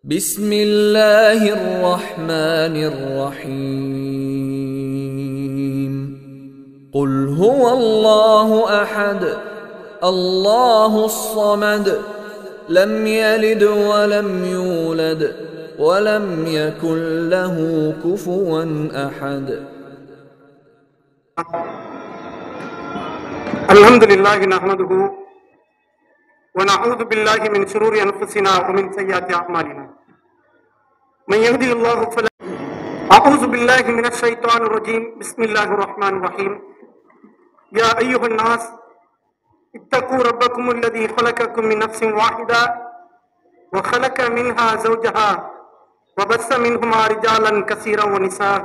بسم الله الرحمن الرحيم قل هو الله أحد الله الصمد لم يلد ولم يولد ولم يكن له كفوا أحد. الحمد لله نحمده ونعوذ بالله من شرور أنفسنا ومن سيئات أعمالنا من يهده الله فلا أعوذ بالله من الشيطان الرجيم بسم الله الرحمن الرحيم يا أيها الناس اتقوا ربكم الذي خلقكم من نفس واحدة وخلق منها زوجها وبث منهما رجالا كثيرا ونساء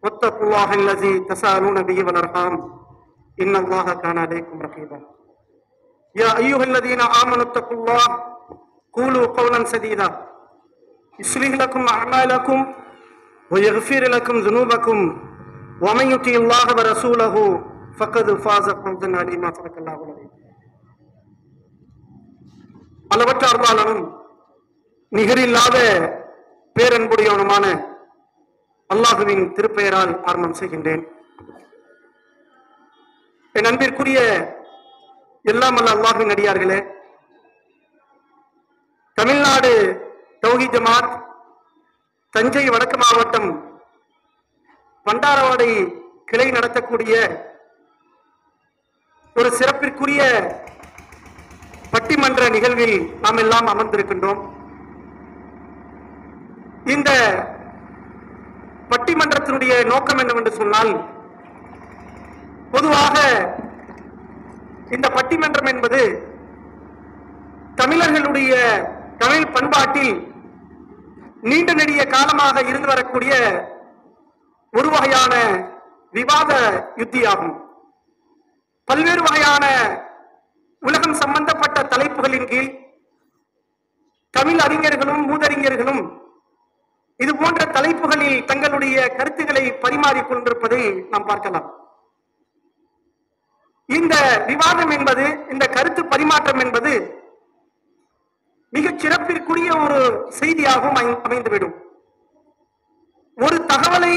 واتقوا الله الذي تساءلون به والأرحام إن الله كان عليكم رقيبا يا أيها الذين آمنوا اتقوا الله قولوا قولا سديدا يصلح لكم أعمالكم ويغفر لكم ذنوبكم ومن يطع الله ورسوله فقد فاز فوزا عظيما. صدق الله العظيم. அளவற்ற அருளாளனும் நிகரில்லாத பேரன்புடையவனுமான அல்லாஹுவின் திருப்பெயரால் ஆரம்பம் செய்கின்றேன். என் அன்பிற்குரிய எல்லாம் அல்ல அல்லாஹ்வின் அடியார்களே, தமிழ்நாடு தௌஹீத் ஜமாத் தஞ்சை வடக்கு மாவட்டம் பண்டாரவாடை கிளை நடத்தக்கூடிய ஒரு சிறப்பிற்குரிய பட்டிமன்ற நிகழ்வில் நாம் எல்லாம் அமர்ந்திருக்கின்றோம். இந்த பட்டிமன்றத்தினுடைய நோக்கம் என்னவென்று சொன்னால், பொதுவாக இந்த பட்டிமன்றம் என்பது தமிழர்களுடைய தமிழ் பண்பாட்டில் நீண்ட நெடிய காலமாக இருந்து வரக்கூடிய ஒரு வகையான விவாத யுத்தியாகும். பல்வேறு வகையான உலகம் சம்பந்தப்பட்ட தலைப்புகளின் கீழ் தமிழ் அறிஞர்களும் மூதறிஞர்களும் இது போன்ற தலைப்புகளில் தங்களுடைய கருத்துக்களை பரிமாறிக்கொண்டிருப்பதை நாம் பார்க்கலாம். இந்த விவாதம் என்பது, இந்த கருத்து பரிமாற்றம் என்பது மிகச் சிறப்பிற்குரிய ஒரு செய்தியாகவும் அமைந்துவிடும். ஒரு தகவலை,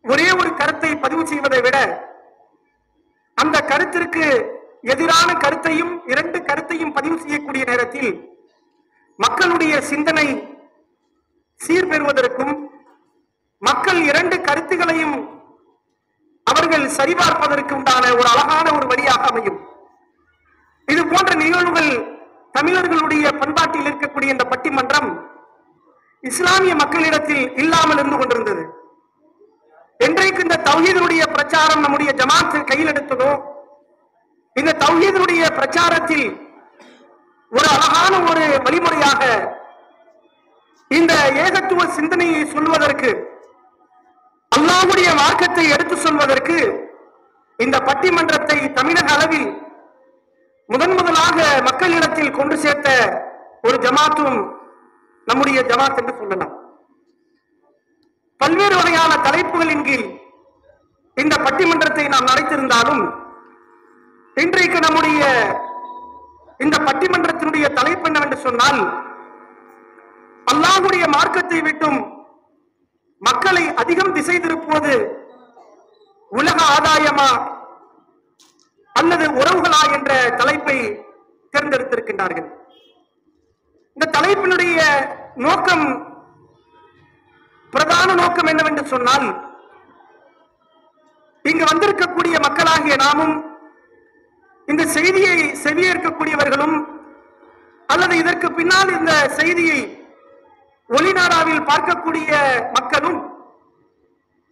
ஒரே ஒரு கருத்தை பதிவு செய்வதை விட அந்த கருத்திற்கு எதிரான கருத்தையும் இரண்டு கருத்தையும் பதிவு செய்யக்கூடிய நேரத்தில் மக்களுடைய சிந்தனை சீர்பெறுவதற்கும் மக்கள் இரண்டு கருத்துகளையும் அவர்கள் சரிபார்ப்பதற்கு உண்டான ஒரு அழகான ஒரு வழியாக அமையும். இது போன்ற நிகழ்வுகள் தமிழர்களுடைய பண்பாட்டில் இருக்கக்கூடிய இந்த பட்டிமன்றம் இஸ்லாமிய மக்களிடத்தில் இல்லாமல் இருந்து கொண்டிருந்தது. என்றைக்கு இந்த தௌஹீதுடைய பிரச்சாரம் நம்முடைய ஜமாத் கையில் எடுத்ததோ, இந்த தௌஹீதுடைய பிரச்சாரத்தில் ஒரு அழகான ஒரு வழிமுறையாக இந்த ஏகத்துவ சிந்தனையை சொல்வதற்கு, அல்லாஹ்வுடைய மார்க்கத்தை எடுத்து சொல்வதற்கு இந்த பட்டிமன்றத்தை தமிழக அளவில் முதலாக மக்களிடத்தில் கொண்டு சேர்த்த ஒரு ஜமாத்தும் நம்முடைய ஜமாத் என்று சொல்லலாம். பல்வேறு வகையான தலைப்புகளின் கீழ் இந்த பட்டிமன்றத்தை நாம் நடத்தியிருந்தாலும், இன்றைக்கு நம்முடைய இந்த பட்டிமன்றத்தினுடைய தலைப்பு என்னவென்று சொன்னால், அல்லாஹ்வுடைய மார்க்கத்தை விட்டும் மக்களை அதிகம் திசை திருப்புவது உலக ஆதாயமா அல்லது உறவுகளா என்ற தலைப்பை தேர்ந்தெடுத்திருக்கின்றார்கள். இந்த தலைப்பினுடைய நோக்கம், பிரதான நோக்கம் என்னவென்று சொன்னால், இங்கு வந்திருக்கக்கூடிய மக்களாகிய நாமும், இந்த செய்தியை செவியேற்கக்கூடியவர்களும் அல்லது இதற்கு பின்னால் இந்த செய்தியை ஒளிநாடாவில் பார்க்கக்கூடிய மக்களும்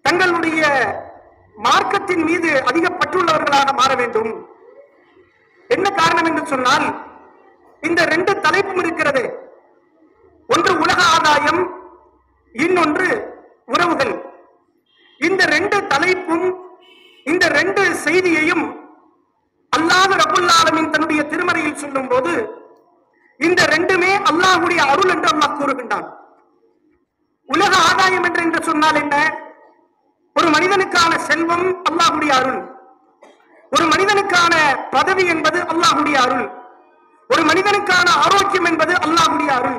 தங்களுடைய மார்க்கத்தின் மீது அதிக பற்றுள்ளவர்களாக மாற வேண்டும். என்ன காரணம் என்று சொன்னால், இந்த ரெண்டு தலைப்பும் இருக்கிறது. ஒன்று உலக ஆதாயம், இன்னொன்று உறவுகள். இந்த ரெண்டு தலைப்பும், இந்த ரெண்டு செய்தியையும் அல்லாஹ் ரப்புல் ஆலமீன் தன்னுடைய திருமறையில் சொல்லும் போது இந்த ரெண்டுமே அல்லாஹ்வுடைய அருள் என்று அல்லாஹ் கூறுகின்றான். உலக ஆதாயம் என்று சொன்னால் என்ன? ஒரு மனிதனுக்கான செல்வம் அல்லாஹ்வுடைய அருள், ஒரு மனிதனுக்கான பதவி என்பது அல்லாஹ்வுடைய அருள், ஒரு மனிதனுக்கான ஆரோக்கியம் என்பது அல்லாஹ்வுடைய அருள்,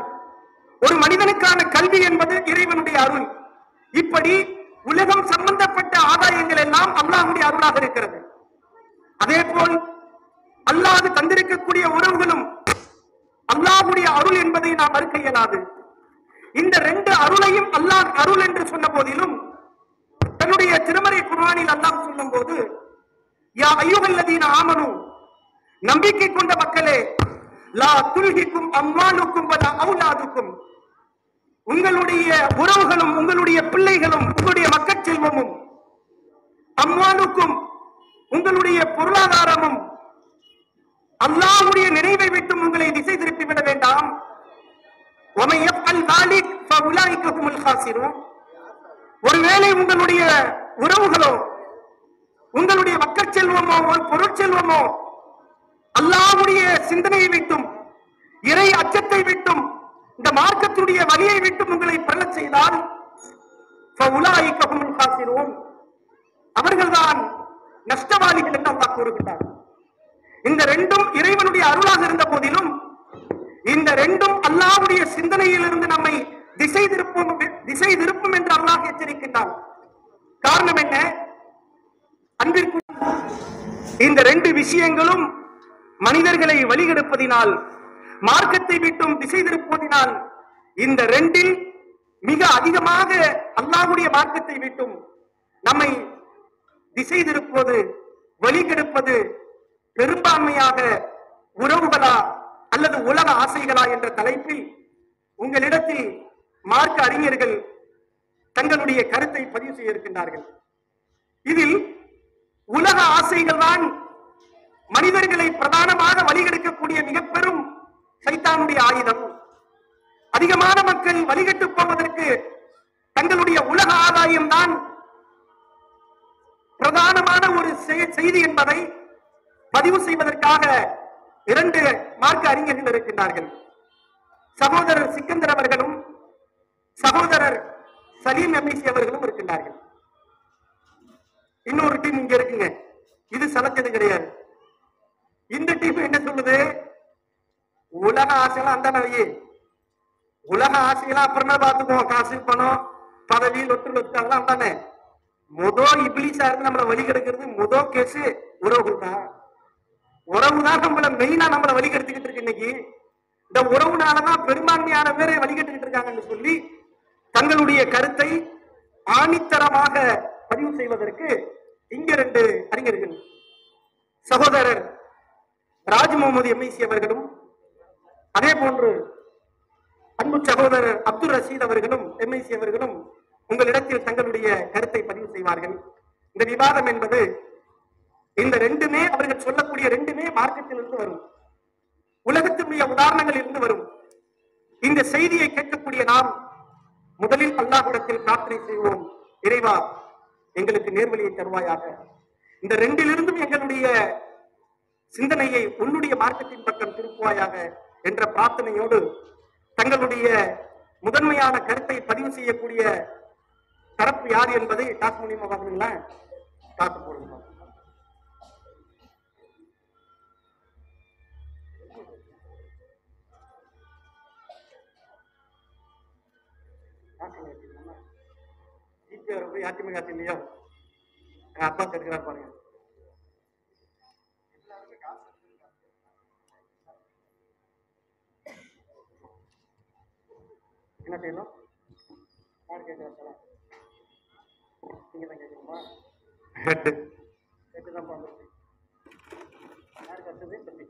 அருள். இப்படி உலகம் சம்பந்தப்பட்ட ஆதாயங்கள் எல்லாம் அல்லாஹ்வுடைய அருளாக இருக்கிறது. அதே போல் அல்லாஹ் தந்திருக்கக்கூடிய உறவுகளும் அல்லாஹ்வுடைய அருள் என்பதை நாம் மறுக்க இயலாது. இந்த ரெண்டு அருளையும் அல்லாஹ் அருள் என்று சொன்ன போதிலும் தன்னுடைய திருமறை குர்ஆனில் அல்லாஹ் சொல்லும் போது, யா அய்யுஹல்லதீன ஆமனு, நம்பிக்கை கொண்ட மக்களே, லா துல்ஹிக்கும் அம்வாலுக்கும் வலா அவுலாதுக்கும், உங்களுடைய உறவுகளும் உங்களுடைய பிள்ளைகளும் உங்களுடைய மக்கள் செல்வமும், அம்வாலுக்கும் உங்களுடைய பொருளாதாரமும் அல்லாஹ்வுடைய நினைவை விட்டும் உங்களை திசை திருப்பிவிட வேண்டாம். வமன் யஃஅல் ذلك فاولئك هم الخاسرون. ஒருவேளை உங்களுடைய உறவுகளோ உங்களுடைய மக்கள் செல்வமோ பொருட்செல்வமோ அல்லாஹ்வுடைய சிந்தனையை விட்டும் இறை அச்சத்தை விட்டும் இந்த மார்க்கத்துடைய வழியை விட்டும் உங்களை பெறச் செய்தால் فاولئك هم الخاسرون, அவர்கள்தான் நஷ்டவாளிகள் என்று அல்லாஹ் கூறுகிறார். இந்த ரெண்டும் இறைவனுடைய அருளாக இருந்த போதிலும் இந்த ரெண்டும் அல்லாஹ்வுடைய சிந்தனையில் இருந்து நம்மை திசை திருப்பும் என்று அல்லாஹ் எச்சரிக்கின்றான். காரணம் என்ன? அன்பிற்கு இந்த ரெண்டு விஷயங்களும் மனிதர்களை வழிகெடுப்பதினால், மார்க்கத்தை விட்டும் திசை திருப்புவதினால், இந்த ரெண்டில் மிக அதிகமாக அல்லாஹ்வுடைய மார்க்கத்தை விட்டும் நம்மை திசை திருப்புவது, வழிகெடுப்பது பெரும்பான்மையாக உறவுகளா அல்லது உலக ஆசைகளா என்ற தலைப்பில் உங்களிடத்தில் மார்க்க அறிஞர்கள் தங்களுடைய கருத்தை பதிவு செய்ய இருக்கின்றார்கள். இதில் உலக ஆசைகள் தான் மனிதர்களை பிரதானமாக வழிகெடுக்கக்கூடிய மிக பெரும் சைத்தானுடைய ஆயுதம். அதிகமான மக்கள் வழிகெட்டு போவதற்கு தங்களுடைய உலக ஆதாயம் தான் பிரதானமான ஒரு செய்தி என்பதை பதிவு செய்வதற்காக இரண்டு மார்க்க அறிஞர்கள் இருக்கின்றார்கள். சகோதரர் சிக்கந்தர் அவர்களும் சகோதரர் சலீம் எம்இசி அவர்களும் இருக்கின்றார்கள். இன்னொரு டீம் இங்க இருக்குங்க, இது சலச்சது கிடையாது. இந்த டீம் என்ன சொல்லுது? உலக ஆசையெல்லாம் அந்த நிறைய உலக ஆசையெல்லாம் அப்புறமே பார்த்துக்குவோம், காசு பணம் பதவி லொட்டு அதெல்லாம் தானே. இப்லீஸா இருந்து நம்மளை வழி கெடுக்கிறது முதல் கேஸ் உறவுகள் தான். உறவுதான் நம்மள மெயினா நம்மளை வழி கெடுத்துக்கிட்டு இருக்கு. இன்னைக்கு இந்த உறவுனாலதான் பெரும்பான்மையான பேரை வழிகட்டுக்கிட்டு இருக்காங்கன்னு சொல்லி தங்களுடைய கருத்தை ஆணித்தரமாக பதிவு செய்வதற்கு இங்க ரெண்டு அறிஞர்கள், சகோதரர் ராஜ் முகமது எம்இசி அவர்களும் அதே போன்று அன்பு சகோதரர் அப்துல் ரஷீத் அவர்களும் எம்இசி அவர்களும் உங்களிடத்தில் தங்களுடைய கருத்தை பதிவு செய்வார்கள். இந்த விவாதம் என்பது இந்த ரெண்டுமே அவர்கள் சொல்லக்கூடிய ரெண்டுமே மார்க்கத்திலிருந்து வரும், உலகத்தினுடைய உதாரணங்கள் இருந்து வரும். இந்த செய்தியை கேட்கக்கூடிய நாம் முதலில் அல்லாஹ்விடத்தில் பிரார்த்தனை செய்வோம், இறைவா எங்களுக்கு நேர்வழியை தருவாயாக, இந்த ரெண்டிலிருந்தும் எங்களுடைய சிந்தனையை உன்னுடைய மார்க்கத்தின் பக்கம் திருப்புவாயாக என்ற பிரார்த்தனையோடு தங்களுடைய முதன்மையான கருத்தை பதிவு செய்யக்கூடிய தரப்பு யார் என்பதை டாஸ் மூலியமா பாத்தீங்களா? காத்து போடுங்க. யாத்திமை காத்து இல்லையோ அப்பா இருக்கிறார் பாருங்க. என்ன செய்யணும்? யார் கேட்கிறார்? நீங்க தான் கேட்கணுமா? ஹெட்டு தான் பாருங்க. யார் கத்துது?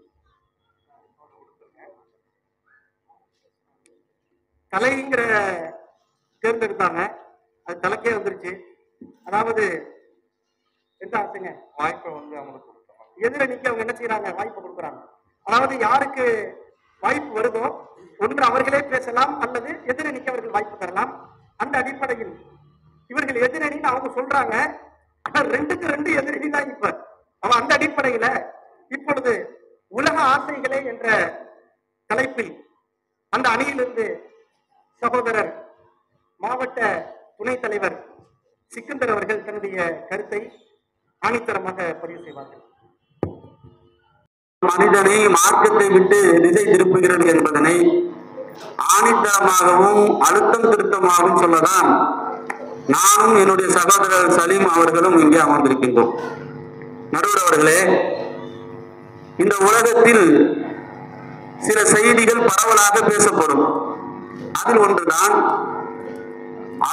தலைங்கிற தேர்ந்தெடுத்தாங்க, அது தலைக்கே வந்துருச்சு. அதாவது என்ன ஆச்சுங்க? வாய்ப்பை வந்து அவங்களுக்கு எதிர நிக்க அவங்க என்ன செய்யறாங்க? வாய்ப்பை கொடுக்குறாங்க. அதாவது யாருக்கு வாய்ப்பு வருதோ ஒன்று அவர்களே பேசலாம் அல்லது எதிரணிக்கு அவர்கள் வாய்ப்பு தரலாம். அந்த அடிப்படையில் இவர்கள் எதிரணின்னு அவங்க சொல்றாங்க. ஆனா ரெண்டுக்கு ரெண்டு எதிரணி தான். இப்ப அவன் அந்த அடிப்படையில இப்பொழுது உலக ஆசைகளே என்ற தலைப்பில் அந்த அணியிலிருந்து சகோதரர் மாவட்ட துணைத் தலைவர் சிக்கந்தர் அவர்கள் தன்னுடைய கருத்தை ஆணித்தரமாக பதிவு செய்வார்கள். மனிதனை மார்க்கத்தை விட்டு திசை திருப்புகிறது என்பதனை ஆணித்தரமாகவும் அழுத்தம் திருத்தமாகவும் சொல்லதான் நானும் என்னுடைய சகோதரர் சலீம் அவர்களும் இங்கே அமர்ந்திருக்கின்றோம். நடுவர் அவர்களே, இந்த உலகத்தில் சில செய்திகள் பரவலாக பேசப்படும். அதில் ஒன்றுதான்,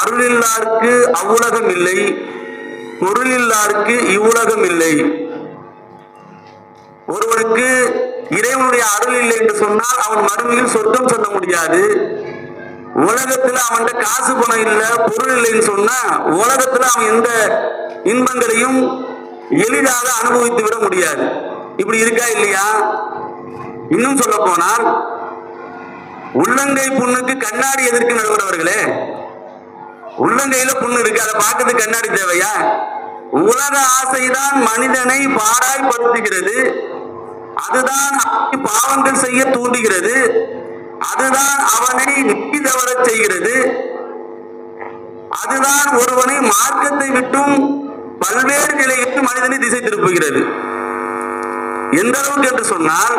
அருளில்லாருக்கு அவ்வுலகம் இல்லை, பொருளில்லாருக்கு இவ்வுலகம் இல்லை. ஒருவனுக்கு இறைவனுடைய அருள் இல்லை என்று சொன்னால் அவன் மறுமையில் சொர்க்கம் சொல்ல முடியாது. உலகத்துல அவன்கிட்ட காசு பணம் இல்ல, பொருள் இல்லைன்னு சொன்னா உலகத்துல அவன் எந்த இன்பங்களையும் எளிதாக அனுபவித்து விட முடியாது. இப்படி இருக்கா இல்லையா? இன்னும் சொல்ல போனால், உள்ளங்கை புண்ணுக்கு கண்ணாடி எதற்கு நடுவர் அவர்களே? உள்ளங்கையில புண்ணு இருக்கு, அதை பார்க்கறதுக்கு கண்ணாடி தேவையா? உலக ஆசைதான் மனிதனை பாடாய்படுத்துகிறது, அதுதான் பாவங்கள் செய்ய தூண்டுகிறது, அதுதான் அவனை நித்தி தவற செய்கிறது, அதுதான் ஒருவனை மார்க்கத்தை விட்டும் பல்வேறு நிலைக்கு மனிதனை திசை திருப்புகிறது. எந்த அளவுக்கு என்று சொன்னால்,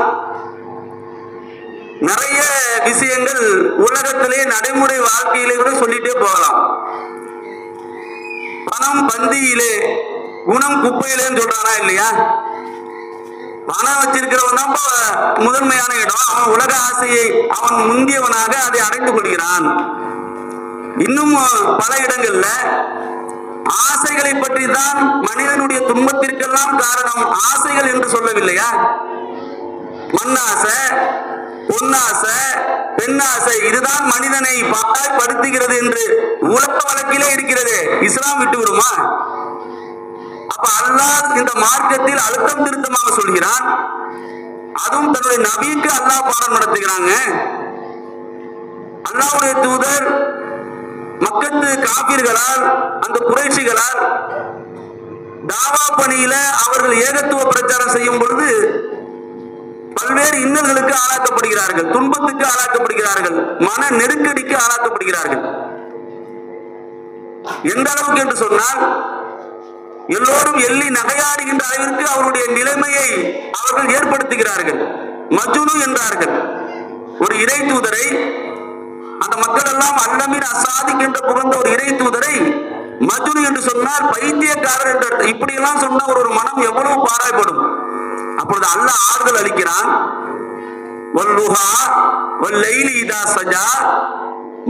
நிறைய விஷயங்கள் உலகத்திலே நடைமுறை வாழ்க்கையிலே கூட சொல்லிட்டே போகலாம். பணம் பந்தியிலே குணம் குப்பையிலேன்னு சொல்றானா இல்லையா? பணம் வச்சிருக்கிறவன் தான் முதன்மையான இடம். அவன் உலக ஆசையை அவன் முந்தியவனாக அதை அடைந்து கொள்கிறான். இன்னும் பல இடங்கள்ல ஆசைகளை பற்றி தான் மனிதனுடைய துன்பத்திற்கெல்லாம் காரணம் ஆசைகள் என்று சொல்லவில்லையா? மண்ணாசை, பொன்னாசை, பெண்ணாசை, இதுதான் மனிதனை பாடாய்படுத்துகிறது என்று உலக வழக்கிலே இருக்கிறது. இஸ்லாம் விட்டு விடுமா? அப்ப அல்லாஹ் இந்த மார்க்கத்தில் அழுத்தம் திருத்தமாக சொல்கிறான். அதுவும் தன்னுடைய நபிக்கு அல்லாஹ் பாடம் நடத்துகிறாங்க. அல்லாஹ்வுடைய தூதர் மக்கத்து காபிர்களால், அந்த குறைஷிகளால் தாவா பணியில அவர்கள் ஏகத்துவ பிரச்சாரம் செய்யும் பொழுது பல்வேறு இன்னல்களுக்கு ஆளாக்கப்படுகிறார்கள், துன்பத்துக்கு ஆளாக்கப்படுகிறார்கள், மன நெருக்கடிக்கு ஆளாக்கப்படுகிறார்கள். எந்த அளவுக்கு என்று சொன்னால், எல்லோரும் எள்ளி நகையாடுகின்ற அளவிற்கு அவருடைய நிலைமையை அவர்கள் ஏற்படுத்துகிறார்கள். மஜ்னு என்றார்கள். ஒரு இறை தூதரை, அந்த மக்கள் எல்லாம் அல்லமீர் அசாதிக் என்று புகழ்ந்த ஒரு இறை தூதரை மஜ்னு என்று சொன்னால் பைத்தியக்காரர் என்று, இப்படி எல்லாம் சொன்ன ஒரு மனம் எவ்வளவு பாராயப்படும். அப்பொழுது அல்லாஹ் ஆறுதல் அளிக்கிறான். வல்லுஹா வல்லைலி இதா சஜா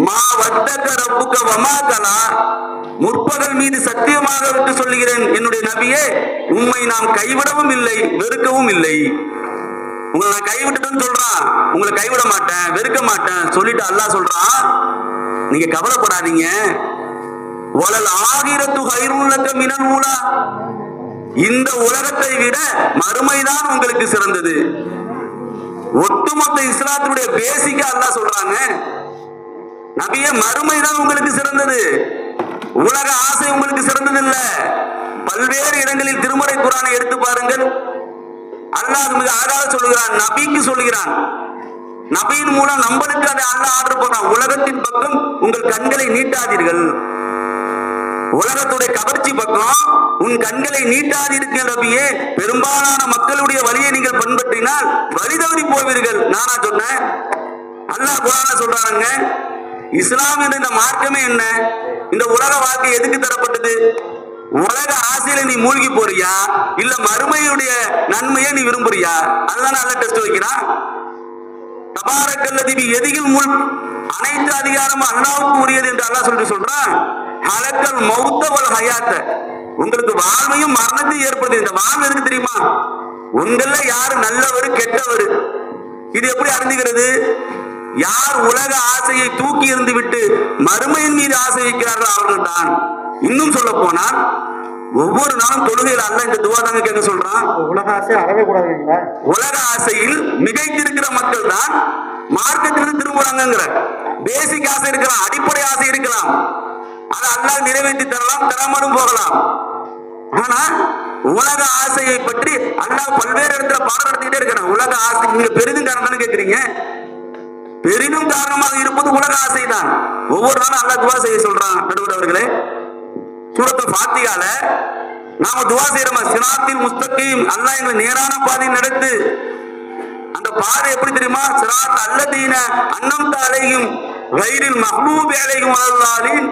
மா வத்தக ரப்புக வமா கலா. முற்பகல் மீது சத்தியமாக விட்டு சொல்லுகிறேன் என்னுடைய நபியே, உம்மை நாம் கைவிடவும் இல்லை, வெறுக்கவும் இல்லை. உங்களை நான் கைவிட்டுட்டேன்னு சொல்றான், உங்களை கைவிட மாட்டேன், வெறுக்க மாட்டேன் சொல்லிட்டு அல்லாஹ் சொல்றான், நீங்க கவலைப்படாதீங்க. வலல் ஆகிரத்து ஹைருன் லக மினல் ஊலா. இந்த உலகத்தை விட மறுமைதான் உங்களுக்கு சிறந்தது. ஒட்டுமொத்த இஸ்லாத்தினுடைய பேசிக்கா அல்லாஹ் சொல்றாங்க, நபியே மறுமைதான் உங்களுக்கு சிறந்தது, உலக ஆசை உங்களுக்கு சிறந்தது இல்ல. பல்வேறு இடங்களில் திருமறை குர்ஆனை எடுத்து பாருங்கள். அல்லாஹ் மிக அழகாக சொல்லுகிறான், நபிக்கு சொல்லுகிறான். நபியின் மூலம் நம்மளுக்கு அதை அல்லாஹ் ஆர்டர் போடுறான். உலகத்தின் பக்கம் உங்கள் கண்களை நீட்டாதீர்கள், உலகத்துடைய கவர்ச்சி பக்கம் உன் கண்களை நீட்டாதீர்கள் நபியே. பெரும்பாலான மக்களுடைய வழியை நீங்கள் பின்பற்றினால் வழிதவறி போவீர்கள். நானா சொன்னேன்? அல்லாஹ் குர்ஆன்ல சொல்றாங்க. இஸ்லாம் என்ற இந்த மார்க்கமே என்ன? இந்த உலக வாழ்க்கை எதுக்கு தரப்பட்டது? உலக ஆசையில நீ மூழ்கி போறியா, இல்ல மறுமையுடைய நன்மையை நீ விரும்புறியா? அதுதான் அல்லாஹ் டெஸ்ட் வைக்கிறான். தபாரக்கல்லதி எதிகில் முல், அனைத்து அதிகாரமும் அல்லாஹ்வுக்கு உரியது என்று அல்லாஹ் சொல்றான். ஹலக்கல் மௌத்த வல் ஹயாத்த, உங்களுக்கு வாழ்வையும் மரணத்தையும் ஏற்படுது. இந்த வாழ்வு எதுக்கு தெரியுமா? உங்கள யாரு நல்லவர் கெட்டவர், இது எப்படி அறிஞ்சுகிறது? யார் உலக ஆசையை தூக்கி இருந்து விட்டு மறுமையின் மீது ஆசை வைக்கிறார்கள் அவர்கள் தான். இன்னும் சொல்ல போனால், ஒவ்வொரு நாளும் தொழுகையில் அல்லாஹ் இந்த துஆ தாங்க கேட்க சொல்றான். உலக ஆசை அறவே கூடாதுங்களா? உலக ஆசையில் மிகைத்திருக்கிற மக்கள் தான் மார்க்கத்திலிருந்து திரும்புறாங்கிற. பேசிக் ஆசை இருக்கலாம், அடிப்படை ஆசை இருக்கலாம், அதை அல்லாஹ் நிறைவேற்றி தரலாம், தராமலும் போகலாம். ஆனா உலக ஆசையை பற்றி அல்லாஹ் பல்வேறு இடத்துல பாடம் நடத்திக்கிட்டே இருக்கிறான். உலக ஆசை நீங்க பெரிதும் காரணம் கேட்கிறீங்க, பெரிதும் காரணமாக இருப்பது உலக ஆசை தான். ஒவ்வொரு நாளும் அல்லாஹ் துஆ செய்ய சொல்றான். நடுவர் அவர்களே, சூரத்துல் ஃபாத்திஹால நாம துஆ செய்யறோம், சிராத்தில் முஸ்தகீம், அல்லாஹ் எங்களை நேரான பாதையில் நடத்து. அந்த பாதை எப்படி தெரியுமா? சிராத் அல்லதீன அன்னம்த அலைஹிம் கைரில் மஹ்லூபி அலைஹிம் வலல்லாலின்.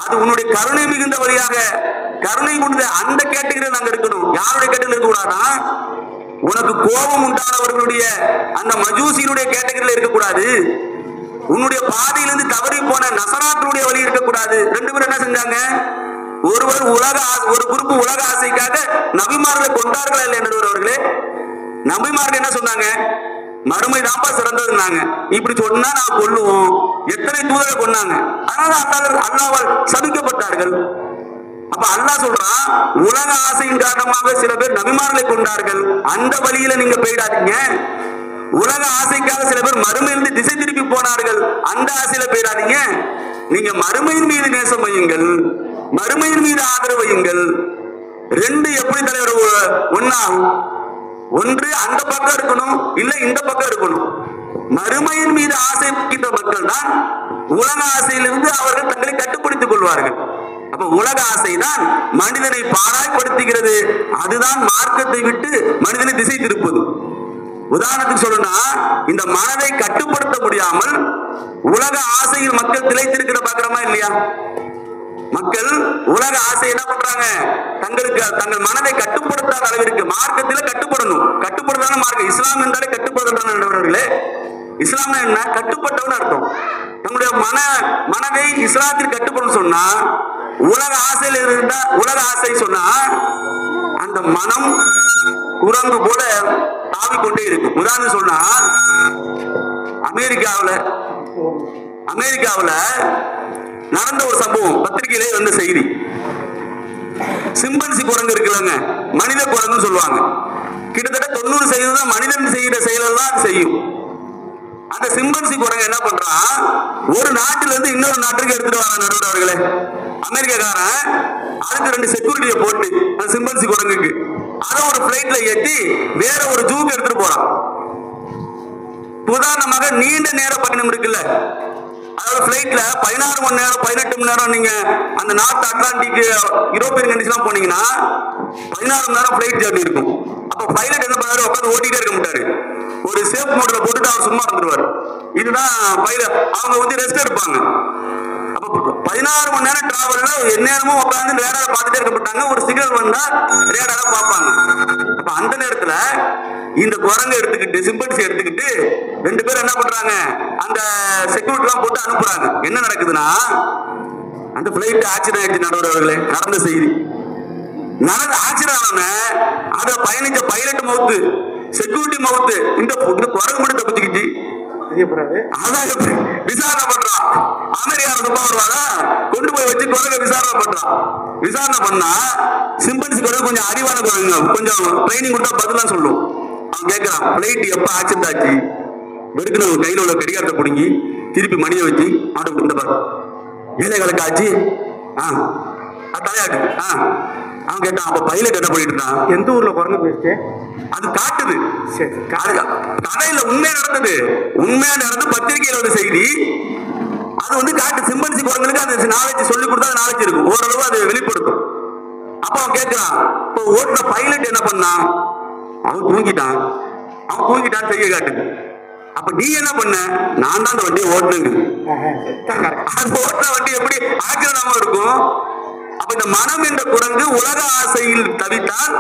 அது உன்னுடைய கருணை மிகுந்த வழியாக கருணை கொண்டு அந்த கேட்டகரியில் நாங்க இருக்கணும். யாருடைய கேட்டகரியில் இருக்கக்கூடாதா? உனக்கு கோபம் உண்டானவர்களுடைய அந்த மஜூசியினுடைய கேட்டகரியில் இருக்கக்கூடாது. உன்னுடைய பாதையிலிருந்து தவறி போன நசராத்தினுடைய வழி இருக்கக்கூடாது. ரெண்டு பேரும் என்ன செஞ்சாங்க? ஒருவர் ஒரு குரூப் உலக ஆசைக்காக நபிமார்களை கொண்டார்களா இல்லை என்பவர்களே? நபிமார்கள் என்ன சொன்னாங்க? மறுமை தான்ப்பா சிறந்ததுன்னாங்க. இப்படி சொன்னா நான் கொல்லுவோம். எத்தனை தூதரை கொன்னாங்க. அதனால அல்லாஹ்வால் சபிக்கப்பட்டார்கள். அப்ப அல்லாஹ் சொல்றான், உலக ஆசையின் காரணமாக சில பேர் நபிமார்களை கொண்டார்கள். அந்த வழியில நீங்க போயிடாதீங்க. உலக ஆசைக்காக சில பேர் மறுமையிலிருந்து திசை திருப்பி போனார்கள். அந்த ஆசையில போயிடாதீங்க. நீங்க மறுமையின் மீது நேசம் வையுங்கள், மறுமையின் மீது ஆதரவு வையுங்கள். ரெண்டு எப்படி தலைவர் ஒன்னாகும்? ஒன்று அந்த பக்கம் இருக்கணும், இல்ல இந்த பக்கம் இருக்கணும். மறுமையின் மீது ஆசை வைக்கின்ற மக்கள் தான் உலக ஆசையிலிருந்து அவர்கள் தங்களை கட்டுப்படுத்திக் கொள்வார்கள். அப்ப உலக ஆசைதான் மனிதனை பாழாய்படுத்துகிறது. அதுதான் மார்க்கத்தை விட்டு மனிதனை திசை திருப்பது. உதாரணத்துக்கு சொல்லணும்னா, இந்த மனதை கட்டுப்படுத்த முடியாமல் உலக ஆசையில் மக்கள் திளைத்திருக்கிற பாக்குறோமா இல்லையா? மக்கள் உலக ஆசை என்ன பண்றாங்க? தங்கள் மனதை கட்டுப்படுத்தாத அளவிற்கு மார்க்கத்தில் கட்டுப்படணும். கட்டுப்படுத்தான மார்க்கம் இஸ்லாம் என்றாலே கட்டுப்படுத்தானே. இஸ்லாம் என்ன? கட்டுப்பட்டவன் அர்த்தம். நம்முடைய மனதை இஸ்லாத்தில் கட்டுப்படும் சொன்னா, உலக ஆசையில் இருந்தா, உலக ஆசை சொன்னா அந்த மனம் குரங்கு போல தாவிக்கொண்டே இருக்கும். உதாரணம் சொன்னா, அமெரிக்காவில் நடந்த ஒரு சம்பவம் பத்திரிகையிலே வந்த செய்தி. சிம்பன்சி குரங்கு இருக்குல்லங்க, மனித குரங்குன்னு சொல்லுவாங்க. கிட்டத்தட்ட 90% மனிதன் செய்கிற செயலெல்லாம் செய்யும். அந்த சிம்பன்சி குரங்கு என்ன பண்றான்? ஒரு நாட்டில இருந்து இன்னொரு நாட்டுக்கு எடுத்துட்டு வரான் நடுவர்களே. அமெரிக்காக்காரன் அதுக்கு 2 செக்யூரிட்டியை போட்டு அந்த சிம்பன்சி குரங்குக்கு அதை ஒரு பிளைட்ல ஏற்றி வேற ஒரு ஜூக்கு எடுத்துட்டு போறான். உதாரணமாக நீண்ட நேர பயணம் இருக்குல்ல, அதாவது பிளைட்ல 16 மணி நேரம் 18 மணி நேரம் நீங்க அந்த நார்த் அட்லாண்டிக் யூரோப்பியன் கண்ட்ரிஸ்லாம் போனீங்கன்னா 16 மணி நேரம் பிளைட் ஜர்னி இருக்கும். அப்ப பைலட் என்ன பண்ணாரு? உட்காந்து ஓட்டிட்டே இருக்க மாட்டாரு. ஒரு சேஃப் மோட்ல போட்டுட்டு அவர் சும்மா இருந்துருவாரு. இதுதான் பைலட். அவங்க வந்து ரெஸ்ட் எடுப்பாங்க. அப்ப 16 மணி நேரம் டிராவல்ல எந்நேரமும் உட்காந்து ரேடாரை பார்த்துட்டே இருக்க மாட்டாங்க. ஒரு சிக்னல் வந்தா ரேடாரை பார்ப்பாங்க. அப்ப அந்த நேரத்துல இந்த குரங்கை எடுத்துக்கிட்டு, சிம்பன்சி எடுத்துக்கிட்டு 2 பேரும் என்ன பண்றாங்க? அந்த செக்யூரிட்டி எல்லாம் போட்டு அனுப்புறாங்க. என்ன நடக்குதுன்னா, அந்த பிளைட் ஆக்சிடென்ட் ஆயிடுச்சு நடுவர்களே. நடந்த செய்தி ஆக்சிடென்ட் ஆன அதை பயணிச்ச பைலட் மவுத்து, செக்யூரிட்டி மவுத்து. இந்த குரங்கு மட்டும் தப்பிச்சுக்கிச்சு. விசாரணை பண்றான். அமெரிக்கா வருவாங்க, கொண்டு போய் வச்சு குரங்க விசாரணை பண்றான். விசாரணை பண்ணா சிம்பன்சி குரங்கு கொஞ்சம் அறிவான குரங்கு, கொஞ்சம் ட்ரைனிங் கொடுத்தா பதிலாம் சொல்லும். அவன் கேட்கிறான், பிளைட் எப்ப ஆக்சிடென்ட் ஆச்சு? வெறுக்கிற ஒரு கையில உள்ள கடிகாரத்தை பிடுங்கி திருப்பி மணியை வச்சு ஆட்டோ இந்த பாரு ஏழைகளுக்கு ஆச்சு. தலையாட்டு. அவன் கேட்டான், அப்ப பைலட் என்ன பண்ணிட்டு இருந்தான்? எந்த ஊர்ல குரங்கு போயிடுச்சு? அது காட்டுது. கதையில உண்மையா நடந்தது, உண்மையா நடந்து பத்திரிகையில ஒரு செய்தி. அது வந்து காட்டு சிம்பன்சி குரங்களுக்கு அந்த நாலேஜ் சொல்லி கொடுத்தா அந்த நாலேஜ் இருக்கும், ஓரளவு அது வெளிப்படுத்தும். அப்ப அவன் கேட்கிறான், இப்போ ஓட்டுற பைலட் என்ன பண்ணான்? அவன் தூங்கிட்டான் செய்ய காட்டுது. அப்ப நீ என்ன பண்ண? நான் தான் அந்த வண்டியை ஓட்டுங்க. அது ஓட்டுற வண்டி எப்படி ஆக்கிரமா இருக்கும்? அப்ப இந்த மனம் என்ற குரங்கு உலக ஆசையில் தவித்தால்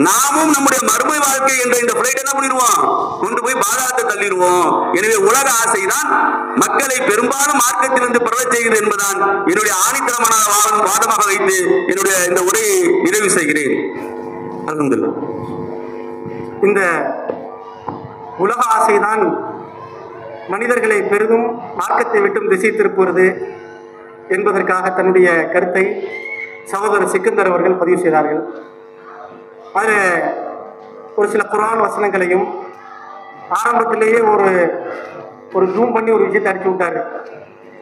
நாமும் நம்முடைய மறுமை வாழ்க்கை என்ற இந்த பிளைட் என்ன பண்ணிடுவோம்? கொண்டு போய் பாதாளத்தை தள்ளிடுவோம். எனவே உலக ஆசைதான் மக்களை பெரும்பாலும் மார்க்கத்திலிருந்து பரவச் செய்கிறது என்பதான் என்னுடைய ஆணித்தரமான வாதமாக வைத்து என்னுடைய இந்த உரையை நிறைவு செய்கிறேன். அல்ஹம்துலில்லாஹ். இந்த உலக ஆசைதான் மனிதர்களை பெரிதும் மார்க்கத்தை விட்டும் திசை திருப்புவது என்பதற்காக தன்னுடைய கருத்தை சகோதரர் சிக்கந்தர் அவர்கள் பதிவு செய்தார்கள். அதில் ஒரு சில குர்ஆன் வசனங்களையும் ஆரம்பத்திலேயே ஒரு ஜூம் பண்ணி ஒரு விஷயத்தை அடிச்சு விட்டாரு.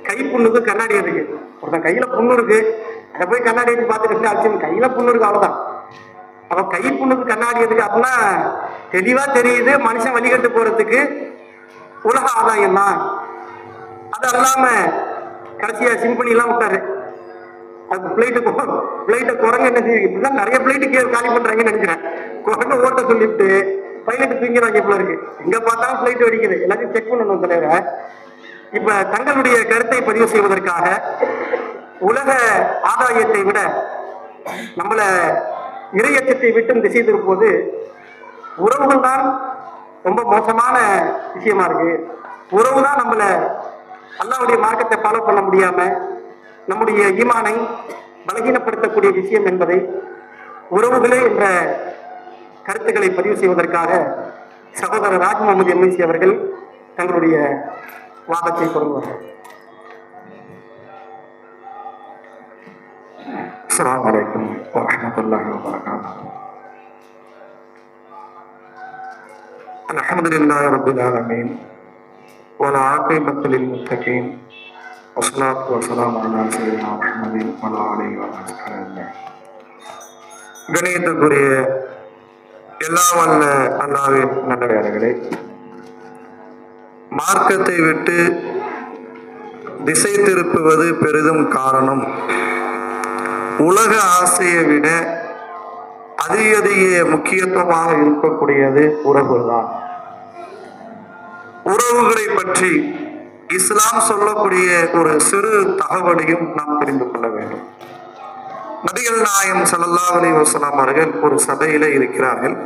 கை புண்ணுக்கு கண்ணாடி இருக்கு. ஒருத்தன் கையில புண்ணு இருக்கு, அதை போய் கண்ணாடி எடுத்து பார்த்துட்டு அடிச்சு கையில புண்ணு இருக்கு, அவ்வளவுதான். அப்ப கை புண்ணுக்கு கண்ணாடி இருக்கு அப்படின்னா தெளிவா தெரியுது மனுஷன் வழிகட்டு போறதுக்கு உலக ஆதாயம் தான். அது அல்லாம கடைசியா சிம்பனி எல்லாம் விட்டாரு. அது பிளைட்டை குரங்கு என்ன செய்யுது? இப்படிதான் நிறைய பிளைட்டு காலி பண்றாங்கன்னு நினைக்கிறேன். குரங்கு ஓட்ட சொல்லிவிட்டு பைலட் தூங்கிறாங்க போல இருக்கு. எங்க பார்த்தாலும் பிளைட் வெடிக்குது, எல்லாத்தையும் செக் பண்ணணும் தலைவர். இப்ப தங்களுடைய கருத்தை பதிவு செய்வதற்காக உலக ஆதாயத்தை விட நம்மள இறையச்சத்தை விட்டு திசை திருப்போது உறவுகள் தான் ரொம்ப மோசமான விஷயமா இருக்கு. உறவு தான் நம்மள அல்லாஹ்வுடைய மார்க்கத்தை ஃபாலோ பண்ண முடியாம நம்முடைய ஈமானை பலகீனப்படுத்தக்கூடிய விஷயம் என்பதை உறவுகளே என்ற கருத்துக்களை பதிவு செய்வதற்காக சகோதரர் ராஜ் முகமது எம்எல்சி அவர்கள் தங்களுடைய வாதத்தை தொடங்குவார்கள். அஸ்ஸலாமு அலைக்கும் வரஹ்மத்துல்லாஹி வபரகாத்துஹு. அல்ஹம்துலில்லாஹி ரப்பில் ஆலமீன் வல் ஆகிபத்து லில் முத்தகீன் வஸ்ஸலாத்து வஸ்ஸலாமு அலா சய்யிதினா முஹம்மதின் வ ஆலிஹி வ ஸஹ்பிஹி. கணியத்துக்குரிய எல்லா வல்ல அல்லாஹ்வின் நல்லடியார்களே, மார்க்கத்தை விட்டு திசை திருப்புவது பெரிதும் காரணம் உலக ஆசையை விட அதிக முக்கியத்துவமாக இருக்கக்கூடியது உறவுதான். உறவுகளை பற்றி இஸ்லாம் சொல்லக்கூடிய ஒரு சிறு தகவலையும் நாம் தெரிந்து கொள்ள வேண்டும். நபிகள் நாயகம் ஸல்லல்லாஹு அலைஹி வஸல்லம் அவர்கள் ஒரு சபையில இருக்கிறார்கள்.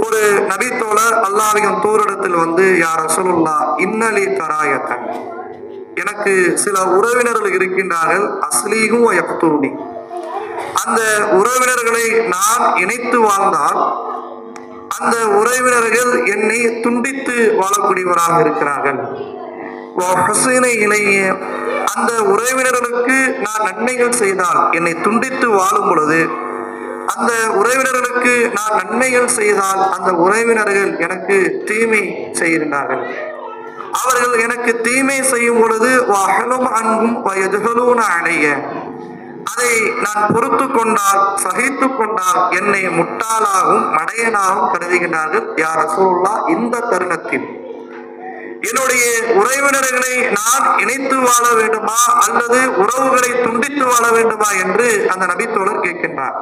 ஒரு நபித்தோழர் அல்லாஹ்வின் தூரிடத்தில் வந்து, யா ரசூலுல்லாஹ் இன்னலி தராயத்தன், எனக்கு சில உறவினர்கள் இருக்கின்றார்கள், அஸ்லீஹு வ யக்தூனி, அந்த உறவினர்களை நான் இணைத்து வாழ்ந்தால் அந்த உறவினர்கள் என்னை துண்டித்து வாழக்கூடியவராக இருக்கிறார்கள். அந்த உறவினர்களுக்கு நான் நன்மைகள் செய்தால், என்னை துண்டித்து வாழும் பொழுது அந்த உறவினர்களுக்கு நான் நன்மைகள் செய்தால் அந்த உறவினர்கள் எனக்கு தீமை செய்கின்றார்கள். அவர்கள் எனக்கு தீமை செய்யும் பொழுது வஹலும் அன்பும் வயதுகளூன அடைய, அதை நான் பொறுத்து கொண்டால், சகித்து கொண்டால் என்னை முட்டாளாகவும் மடையனாகவும் கருதுகின்றார்கள். யா ரசூலுல்லாஹ், இந்த தருணத்தில் என்னுடைய உறவினர்களை நான் இணைத்து வாழ வேண்டுமா அல்லது உறவுகளை துண்டித்து வாழ வேண்டுமா என்று அந்த நபித்தோழர் கேட்கின்றார்.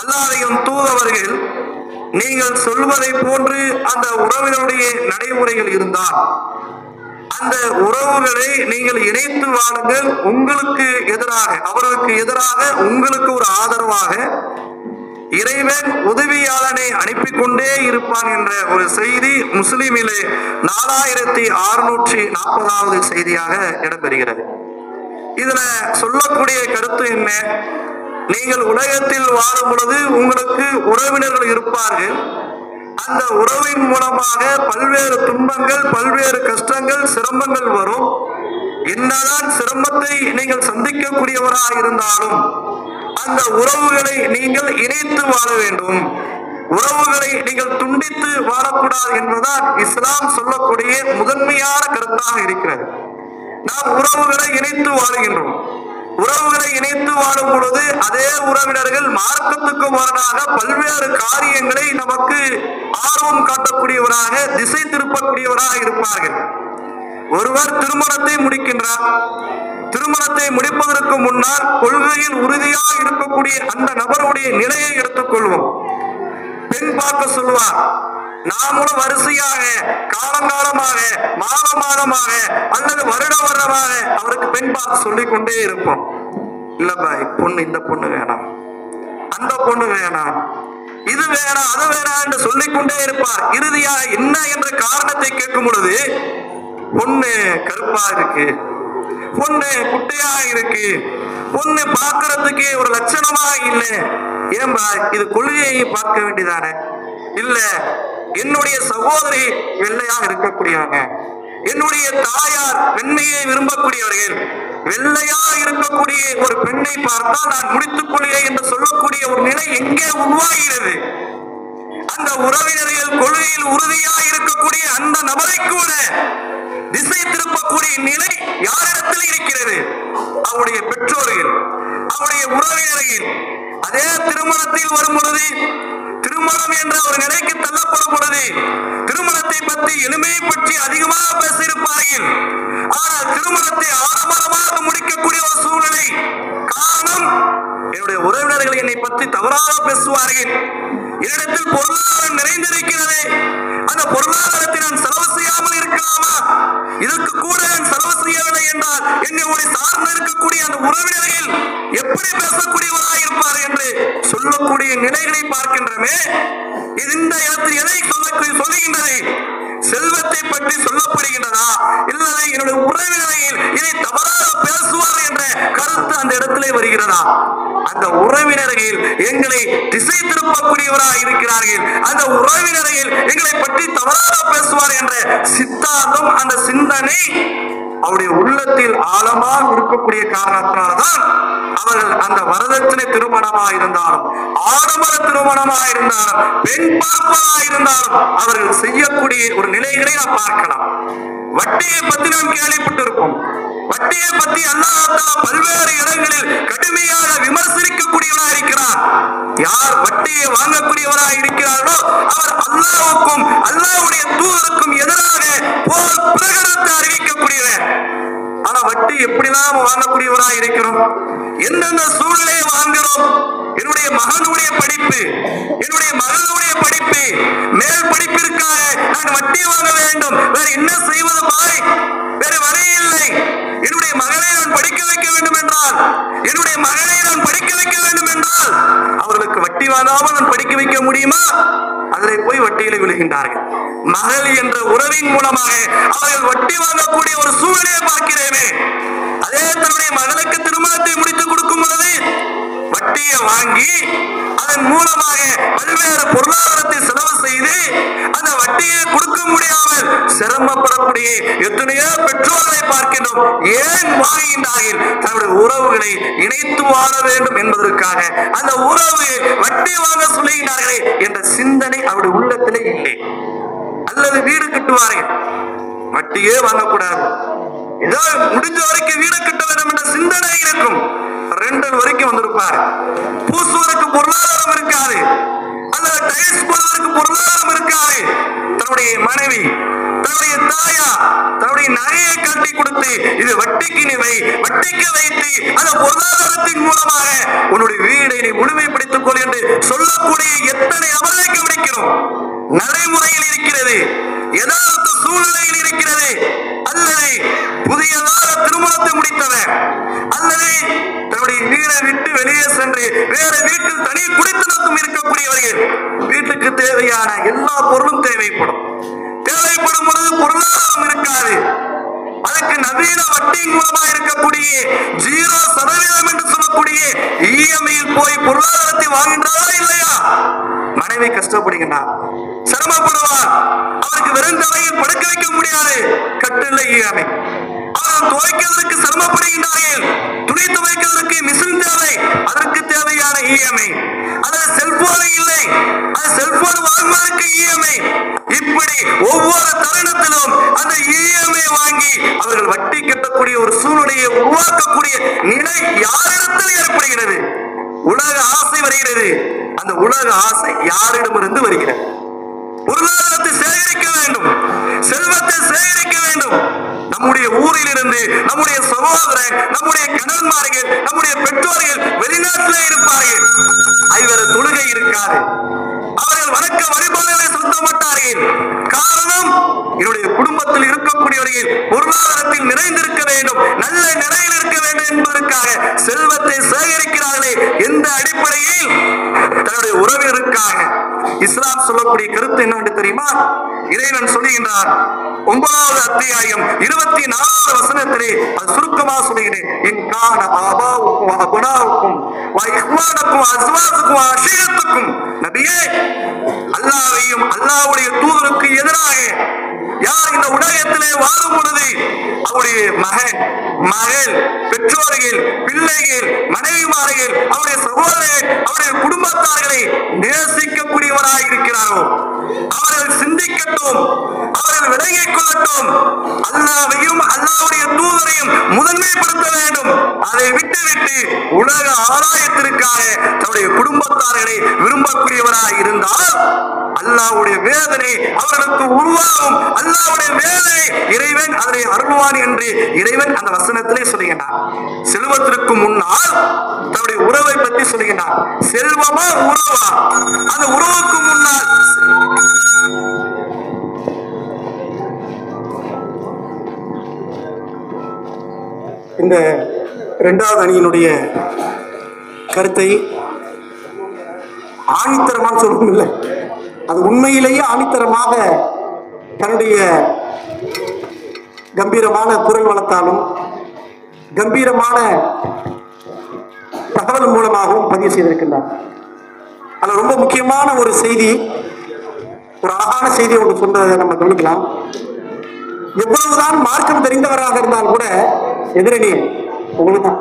அல்லாஹ்வின் தூதவர்கள், நீங்கள் சொல்வதை போன்று அந்த உறவினருடைய நடைமுறைகள் இருந்தால் அந்த உறவுகளை நீங்கள் இணைத்து வாழுங்கள். உங்களுக்கு எதிராக, அவர்களுக்கு எதிராக உங்களுக்கு ஒரு ஆதரவாக இறைவன் உதவியாளனை அனுப்பி கொண்டே இருப்பான் என்ற ஒரு செய்தி முஸ்லிமிலே 4640வது செய்தியாக இடம்பெறுகிறது. இதுல சொல்லக்கூடிய கருத்து என்ன? நீங்கள் உலகத்தில் வாழும் பொழுது உங்களுக்கு உறவினர்கள் இருப்பார்கள். அந்த உறவின் மூலமாக பல்வேறு துன்பங்கள், பல்வேறு கஷ்டங்கள், சிரமங்கள் வரும். என்னதான் சிரமத்தை நீங்கள் சந்திக்கக்கூடியவராக இருந்தாலும் அந்த உறவுகளை நீங்கள் இணைத்து வாழ வேண்டும். உறவுகளை நீங்கள் துண்டித்து வாழக்கூடாது என்பதுதான் இஸ்லாம் சொல்லக்கூடிய முதன்மையான கருத்தாக இருக்கிறது. நாம் உறவுகளை இணைத்து வாழுகின்றோம். உறவுகளை இணைத்து வாழும் பொழுது அதே உறவினர்கள் மார்க்கத்துக்கு மாறாக பல்வேறு காரியங்களை நமக்கு ஆர்வம் காட்டக்கூடியவராக, திசை திருப்பக்கூடியவராக இருப்பார்கள். ஒருவர் திருமணத்தை முடிக்கின்றார். திருமணத்தை முடிப்பதற்கு முன்னால் கொள்கையில் உறுதியாக இருக்கக்கூடிய அந்த நபருடைய நிலையை எடுத்துக்கொள்வோம். பெண் பார்க்க சொல்வார். நாமளும் வரிசையாக, காலங்காலமாக, மாதமாக அல்லது வருடமாக அவருக்கு பெண் பார்க்க சொல்லிக் கொண்டே இருப்போம். இல்ல பாய், பொண்ணு, இந்த பொண்ணு வேணாம், அந்த பொண்ணு வேணாம், இது வேணாம், அது வேணாம் என்று சொல்லிக்கொண்டே இருப்பார். இறுதியாக என்ன என்ற காரணத்தை கேட்கும் பொழுது, பொண்ணு கருப்பா இருக்கு, பொண்ணு குட்டையா இருக்கு, பொண்ணு பார்க்கறதுக்கு ஒரு லட்சணமா இல்லை. ஏன்பா, இது கொள்கையை பார்க்க வேண்டியதானே? இல்ல, என்னுடைய சகோதரி வெள்ளையா இருக்கக்கூடியவங்க, என்னுடைய தாயார் வெண்மையை விரும்பக்கூடியவர்கள், வெள்ளையா இருக்கக்கூடிய ஒரு பெண்ணை பார்த்தால் நான் முடித்துக் கொள்கிறேன் என்று சொல்லக்கூடிய ஒரு நிலை எங்கே உருவாகிறது? அந்த உறவினர்கள் கொள்கையில் உறுதியாக இருக்கக்கூடிய அந்த நபரை கூட திசை திருப்பக்கூடிய நிலை யாரிடத்தில் இருக்கிறது? அவருடைய பெற்றோர்கள், அவருடைய உறவினர்கள். அதே திருமணத்தில் வரும் பொழுது, திருமணம் என்ற ஒரு நிலைக்கு தள்ளப்படும் பொழுது திருமணத்தை பற்றி, எளிமையை பற்றி அதிகமாக பேசியிருப்பார்கள். ஆனால் திருமணத்தை ஆடம்பரமாக முடிக்கக்கூடிய ஒரு சூழ்நிலை. காரணம், என்னுடைய உறவினர்கள் என்னை பற்றி தவறாக பேசுவார்கள், என்னிடத்தில் பொருளாதாரம் நிறைந்த நிலைகளை பார்க்கின்றமே, இந்த இடத்தில் எதை சொல்லுகின்றது? செல்வத்தை பற்றி சொல்லப்படுகின்றதா, இல்லது என்னுடைய உறவினரையில் இதை தவறாக பேசுவார் என்ற கருத்து அந்த இடத்திலே வருகிறதா? அந்த உறவினர்கள் எங்களை திசை திருப்பக்கூடியவராக இருக்கிறார்கள், அந்த உறவினர்கள் எங்களை பற்றி தவறாக பேசுவார் என்ற சித்தாந்தம், அந்த சிந்தனை அவருடைய உள்ளத்தில் ஆழமாக இருக்கக்கூடிய காரணத்தினால்தான் அவர்கள் அந்த வரதட்சணை திருமணமாக இருந்தாலும், ஆடம்பர திருமணமாக இருந்தாலும், பெண் பார்ப்பதாக இருந்தாலும் அவர்கள் செய்யக்கூடிய ஒரு நிலைகளை நாம் பார்க்கலாம். வட்டியை பற்றி நாம் கேள்விப்பட்டிருப்போம். வட்டியை பற்றி அல்லாஹ் பல்வேறு இடங்களில் கடுமையாக விமர்சிக்கக்கூடியவராக இருக்கிறார். யார் வட்டியை வாங்கக்கூடியவராக இருக்கிறார்களோ அவர் அல்லாஹ்வுக்கும் அல்லாஹ்வுடைய தூதருக்கும் எதிராக போர் பிரகடனத்தை அறிவிக்கக்கூடியவர். ஆனா வட்டி எப்படிலாம் வாங்கக்கூடியவராக இருக்கிறோம், எந்தெந்த சூழ்நிலையை வாங்குறோம்? என்னுடைய மகனுடைய படிப்பு, என்னுடைய மகளுடைய படிப்பு, மேல் படிப்பிற்காக நான் வட்டி வாங்க வேண்டும். வேற என்ன செய்வது பாய்? வேற வழி இல்லை. என்னுடைய மகளை நான் படிக்க வைக்க வேண்டும் என்றால், என்னுடைய மகளை நான் படிக்க வைக்க வேண்டும் என்றால் அவர்களுக்கு வட்டி வாங்காமல் நான் படிக்க வைக்க முடியுமா? அதில் போய் வட்டியில விழுகின்றார்கள். மகள் என்ற உறவின் மூலமாக அவர்கள் வட்டி வாங்கக்கூடிய ஒரு சூழ்நிலையை பார்க்கிறேனே. அதே தன்னுடைய மகளுக்கு திருமணத்தை முடித்துக் கொடுக்கும் பொழுது வட்டியை வாங்கி அதன் மூலமாக பல்வேறு பொருளாதாரத்தை செலவு செய்து அந்த வட்டியை கொடுக்க முடியாமல் சிரமப்படக்கூடிய எத்தனையோ பெற்றோர்களை பார்க்கின்றோம். ஏன் வாங்குகின்றார்கள்? தன்னுடைய உறவுகளை இணைத்து வாழ வேண்டும் என்பதற்காக அந்த உறவு வட்டி வாங்க சொல்லுகின்றார்களே என்ற சிந்தனை அவருடைய உள்ளத்திலே இல்லை. அல்லது வீடு கட்டுவார்கள், வட்டியே வாங்கக்கூடாது, ஏதோ முடிஞ்ச வரைக்கும் வீடு கட்ட வேண்டும் என்ற சிந்தனை இருக்கும். 2 வரைக்கும் வந்திருப்பார். பூசுவதற்கு பொருளாதாரம் இருக்காது, அல்லது டைல்ஸ் போடுவதற்கு பொருளாதாரம் இருக்காது. தன்னுடைய மனைவி, தன்னுடைய தாயா, தன்னுடைய நகையை கட்டி கொடுத்து இது வட்டிக்கு நிலை, வட்டிக்கு வைத்து அந்த பொருளாதாரத்தின் மூலமாக உன்னுடைய வீடை நீ முழுமைப்படுத்திக் கொள் என்று சொல்லக்கூடிய எத்தனை நபர்களை கவனிக்கிறோம். நடைமுறையில் இருக்கிறது, யதார்த்த சூழ்நிலையில் இருக்கிறது. அல்லது புதியதாக திருமணத்தை முடித்தவர், அல்லது தன்னுடைய வீடை விட்டு வெளியே சென்று வேற வீட்டில் தனி குடித்தனத்தும் இருக்கக்கூடியவர்கள், வீட்டுக்கு தேவையான எல்லா பொருளும் தேவைப்படும். தேவைப்படும் பொழுது பொருளாதாரம் இருக்காது. அதற்கு நவீன வட்டியின் மூலமாக இருக்கக்கூடிய 0% என்று சொல்லக்கூடிய இஎம்ஐயில் போய் பொருளாதாரத்தை வாங்கின்றாரா இல்லையா? மனைவி கஷ்டப்படுகின்றார், சிரமப்படுவார். அவருக்கு வெறும் தலையில் படுக்க வைக்க முடியாது, கட்டில் இஎம்ஐ. அவர்கள் துவைக்கிறதுக்கு சிரமப்படுகின்றார்கள், துணி துவைக்கிறதுக்கு மிஷின் தேவை, அதற்கு தேவையான இஎம்ஐ. அதில் செல்போன் இல்லை, அது செல்போன் வாங்குவதற்கு இஎம்ஐ. இப்படி ஒவ்வொரு தருணத்திலும் அந்த இஎம்ஐ வாங்கி அவர்கள் வட்டி கட்டக்கூடிய ஒரு சூழ்நிலையை உருவாக்கக்கூடிய நிலை யாரிடத்தில் ஏற்படுகிறது? உலக ஆசை வருகிறது. அந்த உலக ஆசை யாரிடமிருந்து வருகிறது? பொருளாதாரத்தை சேகரிக்க வேண்டும், செல்வத்தை சேகரிக்க வேண்டும். நம்முடைய ஊரில் இருந்து நம்முடைய சகோதரர், நம்முடைய கணவன்மார்கள், நம்முடைய பெற்றோர்கள் வெளிநாட்டிலே இருப்பார்கள். ஐவர தொழுகை இருக்காது, அவர்கள் வணக்க வழிபாடுகளை செலுத்த மாட்டார்கள். காரணம், என்னுடைய குடும்பத்தில் இருக்கக்கூடியவர்கள் பொருளாதாரத்தில் நிறைந்திருக்க வேண்டும், நல்ல நிலையில் இருக்க வேண்டும் என்பதற்காக செல்வத்தை சேகரிக்கிறார்களே. எந்த அடிப்படையில்? தன்னுடைய உறவினருக்காக. இஸ்லாம் சொல்லக்கூடிய கருத்து என்னவென்று தெரியுமா? இறைவன் சொல்லுகின்றார் 9வது அத்தியாயம் 24வது வசனத்திலே, அது சுருக்கமாக சொல்லுகிறேன். இன் கான ஆபாவுக்கும் அபுனாவுக்கும் வ இஹ்வானுக்கும் அஸ்வாஜுக்கும் அஷீரத்துக்கும். நபியே, அல்லாஹ்வையும் அல்லாஹ்வுடைய தூதருக்கு எதிராக யார் இந்த உலகத்திலே வாழும் பொழுது அவருடைய மகன், மகள், பெற்றோர்கள், பிள்ளைகள், மனைவிமார்கள், அவருடைய சகோதரர்கள், அவருடைய குடும்பத்தார்களை நேசிக்கக்கூடியவராக இருக்கிறாரோ அவர்கள் சிந்திக்கட்டும், அவர்கள் விலகிக் கொள்ளட்டும். அல்லாஹ்வையும் அல்லாஹ்வுடைய தூதரையும் முதன்மைப்படுத்த வேண்டும். அதை விட்டுவிட்டு உலக ஆதாயத்திற்காக தன்னுடைய குடும்பத்தார்களை விரும்பக்கூடியவராக இருந்தால் அல்லாஹ்வுடைய வேதனை அவர்களுக்கு உருவாகும். அல்லாஹ்வுடைய வேதனை இறைவன் அதனை அருள்வான் என்று இறைவன் அந்த வசனத்திலே சொல்லுகின்றார். செல்வத்திற்கு முன்னால் தன்னுடைய உறவை பற்றி சொல்லுகின்றார். செல்வமா உறவா? அந்த உறவுக்கு முன்னால் இந்த 2வது அணியினுடைய கருத்தை ஆணித்தரமான சொல்லும் இல்லை, அது உண்மையிலேயே ஆணித்தரமாக தன்னுடைய கம்பீரமான குரல் வளத்தாலும் கம்பீரமான தகவல் மூலமாகவும் பதிவு செய்திருக்கின்றார். அதில் ரொம்ப முக்கியமான ஒரு செய்தி, ஒரு அழகான செய்தி ஒன்று சொன்னதை நம்ம கவனிக்கலாம். எவ்வளவுதான் மார்க்கம் தெரிந்தவராக இருந்தால் கூட எதிரணி உங்களுக்கு தான்.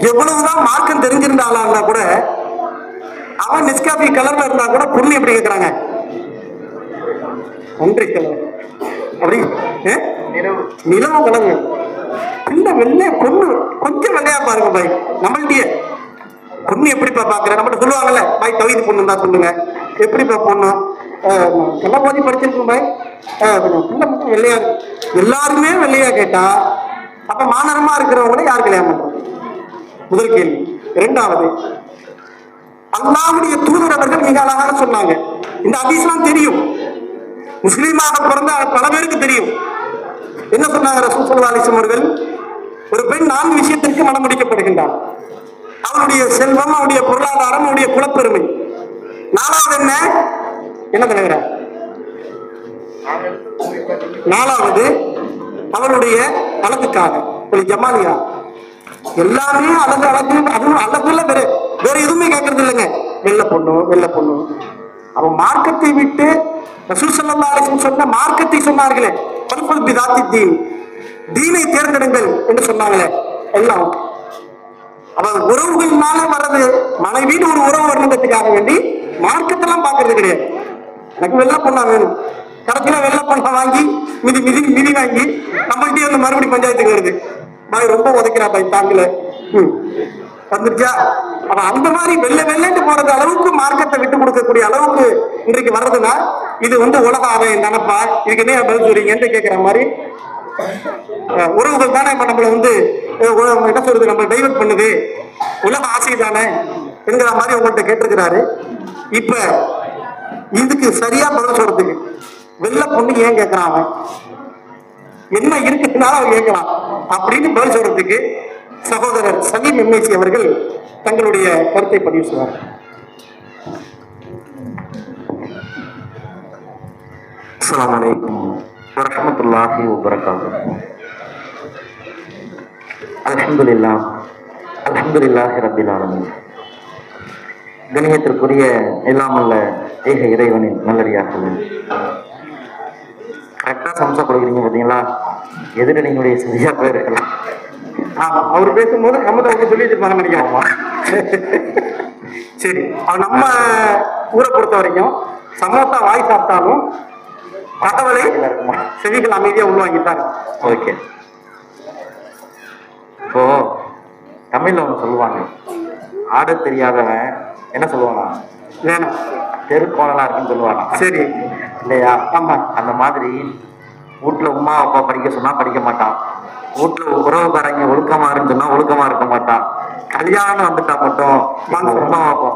எவ்வளவுதான் மார்க்கம் தெரிஞ்சிருந்தாலும் இருந்தா கூட அவன் நெஸ்காபி கலர்ல இருந்தா கூட பொண்ணு எப்படி கேட்கிறாங்க, ஒன்றை கலர் அப்படி நிலவு கலர் இல்ல வெள்ளை பொண்ணு கொஞ்சம் வெள்ளையா பாருங்க பாய். நம்மள்கிட்டயே பொண்ணு எப்படிப்பா பாக்குற, நம்மகிட்ட சொல்லுவாங்கல்ல பாய் தவிது பொண்ணு தான் சொல்லுங்க, எப்படிப்பா பொண்ணு நல்லா போதி படிச்சிருக்கும் பாய், பிள்ளை மட்டும் வெள்ளையா இருக்கு. எல்லாருமே வெள்ளையா கேட்டா அப்ப மானரமா இருக்கிறவங்கள யாரு கல்யாணம் பண்றோம்? முதல் கேள்வி. இரண்டாவது, அல்லாஹ்வுடைய தூதர் அவர்கள் மிக அழகாக சொன்னாங்க. இந்த ஹதீஸ்லாம் தெரியும், முஸ்லீமாக பிறந்த பல பேருக்கு தெரியும். என்ன சொன்னாங்க ரசூல் ஸல்லல்லாஹு அலைஹி வஸல்லம் அவர்கள்? ஒரு பெண் 4 விஷயத்திற்கு மனம் முடிக்கப்படுகின்றார். அவளுடைய செல்வம், அவருடைய பொருளாதாரம், அவருடைய குலப்பெருமை. 4வது என்ன தலைவர? 4வது அவளுடைய அழகுக்காக, ஒரு ஜமாலியா. எல்லாமே அழகு அழகு, அதுவும் அழகுல வேற எதுவுமே கேட்கறது இல்லைங்க. வெள்ளை பொண்ணு. அவன் மார்க்கத்தை விட்டு ரசூல் ஸல்லல்லாஹு அலைஹி வஸல்லம் சொன்ன மார்க்கத்தை சொன்னார்களே, பல்பல் பிதாத்தி தீன், தீனை தேர்ந்தெடுங்கள் என்று சொன்னாங்களே, எல்லாம் அவன் உறவுகள்னால வர்றது. மனைவின்னு ஒரு உறவு வரணுன்றதுக்காக வேண்டி மார்க்கத்தெல்லாம் பார்க்கறது கிடையாது. எனக்கு வெள்ளை பொண்ணா வேணும், கடைசியில வெள்ளை பொண்ணா வாங்கி மிதி வாங்கி நம்மள்கிட்டயே வந்து மறுபடியும் பஞ்சாயத்துக்கு வருது. பாய் ரொம்ப உதைக்கிறா பாய் தாங்கல வந்துருச்சா. அவன் அந்த மாதிரி வெள்ளை போறது அளவுக்கு மார்க்கத்தை விட்டு கொடுக்கக்கூடிய அளவுக்கு இன்றைக்கு வர்றதுன்னா இது உலக ஆதாயம் தானப்பா, இதுக்கு என்ன பதில் சொல்றீங்கன்னு கேட்கிற மாதிரி உறவுகள் தானே இப்ப நம்மள என்ன சொல்றது, நம்ம டைவர்ட் பண்ணுது, உலக ஆசை தானே என்கிற மாதிரி உங்கள்கிட்ட கேட்டிருக்கிறாரு. இப்ப இதுக்கு சரியா பதில் சொல்றதுக்கு வெள்ளை பொண்ணு ஏன் கேட்கிறான், அவன் என்ன இருக்குனாலும் அவன் கேட்கலாம் அப்படின்னு பதில் சொல்றதுக்கு சகோதரர் சலீம் எம்ஏசி அவர்கள் தங்களுடைய கருத்தை பதிவு செய்வார். அஸ்ஸலாமு அலைக்கும் வரஹ்மத்துல்லாஹி வபரகாத்துஹு. அல்ஹம்துலில்லாஹி ரப்பில் ஆலமீன். கண்ணியத்திற்குரிய எல்லாம் அல்ல ஏக இறைவனின் நல்லடியார்கள், கரெக்டா சம்சா கொடுக்குறீங்க பாத்தீங்களா, எதிரணியினுடைய சரியா பேர் இருக்கலாம். அவர் பேசும்போது நம்ம தான் சொல்லிட்டு இருப்பாங்க நினைக்கிறோம். சரி, நம்ம ஊரை பொறுத்த வரைக்கும் சமோசா வாய் சாப்பிட்டாலும் தகவலை செவிகள் அமைதியா உள்வாங்கிட்டாங்க. ஓகே, இப்போ தமிழ்ல ஒண்ணு சொல்லுவாங்க, ஆட தெரியாதவன் என்ன சொல்லுவானா, வேணும் தெருக்கோணலா இருக்குன்னு சொல்லுவானா. சரி இல்லையா? ஆமா. அந்த மாதிரி வீட்டுல உமா அப்பா படிக்க சொன்னா படிக்க மாட்டான், வீட்டுல உறவுக்காரங்க ஒழுக்கமா இருக்குன்னு சொன்னா ஒழுக்கமா இருக்க மாட்டான், கல்யாணம் வந்துட்டா மட்டும் உமா அப்பா.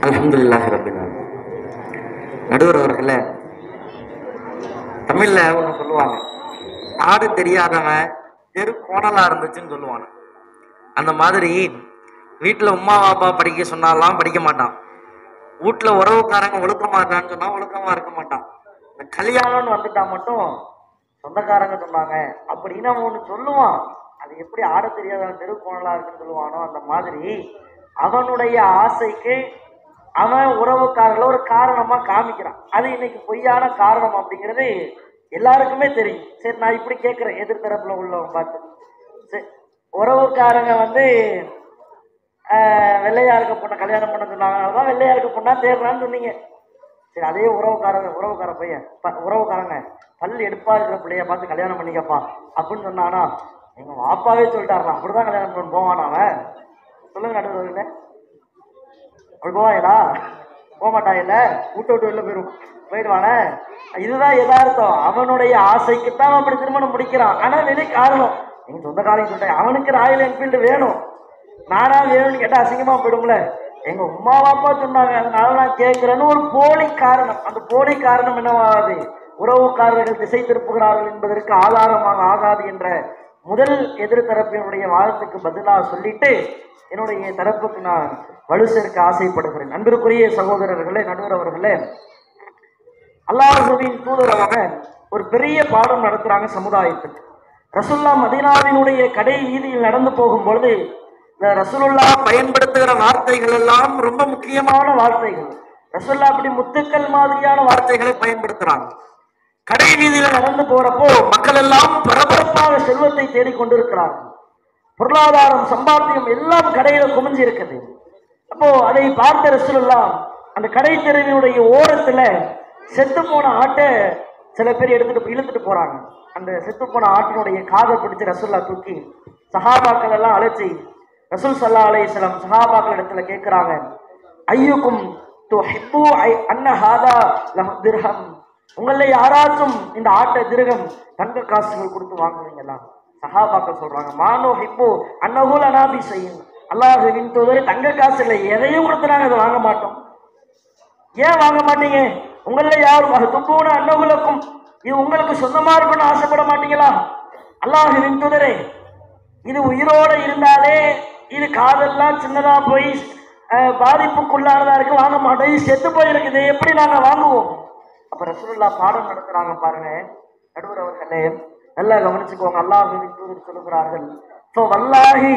அல்ஹம்துலில்லாஹி ரப்பில் ஆலமீன். நடுவர் அவர்கள தமிழ்ல ஒண்ணு சொல்லுவாங்க, ஆடு தெரியாதவன் தெரு கோணலா இருந்துச்சுன்னு சொல்லுவாங்க. அந்த மாதிரி வீட்டுல உமா அப்பா படிக்க சொன்னாலாம் படிக்க மாட்டான், வீட்டுல உறவுக்காரங்க ஒழுக்கமா இருக்கான்னு சொன்னா ஒழுக்கமா இருக்க மாட்டான், கல்யாணம்னு வந்துட்டா மட்டும் சொந்தக்காரங்க சொன்னாங்க அப்படின்னு அவன் ஒண்ணு சொல்லுவான். அது எப்படி ஆட தெரியாதவன் தெரு கோணலா இருக்குன்னு சொல்லுவானோ, அந்த மாதிரி அவனுடைய ஆசைக்கு அவன் உறவுக்காரர்களை ஒரு காரணமா காமிக்கிறான். அது இன்னைக்கு பொய்யான காரணம் அப்படிங்கிறது எல்லாருக்குமே தெரியும். சரி, நான் இப்படி கேட்கிறேன், எதிர்த்தரப்புல உள்ளவங்க பார்த்து, சரி உறவுக்காரங்க வெள்ளையா இருக்க பொண்ணை கல்யாணம் பண்ண சொன்னாங்கதான் வெள்ளையா இருக்க பொண்ணா தேடுறான்னு சொன்னீங்க. சரி, அதே உறவுக்கார பையன் உறவுக்காரங்க பல் எடுப்பா இருக்கிற பிள்ளைய பார்த்து கல்யாணம் பண்ணிக்கப்பா அப்படின்னு சொன்னானா, எங்க வாப்பாவே சொல்லிட்டாருனா அப்படிதான் கல்யாணம் பண்ண போவானா அவன்? சொல்லுங்க நடுவர்களே, அப்படி போவாங்களா? போக மாட்டாங்கல்ல, வீட்டை விட்டு வெளில போயிடுவானே. இதுதான் எதார்த்தம். அவனுடைய ஆசைக்குத்தான் அப்படி திருமணம் முடிக்கிறான். ஆனா வெளியே காரணம் எங்க சொந்தக்காரங்க சொல்லிட்டேன், அவனுக்கு ராயல் என்ஃபீல்டு வேணும், நானா வேணும்னு கேட்டா அசிங்கமா போயிடும்ல. எங்க உமா பாப்பா சொன்னாங்க அதனால நான் கேட்கிறேன்னு ஒரு போலி காரணம். அந்த போலி காரணம் என்னவாகாது, உறவுக்காரர்கள் திசை திருப்புகிறார்கள் என்பதற்கு ஆதாரமாக ஆகாது என்ற முதல் எதிர்த்தரப்பினுடைய வாதத்துக்கு பதிலாக சொல்லிட்டு என்னுடைய தரப்புக்கு நான் வலு சேர்க்க ஆசைப்படுகிறேன். அன்பிற்குரிய சகோதரர்களே, நடுவர் அவர்களே, அல்லாஹ்வின் தூதராக ஒரு பெரிய பாடம் நடத்துறாங்க சமுதாயத்துக்கு. ரசூலுல்லா மதீனாவினுடைய கடை வீதியில் நடந்து போகும் பொழுது இந்த ரசூலுல்லா பயன்படுத்துகிற வார்த்தைகள் எல்லாம் ரொம்ப முக்கியமான வார்த்தைகள். ரசூலுல்லா அப்படி முத்துக்கள் மாதிரியான வார்த்தைகளை பயன்படுத்துறாங்க. கடை வீதியில நடந்து போறப்போ மக்கள் எல்லாம் பரபரப்பாக செல்வத்தை தேடிக்கொண்டிருக்கிறார்கள். பொருளாதாரம், சம்பாத்தியம் எல்லாம் கடையில குமிஞ்சு இருக்குது. அப்போ அதை பார்த்த ரசூலுல்லா அந்த கடை தெருவினுடைய ஓரத்துல செத்து போன ஆட்டை சில பேர் இழுத்துட்டு போறாங்க. அந்த செத்து போன ஆட்டினுடைய காதை பிடிச்சு ரசூலுல்லா தூக்கி சஹாபாக்கள் எல்லாம் அழைச்சி ரசூல் ஸல்லல்லாஹு அலைஹி வஸல்லம் சஹாபாக்கள் இடத்துல கேட்கிறாங்க, ஐயுக்கும் துஹிப்பு அன்ன ஹாதா லஹு திர்ஹம், உங்கள யாராச்சும் இந்த ஆட்டை திர்ஹம் தங்க காசுகள் கொடுத்து வாங்குவீங்களா? சஹாபாக்கள் சொல்றாங்க, மானோ ஹிப்பு அன்னஹு லனா பி ஷைஇன், அல்லாஹ்வின் தூதரே தங்க காசு இல்லை, எதையும் கொடுத்து நாங்கள் அதை வாங்க மாட்டோம். ஏன் வாங்க மாட்டீங்க? உங்கள யாரும் துப்புன அன்னகுலக்கும், இது உங்களுக்கு சொந்தமா இருக்குன்னு ஆசைப்பட மாட்டீங்களா? அல்லாஹ்வின் தூதரே, இது உயிரோட இருந்தாலே இது காதெல்லாம் சின்னதா போய் பாதிப்புக்குள்ளானதா இருக்கு, வாங்க மாட்டோம். இது செத்து போயிருக்குது, எப்படி நாங்க வாங்குவோம்? அப்ப ரசூலுல்லாஹ் பாடம் நடத்துறாங்க பாருங்க. நடுவர் அவர்களே, நல்லா கவனிச்சுக்கோங்க. அல்லாஹ்வின் தூதர் சொல்லுகிறார்கள், வல்லாஹி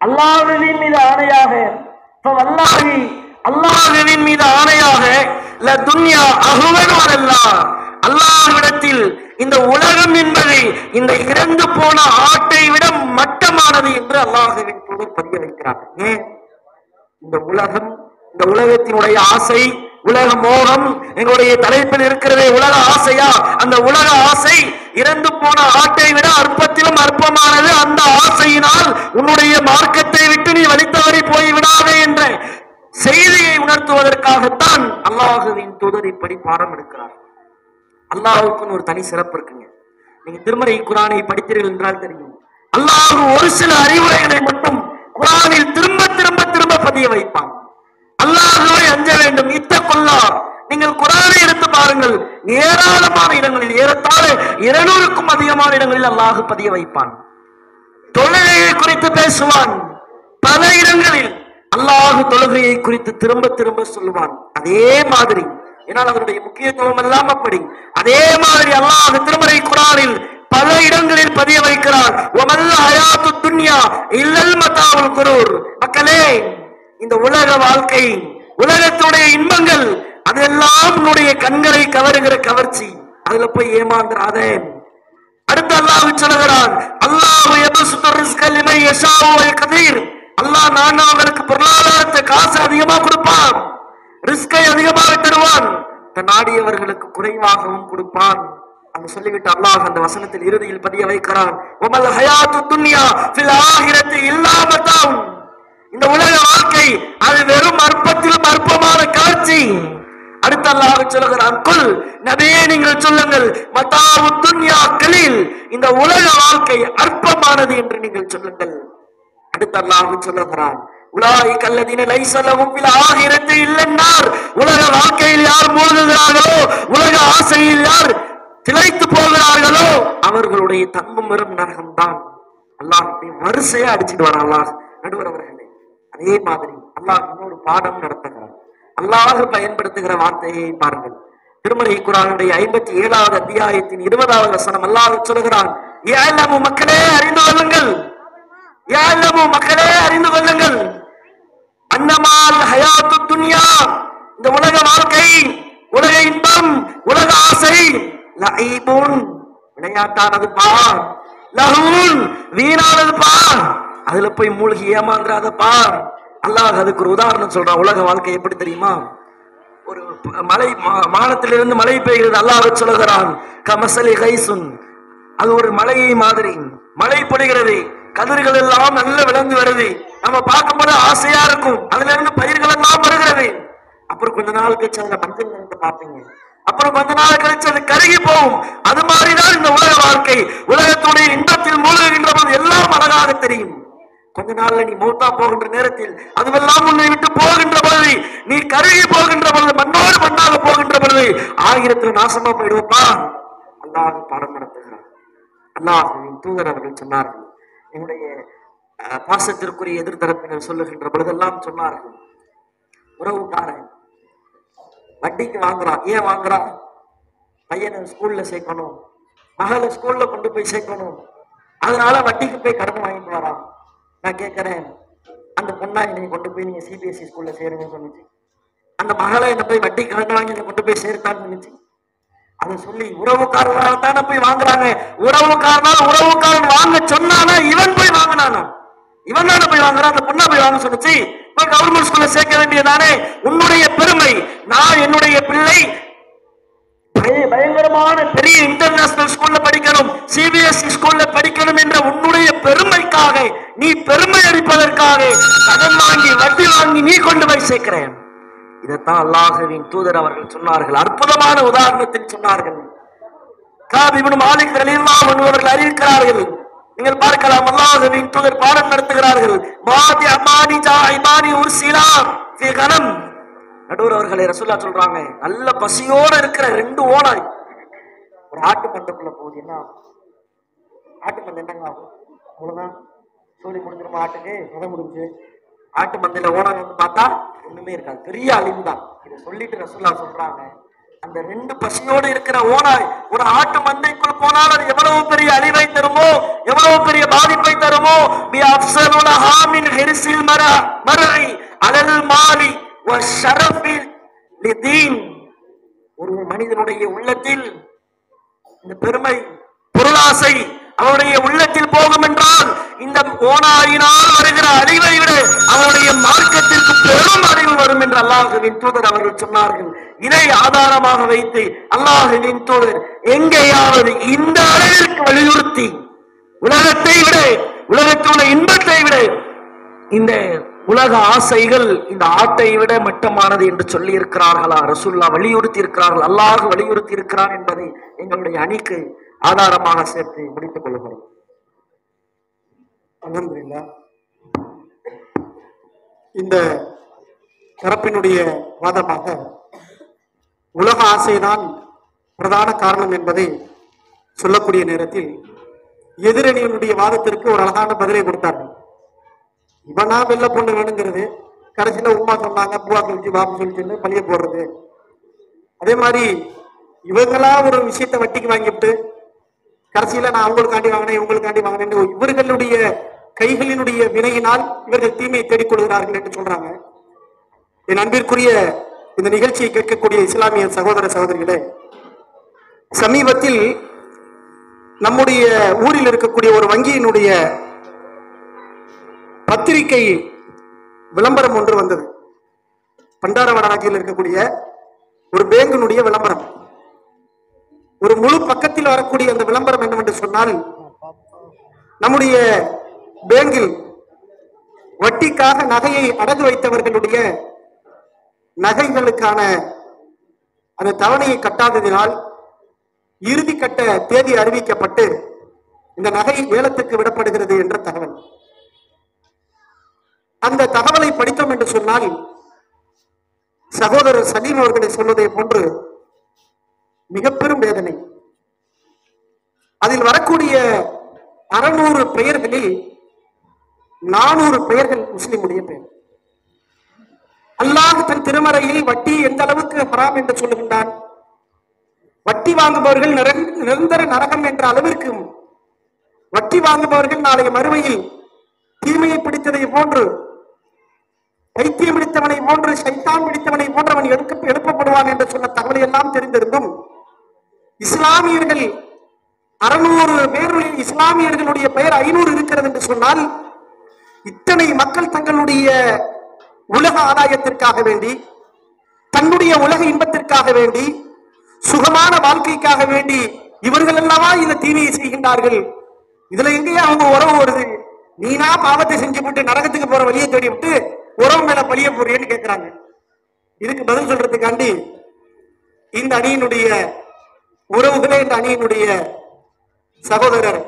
அல்லாஹ்வின் மீது ஆணையாக, வல்லாஹி அல்லாஹ்வின் மீது ஆணையாக, ல துன்யா அஹ்வனு அலல்லாஹ், அல்லாஹ்விடத்தில் இந்த உலகம் என்பது இந்த இறந்து போன ஆட்டை விட மட்டமானது என்று அல்லாஹ்வின் தூதர் பதிய வைக்கிறார். ஏன்? இந்த உலகம், இந்த உலகத்தினுடைய ஆசை, உலக மோகம் எங்களுடைய தலைப்பில் இருக்கிறதே உலக ஆசையா, அந்த உலக ஆசை இறந்து போன ஆட்டை விட அற்பத்திலும் அற்பமானது. அந்த ஆசையினால் உன்னுடைய மார்க்கத்தை விட்டு நீ வழித்தவறி போய்விடாதே என்ற செய்தியை உணர்த்துவதற்காகத்தான் அல்லாஹ்வின் தூதர் இப்படி பாடம் எடுக்கிறார். அல்லாஹ்வுக்குன்னு ஒரு தனி சிறப்பு இருக்குங்க. நீங்க திருமறை குர்ஆனை படித்தீர்கள் என்றால் தெரியும். அல்லாஹ் ஒரு சில அறிவுரைகளை மட்டும் குர்ஆனில் திரும்ப திரும்ப திரும்ப பதிய வைப்பான். அல்லாஹ்வை அஞ்ச வேண்டும், இத்தகுல்லா. நீங்கள் குர்ஆனை எடுத்து பாருங்கள், ஏராளமான இடங்களில், ஏறத்தாழ 200க்கும் அதிகமான இடங்களில் அல்லாஹ் பதிய வைப்பான். தொழுகையை குறித்து பேசுவான். பல இடங்களில் அல்லாஹ் தொழுகையை குறித்து திரும்ப திரும்ப சொல்லுவான். அதே மாதிரி, ஏனால் அவருடைய முக்கியத்துவம் எல்லாம் அப்படி, அதே மாதிரி அல்லாஹ் திருமறை குர்ஆனில் பல இடங்களில் பதிய வைக்கிறார். வமல் ஹயாத்து துன்யா இல்லல் மதாஉல் குரூர். மக்களே, இந்த உலக வாழ்க்கை, உலகத்துடைய இன்பங்கள், அதெல்லாம் உன்னுடைய கண்களை கவருகிற கவர்ச்சி. அதுல போய் ஏமாந்துறாதே. அடுத்து அல்லாஹ் சொல்லுகிறான், அல்லாஹ் யபசுத்து ரிஸ்க லிமன் யஷாஉ வல் கதீர். அல்லாஹ் நானவங்களுக்கு பொருளாதாரத்தை, காசு அதிகமா கொடுப்பான், ரிஸ்கை அதிகமாக தருவான், நாடியவர்களுக்கு குறைவாகவும் கொடுப்பான். அந்த சொல்லிவிட்டு அல்லாஹ் அந்த வசனத்தில் இறுதியில் பதிய வைக்கிறான், வமல் ஹயாத்து துன்யா ஃபில் ஆகிரத்தி இல்லா மதாஉன். இந்த உலக வாழ்க்கை அது வெறும் அற்பத்திலும் அற்பமான காட்சி. அடுத்து அல்லாஹ் சொல்லுகிறான், குல் நபியே நீங்கள் சொல்லுங்கள், மதாஉ துன்யா கலீல், இந்த உலக வாழ்க்கை அற்பமானது என்று நீங்கள் சொல்லுங்கள். அடுத்து அல்லாஹ் சொல்லுகிறான், உலாயிக அல்லதீன லைஸ லஹும் ஃபில் ஆகிரத்தி இல்லன்னார். உலக வாழ்க்கையில் யார் மூழ்குகிறார்களோ, உலக ஆசையில் யார் திளைத்து போகிறார்களோ, அவர்களுடைய தங்கும் வெறும் நரகம்தான். அல்லாஹ் வரிசையா அடிச்சுட்டு வர அல்லாஹ். நடுவர் அவர்களே, அதே மாதிரி அல்லாஹ் இன்னொரு பாடம் நடத்துகிறார். அல்லாஹ் பயன்படுத்துகிற வார்த்தையை பாருங்கள். திருமறை குர்ஆனுடைய 57வது அத்தியாயத்தின் 20வது வசனம் அல்லாஹ் சொல்கிறான், யஅலமு மக்களே அறிந்து கொள்ளுங்கள், யஅலமு மக்களே அறிந்து கொள்ளுங்கள், அன்னமால் ஹயாத்து துன்யா, இந்த உலக வாழ்க்கை, உலக இன்பம், உலக ஆசை, லஐபுன் விளையாட்டானது பா, லஹூன் வீணானது பா, அதுல போய் மூழ்கி ஏமாந்துறாத பா. அல்லாஹ் அதுக்கு ஒரு உதாரணம் சொல்றான். உலக வாழ்க்கை எப்படி தெரியுமா? ஒரு மலை, வானத்திலிருந்து மழை பெய்கிறது. அல்லாஹ் சொல்லுகிறான், கமசலி கைசுன், அது ஒரு மலையை மாதிரி, மழை பொழிகிறது, கதிர்கள் எல்லாம் நல்ல விளைந்து வருது, நம்ம பார்க்கும்போது ஆசையா இருக்கும், அதுல இருந்து பயிர்கள் எல்லாம் வருகிறது. அப்புறம் கொஞ்ச நாள் கழிச்சு அதுல மஞ்சள் நிறத்தை பார்ப்பீங்க, அப்புறம் கொஞ்ச நாள் கழிச்சு அது கருகி போகும். அது மாதிரிதான் இந்த உலக வாழ்க்கை. உலகத்துடைய இன்பத்தில் மூழ்குகின்ற போது எல்லாம் அழகாக தெரியும். கொஞ்ச நாள்ல நீ மௌத்தா போகின்ற நேரத்தில் அதுவெல்லாம் உன்னை விட்டு போகின்ற பொழுது, நீ கருகி போகின்ற பொழுது, மண்ணோடு மண்ணாக போகின்ற பொழுது, ஆயிரத்துல நாசமா போயிடுவப்பா. அல்லாஹ் பாடம் நடத்துகிறான். அல்லாஹ்வின் தூதர் அவர்கள் சொன்னார்கள். என்னுடைய பாசத்திற்குரிய எதிர்த்தரப்பினர் சொல்லுகின்ற பொழுதெல்லாம் சொன்னார்கள், உறவுக்காரன் வட்டிக்கு வாங்குறான். ஏன் வாங்குறான்? பையனை ஸ்கூல்ல சேர்க்கணும், மகளை ஸ்கூல்ல கொண்டு போய் சேர்க்கணும், அதனால வட்டிக்கு போய் கடன் வாங்கிட்டு வரான். நான் கேட்கிறேன், அந்த பொண்ணா என்னை கொண்டு போய் நீங்க சிபிஎஸ்இ ஸ்கூல்ல சேருங்கன்னு சொன்னிச்சு? அந்த மகளை என்ன போய் வட்டி கடன் வாங்கி என்னை கொண்டு போய் சேர்த்தான்னு சொன்னிச்சு? அதை சொல்லி உறவுக்காரனால தானே போய் வாங்குறாங்க. உறவுக்காரன் வாங்க சொன்னானா இவன் போய் வாங்கினானா? இவன் தானே போய் வாங்குறான். அந்த பொண்ணா போய் வாங்க சொன்னிச்சு. இப்ப கவர்மெண்ட் ஸ்கூல்ல சேர்க்க வேண்டியதானே உன்னுடைய பெருமை. நான் என்னுடைய பிள்ளை பயங்கரமான பெரிய இன்டர்நேஷனல் ஸ்கூல்ல படிக்கணும், சிபிஎஸ்இ ஸ்கூல்ல படிக்கணும் என்ற உன்னுடைய பெருமைக்காக, நீ பெருமை அளிப்பதற்காக கடன் வாங்கி வட்டி வாங்கி நீ கொண்டு போய் சேர்க்கிறேன். இதைத்தான் அல்லாஹ்வின் தூதர் அவர்கள் சொன்னார்கள். அற்புதமான உதாரணத்தில் சொன்னார்கள். காப் இப்னு மாலிக் ரலியல்லாஹு அன்ஹு அவர்கள் அறிவிக்கிறார்கள். நீங்கள் பார்க்கலாம், அல்லாஹ்வின் தூதர் பாடம் நடத்துகிறார்கள். மாதி அமானி ஜாஇபானி உர்சிலா ஃபி கனம். நடுவர் அவர்களை ரசூலுல்லாஹ் சொல்றாங்க, நல்ல பசியோட இருக்கிற 2 ஓனாய் ஒரு ஆட்டு மந்தக்குள்ள போகுது. என்ன ஆட்டு மந்தம் என்னங்க ஆகும்? அவ்வளவுதான், சோழி முடிஞ்சிருமா? ஆட்டுக்கு கதை முடிஞ்சு. ஆட்டு மந்தையில ஓனாய் வந்து பார்த்தா ஒண்ணுமே இருக்காது, பெரிய அழிவு தான். இதை சொல்லிட்டு ரசூலுல்லாஹ் சொல்றாங்க, அந்த 2 பசியோடு இருக்கிற ஓனாய் ஒரு ஆட்டு மந்தைக்குள் போனால் அது எவ்வளவு பெரிய அழிவை தருமோ, எவ்வளவு பெரிய பாதிப்பை தருமோ. பி அஃஸலுல் ஹாமின் ஹிர்ஸில் மரஇ அலல் மாலி வ ஷரஃபில் லிதீன். ஒரு மனிதனுடைய உள்ளத்தில் இந்த பெருமை, பொருளாசை அவருடைய உள்ளத்தில் போகும் என்றால் இந்த ஓனாயினால் வருகிற அழிவை விட அவருடைய மார்க்கத்திற்கு பெரும் அழிவு வரும் என்று அல்லாஹ்வின் தூதர் அவர்கள் சொன்னார்கள். இதை ஆதாரமாக வைத்து அல்லாஹ்வின் தூதர் எங்கேயாவது இந்த அளவிற்கு வலியுறுத்தி உலகத்தை விட, உலகத்துள்ள இன்பத்தை விட இந்த உலக ஆசைகள் இந்த ஆட்டை விட மட்டமானது என்று சொல்லி இருக்கிறார்களா? ரசூலுல்லாஹ் வலியுறுத்தி இருக்கிறார்கள், அல்லாஹ் வலியுறுத்தி இருக்கிறான் என்பதை எங்களுடைய அணிக்கு ஆதாரமாக சேர்த்து முடித்துக் கொள்கிறோம். அல்ஹம்துலில்லாஹ். இந்த தரப்பினுடைய வாதமாக உலக ஆசைதான் பிரதான காரணம் என்பதை சொல்லக்கூடிய நேரத்தில் எதிரணியினுடைய வாதத்திற்கு ஒரு அழகான பதிலை கொடுத்தார்கள். இவனா வெள்ள பொண்ணு வேணுங்கிறது, கடைசியில உமா சொன்னாங்க பூவாக்கு வச்சு பாப்பு சொல்லி பழிய போடுறது. அதே மாதிரி இவங்களா ஒரு விஷயத்தை வட்டிக்கு வாங்கிவிட்டு கடைசியில நான் அவங்களுக்காண்டி வாங்கினேன் இவங்களுக்காண்டி வாங்கினேன் இவர்களுடைய கைகளினுடைய வினையினால் இவர்கள் தீமையை தேடிக்கொள்கிறார்கள் என்று சொல்றாங்க. என் அன்பிற்குரிய இந்த நிகழ்ச்சியை கேட்கக்கூடிய இஸ்லாமிய சகோதர சகோதரிகளே, சமீபத்தில் நம்முடைய ஊரில் இருக்கக்கூடிய ஒரு வங்கியினுடைய பத்திரிகை விளம்பரம் ஒன்று வந்தது. பண்டாரவடாகியில் இருக்கக்கூடிய ஒரு பேங்கினுடைய விளம்பரம். ஒரு முழு பக்கத்தில் வரக்கூடிய அந்த விளம்பரம் என்னவென்று சொன்னால், நம்முடைய பேங்கில் வட்டிக்காக நகையை அடகு வைத்தவர்களுடைய நகைகளுக்கான அந்த தவணையை கட்டாததினால் இறுதி கட்ட தேதி அறிவிக்கப்பட்டு இந்த நகை ஏலத்துக்கு விடப்படுகிறது என்ற தகவல். அந்த தகவலை படித்தோம் என்று சொன்னால், சகோதரர் சலீம் அவர்களை சொல்வதை போன்று மிக பெரும் வேதனை. அதில் வரக்கூடிய 600 பெயர்களில் 400 பெயர்கள் முஸ்லிமுடைய பெயர். அல்லாஹ் தன் திருமறையில் வட்டி எந்த அளவுக்கு ஹராம் என்று சொல்லுகின்றான். வட்டி வாங்குபவர்கள் நிரந்தர நரகம் என்ற அளவிற்கு, வட்டி வாங்குபவர்கள் நாளைய மறுமையில் தீமையை பிடித்ததை போன்று, பைத்தியம் பிடித்தவனை போன்று, சைத்தான் பிடித்தவனை போன்று அவன் எழுப்பப்படுவான் என்று சொன்ன தகவலை எல்லாம் தெரிந்திருந்தும், இஸ்லாமியர்கள் 600 பேர்களில் இஸ்லாமியர்களுடைய பெயர் 500 இருக்கிறது என்று சொன்னால், இத்தனை மக்கள் தங்களுடைய உலக ஆதாயத்திற்காக வேண்டி, தன்னுடைய உலக இன்பத்திற்காக வேண்டி, சுகமான வாழ்க்கைக்காக வேண்டி இவர்கள் எல்லாமா இந்த தீமையை செய்கின்றார்கள். இதுல எங்கேயே அவங்க உறவு வருது? நீனா பாவத்தை செஞ்சு விட்டு நரகத்துக்கு போற வழியை தேடி விட்டு உறவு மேல பழிய போறியன்னு கேட்கிறாங்க. இதுக்கு பதில் சொல்றதுக்காண்டி இந்த அணியினுடைய உறவுகளே, இந்த அணியினுடைய சகோதரர்,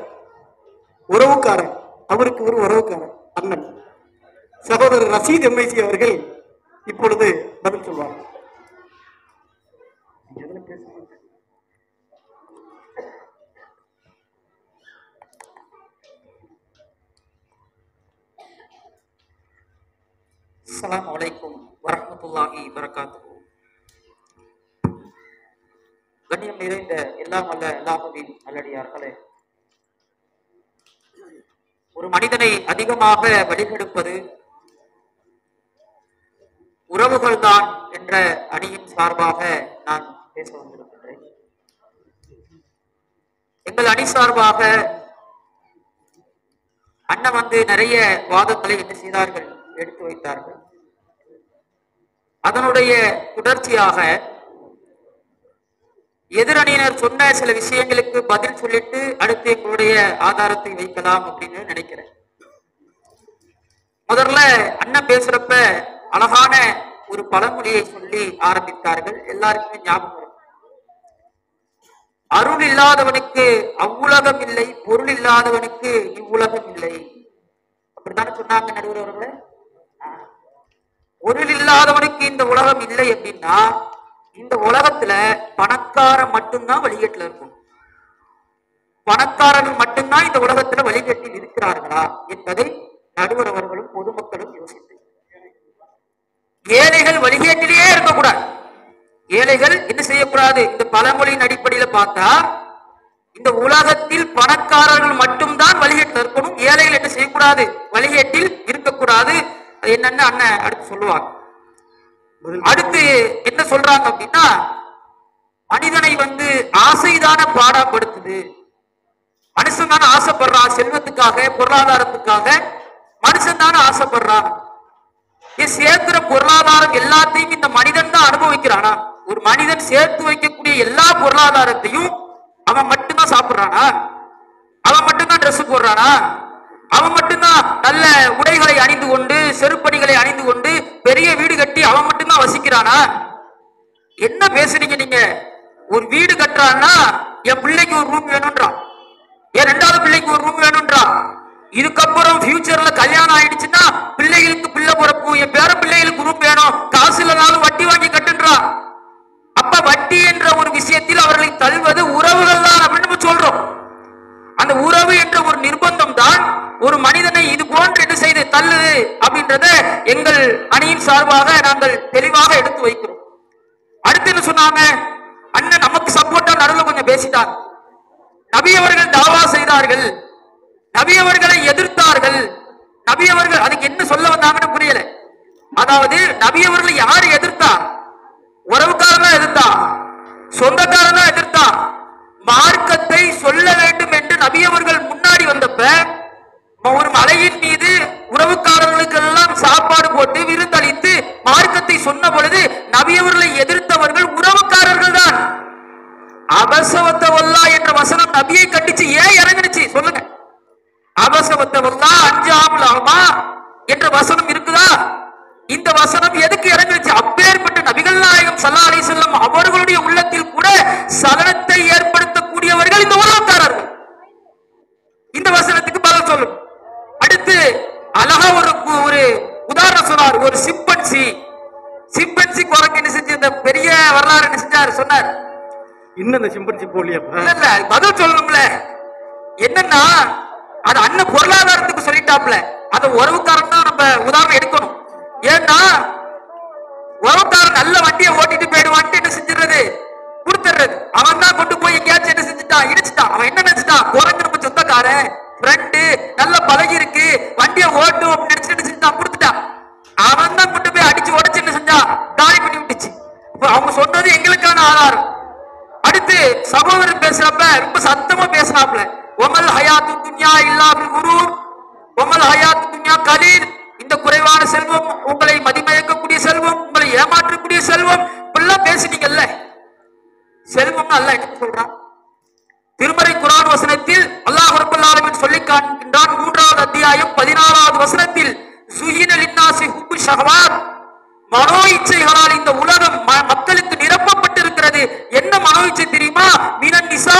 உறவுக்காரர், அவருக்கு ஒரு உறவுக்காரர் அண்ணன் சகோதரர் ரஷீத் எம்ஐசி அவர்கள் இப்பொழுது பதில் சொல்வார். அஸ்ஸலாமு அலைக்கும் வரஹ்மத்துல்லாஹி வபரகாத்துஹு. கண்ணியம் நிறைந்த எல்லாம் அல்ல அல்லாஹ்வின் நல்லடியார்களே, ஒரு மனிதனை அதிகமாக வழிகெடுப்பது உறவுகள் தான் என்ற அணியின் சார்பாக நான் பேச வந்திருக்கின்றேன். எங்கள் அணி சார்பாக அண்ணன் நிறைய வாதங்களை என்ன செய்தார்கள், எடுத்து வைத்தார்கள். அதனுடைய தொடர்ச்சியாக எதிரணியினர் சொன்ன சில விஷயங்களுக்கு பதில் சொல்லிட்டு அடுத்து எங்களுடைய ஆதாரத்தை வைக்கலாம் அப்படின்னு நினைக்கிறேன். முதல்ல அண்ணன் பேசுறப்ப அழகான ஒரு பழமொழியை சொல்லி ஆரம்பித்தார்கள். எல்லாருக்குமே ஞாபகம் இருக்கும். அருள் இல்லாதவனுக்கு அவ்வுலகம் இல்லை, பொருள் இல்லாதவனுக்கு இவ்வுலகம் இல்லை. அப்படித்தானே சொன்னாங்க நடுவர் அவர்களே. பொருள் இல்லாதவனுக்கு இந்த உலகம் இல்லை அப்படின்னா இந்த உலகத்துல பணக்காரன் மட்டும்தான் வழிகேட்டில் இருக்கும். பணக்காரர்கள் மட்டும்தான் இந்த உலகத்துல வழிகேட்டில் இருக்கிறார்களா என்பதை நடுவர் அவர்களும் பொதுமக்களும் யோசித்து, ஏழைகள் வழிகேட்டிலேயே இருக்கக்கூடாது. ஏழைகள் என்ன செய்யக்கூடாது? இந்த பழமொழியின் அடிப்படையில பார்த்தா இந்த உலகத்தில் பணக்காரர்கள் மட்டும்தான் வழிகேட்டில் இருக்கணும், ஏழைகள் என்ன செய்யக்கூடாது? வழிகேட்டில் இருக்கக்கூடாது. என்னன்னு அண்ணன் அடுத்து சொல்லுவாங்க. அடுத்து என்ன சொல்றாங்க அப்படின்னா, மனிதனை ஆசைதான பாடப்படுத்துது. மனுஷன் தானே ஆசைப்படுறான், செல்வத்துக்காக பொருளாதாரத்துக்காக மனுஷன் தானே ஆசைப்படுறான். சேர்க்கிற பொருளாதாரம் எல்லாத்தையும் இந்த மனிதன் தான் அனுபவிக்கிறானா? ஒரு மனிதன் சேர்த்து வைக்கக்கூடிய எல்லா பொருளாதாரத்தையும் அவன் மட்டும்தான் சாப்பிடுறானா? அவன் மட்டும்தான் ட்ரெஸ் போடுறானா? அவன் மட்டும்தான் நல்ல உடைகளை அணிந்து கொண்டு செருப்படிகளை அணிந்து கொண்டு பெரிய வீடு கட்டி அவன் மட்டும்தான் வசிக்கிறானா? என்ன பேசுறீங்க நீங்க? ஒரு வீடு கட்டுறான்னா என் பிள்ளைக்கு ஒரு ரூம் வேணும்ன்றான், என் ரெண்டாவது பிள்ளைக்கு ஒரு ரூம் வேணும்ன்றான். இதுக்கப்புறம் ஃபியூச்சர்ல கல்யாணம் ஆயிடுச்சுன்னா பிள்ளைகளுக்கு பிள்ளை பிறக்கும், என் பேர பிள்ளைகளுக்கு ரூம் வேணும், காசு இல்லைனாலும் வட்டி வாங்கி கட்டுன்றான். அப்ப வட்டி என்ற ஒரு விஷயத்தில் அவர்களை தள்ளுவது உறவுகள் தான் அப்படின்னு நம்ம சொல்றோம். அந்த உறவு என்ற ஒரு நிர்பந்தம் தான் ஒரு மனிதனை இது போன்று என்ன செய்து தள்ளுது அப்படின்றத எங்கள் அணியின் சார்பாக நாங்கள் தெளிவாக எடுத்து வைக்கிறோம். அடுத்து என்ன சொன்னாங்க? அண்ணன் நமக்கு சப்போர்ட்டா நடுவில் கொஞ்சம் பேசிட்டார். நபி அவர்கள் தாவா செய்தார்கள், நபி அவர்களை எதிர்த்தார்கள். நபி அவர்கள் அதுக்கு என்ன சொல்ல வந்தாங்கன்னு புரியல. அதாவது நபி அவர்களை யாரு எதிர்த்தா? உறவுக்காரன் தான் எதிர்த்தா, சொந்தக்காரன் தான் எதிர்த்தா. மார்க்கத்தை சொல்ல வேண்டும் என்று நபி அவர்கள் முன்னாடி வந்தப்ப ஒரு மலையின் மீது உறவுக்காரர்களுக்கு எல்லாம் சாப்பாடு போட்டு விருந்தளித்து மார்க்கத்தை சொன்ன பொழுது நபி அவர்களை எதிர்த்தவர்கள் உறவுக்காரர்கள் தான். அபசவத்தவல்லா என்ற வசனம் நபியை கண்டிச்சு ஏன் இறங்குனுச்சு சொல்லுங்க? அபசவத்தவல்லா அஞ்சாமுல் ஆமா என்ற வசனம் இருக்குதா? இந்த வசனம் எதுக்கு இறங்குச்சு? அப்பேற்பட்ட நபிகள் நாயகம் ஸல்லல்லாஹு அலைஹி வஸல்லம் அவர்களுடைய உள்ளத்தில் கூட சலனத்தை ஏற்படுத்தக்கூடியவர்கள் இந்த உறவுக்காரர்கள். இந்த வசனத்துக்கு பதில் சொல்லும். அடுத்து அழகா ஒரு உதாரணம் சொன்னார். ஒரு சிம்பன்சி குரங்கு என்ன செஞ்சு இந்த பெரிய வரலாறு என்ன செஞ்சாரு சொன்னார். இன்னும் இந்த சிம்பன்சி போலியா? இல்ல பதில் சொல்லணும்ல. என்னன்னா அது அண்ணன் பொருளாதாரத்துக்கு சொல்லிட்டாப்ல, அது உறவுக்காரன் தான் நம்ம உதாரணம் எடுக்கணும். ஏன்னா உறவுக்காரன் நல்ல வண்டியை ஓட்டிட்டு போயிடுவான்ட்டு என்ன செஞ்சிடறது, கொடுத்துடுறது. அவன் தான் கொண்டு போய் எங்கேயாச்சும் என்ன செஞ்சுட்டான், இடிச்சுட்டான். அவன் என்ன நினைச்சிட்டான், குரங்கு நம்ம சொந்தக்காரன் ஃப்ரெண்டு நல்ல பழகி இருக்கு வண்டியை ஓட்டும் அப்படின்னு நினைச்சு செஞ்சுட்டான், கொடுத்துட்டான். அவன் தான் கொண்டு போய் அடிச்சு உடச்சு என்ன செஞ்சான், காலி பண்ணி விட்டுச்சு. அவங்க சொன்னது எங்களுக்கான ஆதாரம். அடுத்து சகோதரன் பேசுறப்ப ரொம்ப சத்தமா பேசினாப்ல, ஒமல் ஹயாத்து துன்யா இல்லா பில் குரூர், ஒமல் ஹயாத்து துன்யா கலீல். இந்த குறைவான செல்வம் உங்களை மதிமயக்கக்கூடிய செல்வம், உங்களை ஏமாற்றக்கூடிய செல்வம், இப்பெல்லாம் பேசினீங்கல்ல. செல்வம் அல்லாஹ் என்ன சொல்றான்? திருமறை குர்ஆன் வசனத்தில் அல்லாஹ் ரப்பல் ஆலமீன் சொல்லி காண்கின்றான். 3வது அத்தியாயம் 14வது வசனத்தில், சுயின லின்னாசி ஹுப்பு ஷஹவாத், மனோ இச்சைகளால் இந்த உலகம் மக்களுக்கு நிரப்பப்பட்டிருக்கிறது. என்ன மனோ இச்சை தெரியுமா? மினன் நிசா,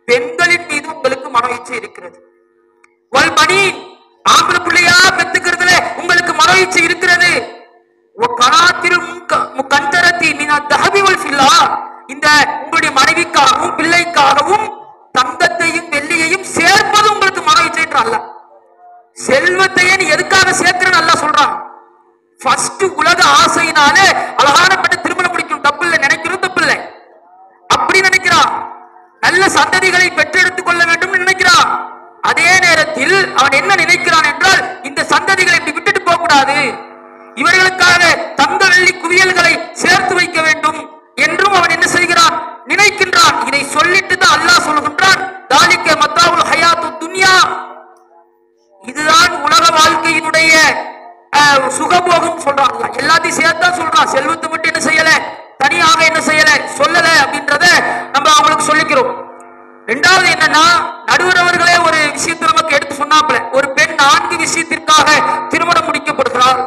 பெண்களின் மீது உங்களுக்கு மனோ இச்சை இருக்கிறது. வல் பனி, ஆம்பளை பிள்ளையா பெத்துக்கிறதுல உங்களுக்கு மனோ இச்சை இருக்கிறது. இந்த உங்களுடைய மனைவிக்காகவும் பிள்ளைக்காகவும் தங்கத்தையும் வெள்ளியையும் சேர்ப்பது உங்களுக்கு மனோ இச்சை. செல்வத்தையே நீ எதுக்காக சேர்க்கிறன்னு அல்லாஹ் சொல்றான். ஃபர்ஸ்ட் உலக ஆசையினாலே அழகான பெண்ணை திருமணம் முடிக்கும், தப்பு இல்லை, நினைக்கிறோம் தப்பு இல்லை. அப்படி நினைக்கிறான். நல்ல சந்ததிகளை பெற்றெடுத்துக் கொள்ள வேண்டும் நினைக்கிறான். அதே நேரத்தில் அவன் என்ன நினைக்கிறான் என்றால், இந்த சந்ததிகளை இப்படி விட்டுட்டு போக கூடாது, இவர்களுக்காக தங்க வெள்ளி குவியல்களை சேர்த்து வைக்க வேண்டும் என்றும் அவன் என்ன செய்கிறான், நினைக்கின்றான். இதை சொல்லிட்டு தான் அல்லாஹ் சொல்கின்றான், தாலிக மத்தாவுல் ஹயாத்துத் துன்யா, இதுதான் உலக வாழ்க்கையினுடைய சுகபோகம் சொல்றான். எல்லாத்தையும் சேர்த்தா சொல்றான், செல்வத்தை மட்டும் என்ன செய்யல, தனியாக என்ன செய்யல, சொல்லல அப்படின்றத நம்ம அவங்களுக்கு சொல்லிக்கிறோம். ரெண்டாவது என்னன்னா, நடுவர் அவர்களே ஒரு விஷயத்தை நமக்கு எடுத்து சொன்னாப்ல, ஒரு பெண் 4 விஷயத்திற்காக திருமணம் முடிக்கப்படுகிறார்.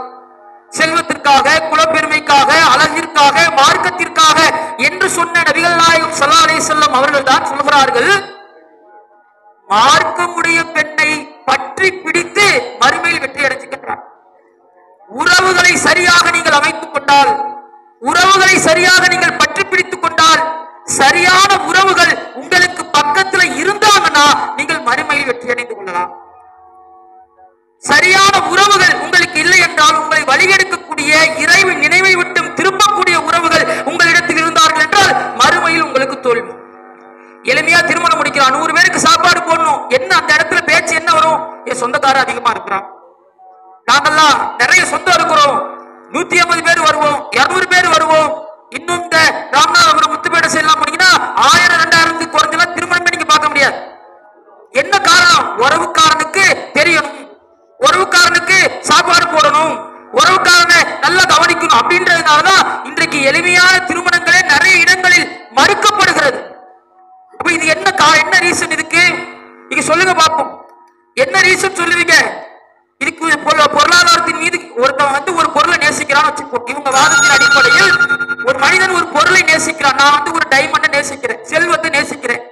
செல்வத்திற்காக, குலப்பெருமைக்காக, அழகிற்காக, மார்க்கத்திற்காக என்று சொன்ன நபிகள் நாயகம் ஸல்லல்லாஹு அலைஹி வஸல்லம் அவர்கள் தான் சொல்கிறார்கள், மார்க்கமுடைய பெண்ணை பற்றி பிடித்து மறுமையில் வெற்றி அடைஞ்சுக்கின்றார். உறவுகளை சரியாக நீங்கள் அமைத்துக் கொண்டால், உறவுகளை சரியாக நீங்கள் பற்றி பிடித்துக் கொண்டால், சரியான உறவுகள் உங்களுக்கு பக்கத்துல இருந்தாங்கன்னா நீங்கள் மறுமையில் வெற்றி அடைந்து கொள்ளலாம். சரியான உறவுகள் உங்களுக்கு இல்லை என்றால், உங்களை வழிகெடுக்கக்கூடிய, இறைவன் நினைவை விட்டும் திரும்பக்கூடிய உறவுகள் உங்களிடத்தில் இருந்தார்கள் என்றால் மறுமையில் உங்களுக்கு தோல்வி. எளிமையா திருமணம் முடிக்கிறான், 100 பேருக்கு சாப்பாடு போடணும், என்ன அந்த இடத்துல பேச்சு என்ன வரும், என் சொந்தக்காரர் அதிகமா இருக்கிறான், நாங்கெல்லாம் நிறைய சொந்தம் இருக்கிறோம், 150 பேர் வருவோம், 200 பேர் வருவோம். இன்னும் இந்த ராமநாதபுரம் முத்துப்பேட்டை செல்லாம் போனீங்கன்னா 1000 2000 குறைஞ்செல்லாம் திருமணமே நீங்க பார்க்க முடியாது. என்ன காரணம், உறவுக்காரனுக்கு தெரியணும், உறவுக்காரனுக்கு சாப்பாடு போடணும், உறவுக்காரனை நல்லா கவனிக்கணும் அப்படின்றதுனாலதான் இன்றைக்கு எளிமையான திருமணங்களே நிறைய இடங்களில் மறுக்கப்படுகிறது. அப்ப இது என்ன ரீசன் இதுக்கு, நீங்க சொல்லுங்க பார்ப்போம், என்ன ரீசன் சொல்லுவீங்க? இதுக்கு பொருளாதாரத்தின் மீது ஒருத்தன் ஒரு பொருளை நேசிக்கிறான்னு வச்சுக்கோ, இவங்க வாதத்தின் அடிப்படையில் ஒரு மனிதன் ஒரு பொருளை நேசிக்கிறான். நான் ஒரு டைமண்டை நேசிக்கிறேன், செல்வத்தை நேசிக்கிறேன்.